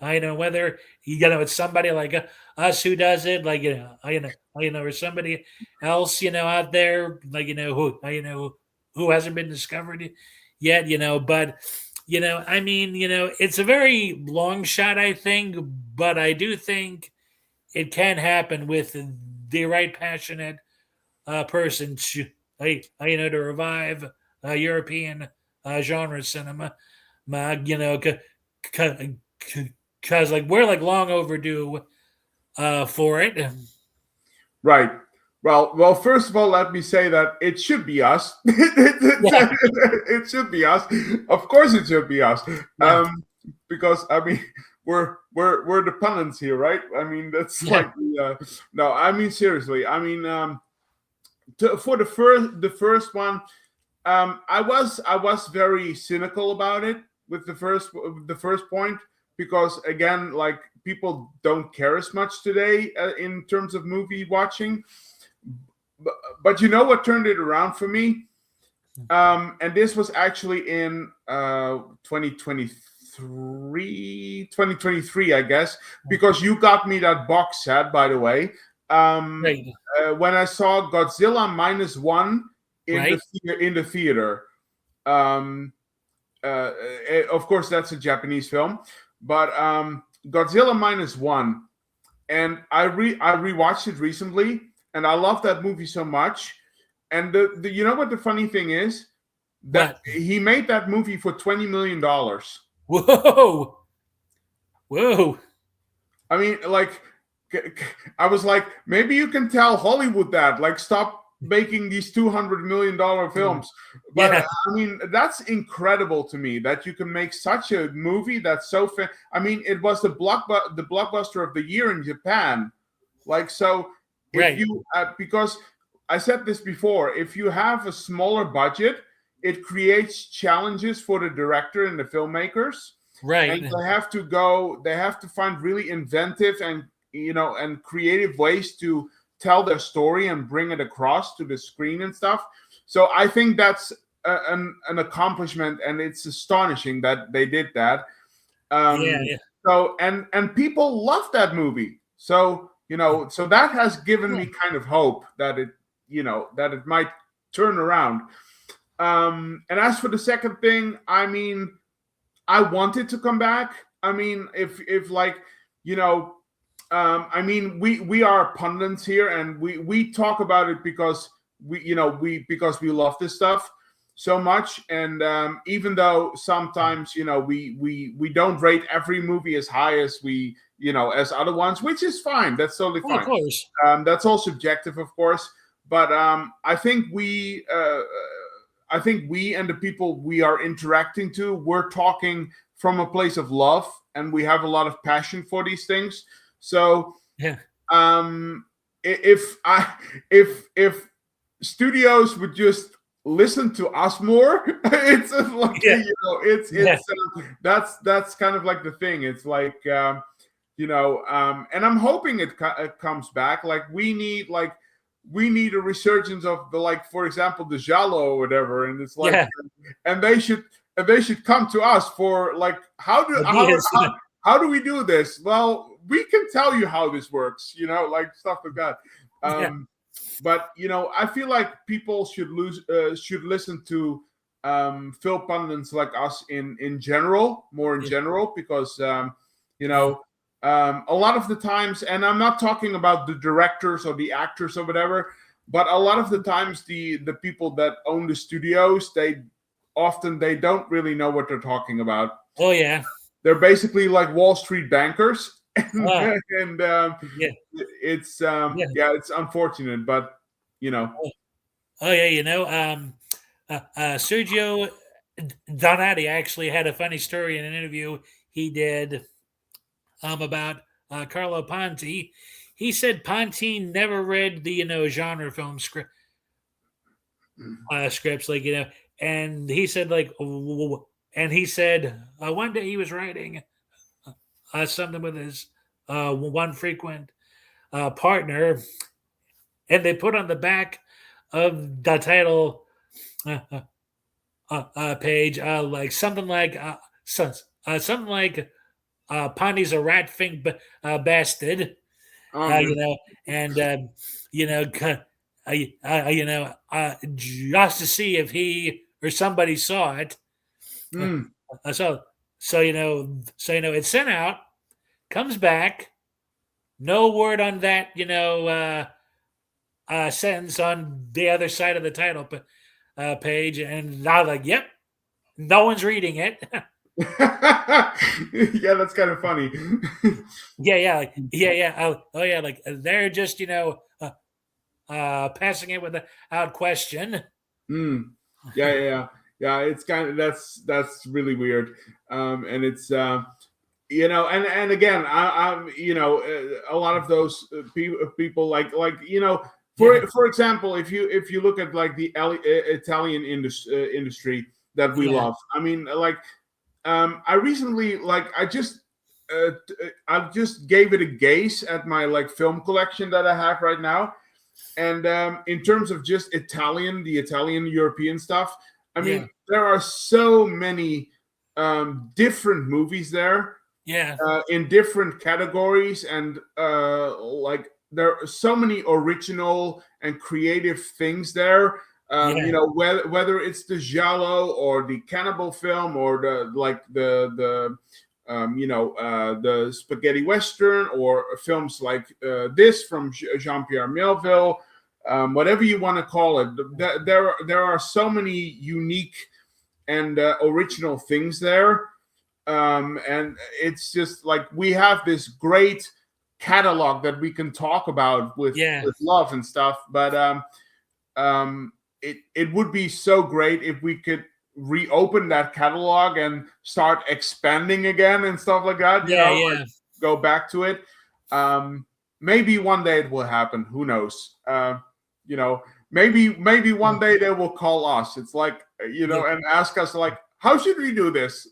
I know whether it's somebody like us who does it, or somebody else, out there, who hasn't been discovered yet, but it's a very long shot, I think, but I do think it can happen with the right passionate person to revive European genre cinema. Because we're long overdue for it. Right. Well. First of all, let me say that it should be us. It should be us. Of course, it should be us. Because we're the pundits here, right? That's no, I mean seriously. I mean, for the first one, I was very cynical about it with the first point, because again, like, people don't care as much today in terms of movie watching. But you know what turned it around for me? And this was actually in 2023, I guess, because you got me that box set, by the way. Right. When I saw Godzilla -1 Right. in the theater. Of course, that's a Japanese film, but Godzilla -1, and I rewatched it recently, and I love that movie so much. And the you know what the funny thing is? That What? he made that movie for $20 million. Whoa. Whoa. I mean, like, I was like, maybe you can tell Hollywood that, like, stop making these $200 million films. But Yeah. I mean, that's incredible to me that you can make such a movie that's so I mean, it was the blockbuster of the year in Japan. Like, so if Right. you because I said this before, if you have a smaller budget, it creates challenges for the director and the filmmakers. Right. And they have to find really inventive and and creative ways to tell their story and bring it across to the screen and stuff. So I think that's an accomplishment, and it's astonishing that they did that. Yeah. So and people love that movie. So so that has given me kind of hope that that it might turn around. And as for the second thing, I mean, I want it to come back. I mean, if like, I mean, we are pundits here, and we talk about it because we love this stuff so much. And even though sometimes we don't rate every movie as high as we as other ones, which is fine. That's totally fine. Of course. That's all subjective, of course. But I think we and the people we are interacting to, we're talking from a place of love, and we have a lot of passion for these things. So, Yeah. if studios would just listen to us more, it's like that's kind of like the thing. It's like and I'm hoping it comes back. Like we need a resurgence of the, like, for example, the Giallo or whatever, and it's like, and they should come to us for, like, how do we do this? Well, we can tell you how this works, like stuff like that. But I feel like people should listen to film pundits like us in general, general, because a lot of the times, and I'm not talking about the directors or the actors or whatever, but a lot of the times the people that own the studios, they don't really know what they're talking about. Oh yeah. They're basically like Wall Street bankers. And it's it's unfortunate, but Oh yeah, Sergio Donati actually had a funny story in an interview he did about Carlo Ponti. He said Ponti never read the genre film scripts, like and he said one day he was writing something with his one frequent partner, and they put on the back of the title page like something like Ponti's a rat fink bastard, and just to see if he or somebody saw it. So it's sent out, comes back, no word on that sentence on the other side of the title page, and I was like, yep, no one's reading it. Yeah, that's kind of funny. Like they're just passing it without question. Yeah. It's kind of that's really weird, and it's and again, I'm a lot of those people like for example, if you look at like the Italian industry that we love, I mean, like I recently I just gave it a gaze at my like film collection that I have right now, and in terms of just the Italian European stuff, I mean, there are so many different movies there. Yeah. In different categories, and like there are so many original and creative things there. Whether it's the giallo or the cannibal film or the spaghetti western, or films like this from Jean-Pierre Melville, whatever you want to call it. There are so many unique and original things there. And it's just like we have this great catalog that we can talk about with love and stuff. But it would be so great if we could reopen that catalog and start expanding again and stuff like that. Like go back to it. Maybe one day it will happen. Who knows? Maybe one day they will call us. It's like and ask us like, how should we do this?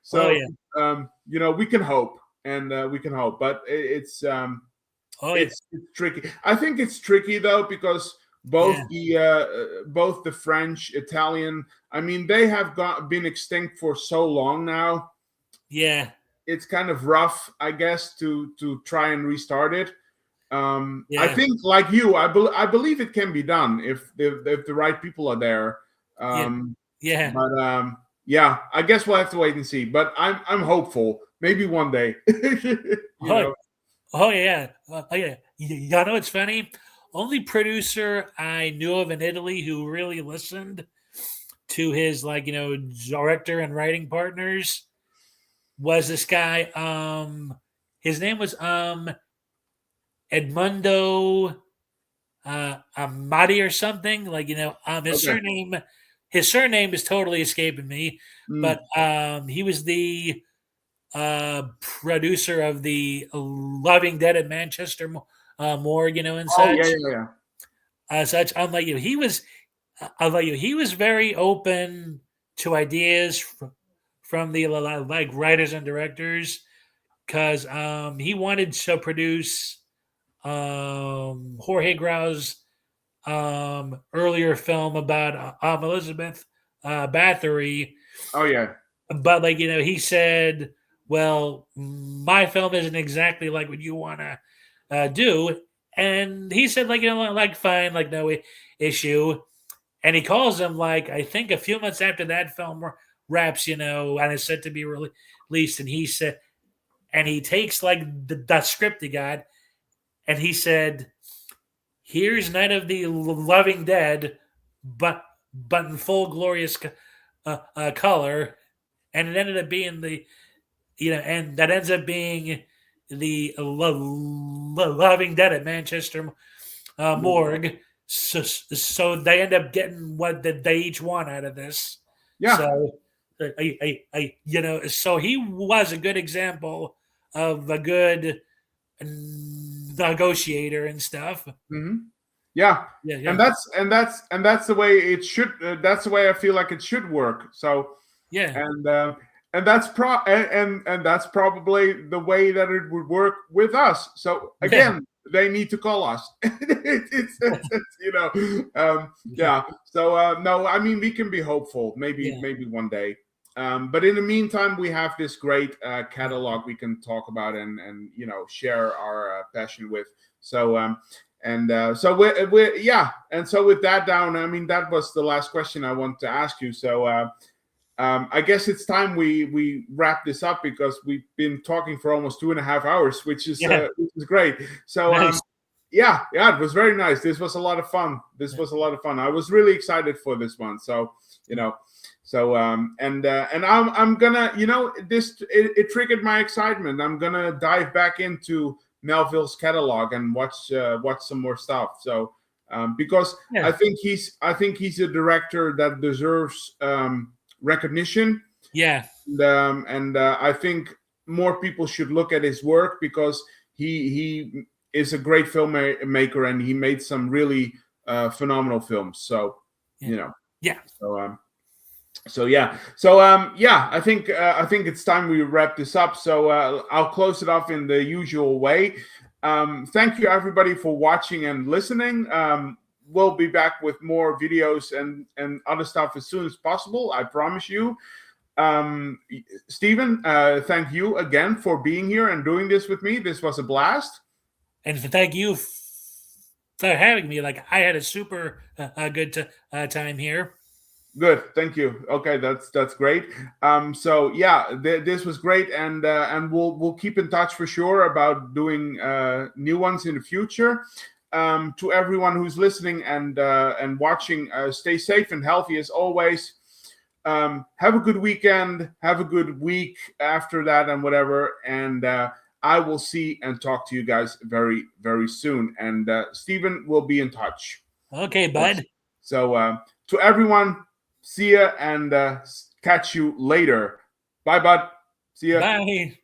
So we can hope, and we can hope, but it's tricky. I think it's tricky though, because both the French, Italian, I mean, they have been extinct for so long now. Yeah, it's kind of rough, I guess, to try and restart it. I think, like you, I believe it can be done if the right people are there. But I guess we'll have to wait and see. But I'm hopeful. Maybe one day. Oh yeah. It's funny. Only producer I knew of in Italy who really listened to his director and writing partners was this guy. His name was Edmundo Amati or something. His surname is totally escaping me, but he was the producer of the Loving Dead at Manchester Morgue, and such. Such. He was very open to ideas from the writers and directors, because he wanted to produce Jorge Grau's earlier film about Elizabeth Bathory. Oh yeah. But he said, well, my film isn't exactly like what you want to do. And he said, fine, no issue. And he calls him, I think a few months after that film wraps, and is set to be released. And he said, and he takes the script he got, and he said, here's Night of the Loving Dead, but in full glorious color. And it ended up being and that ends up being the Loving Dead at Manchester Morgue. So they end up getting what they each want out of this. Yeah. So, so he was a good example of a good negotiator and stuff. Mm-hmm. Yeah. And that's the way it should. That's the way I feel like it should work. So and that's that's probably the way that it would work with us. So again, they need to call us. it's So no, I mean, we can be hopeful. Maybe one day. But in the meantime, we have this great catalog we can talk about and share our passion with. So so with that down, I mean, that was the last question I want to ask you. So I guess it's time we wrap this up, because we've been talking for almost 2.5 hours, which is great. So nice. It was very nice. This was a lot of fun. I was really excited for this one. So and I'm gonna, it triggered my excitement. I'm gonna dive back into Melville's catalog and watch some more stuff. So because I think he's a director that deserves recognition, Yeah. And I think more people should look at his work because he is a great filmmaker and he made some really phenomenal films. So you know, yeah. So yeah, I think it's time we wrap this up. So I'll close it off in the usual way. Thank you everybody for watching and listening. We'll be back with more videos and other stuff as soon as possible. I promise you. Stephen, thank you again for being here and doing this with me. This was a blast. And thank you for having me. Like, I had a super good time here. Good, thank you. Okay, that's great. So yeah, this was great, and we'll keep in touch for sure about doing new ones in the future. To everyone who's listening and watching, stay safe and healthy as always. Have a good weekend. Have a good week after that, and whatever. And I will see and talk to you guys very, very soon. And Stephen will be in touch. Okay, bud. So to everyone, see ya and catch you later. Bye, bud. See ya. Bye.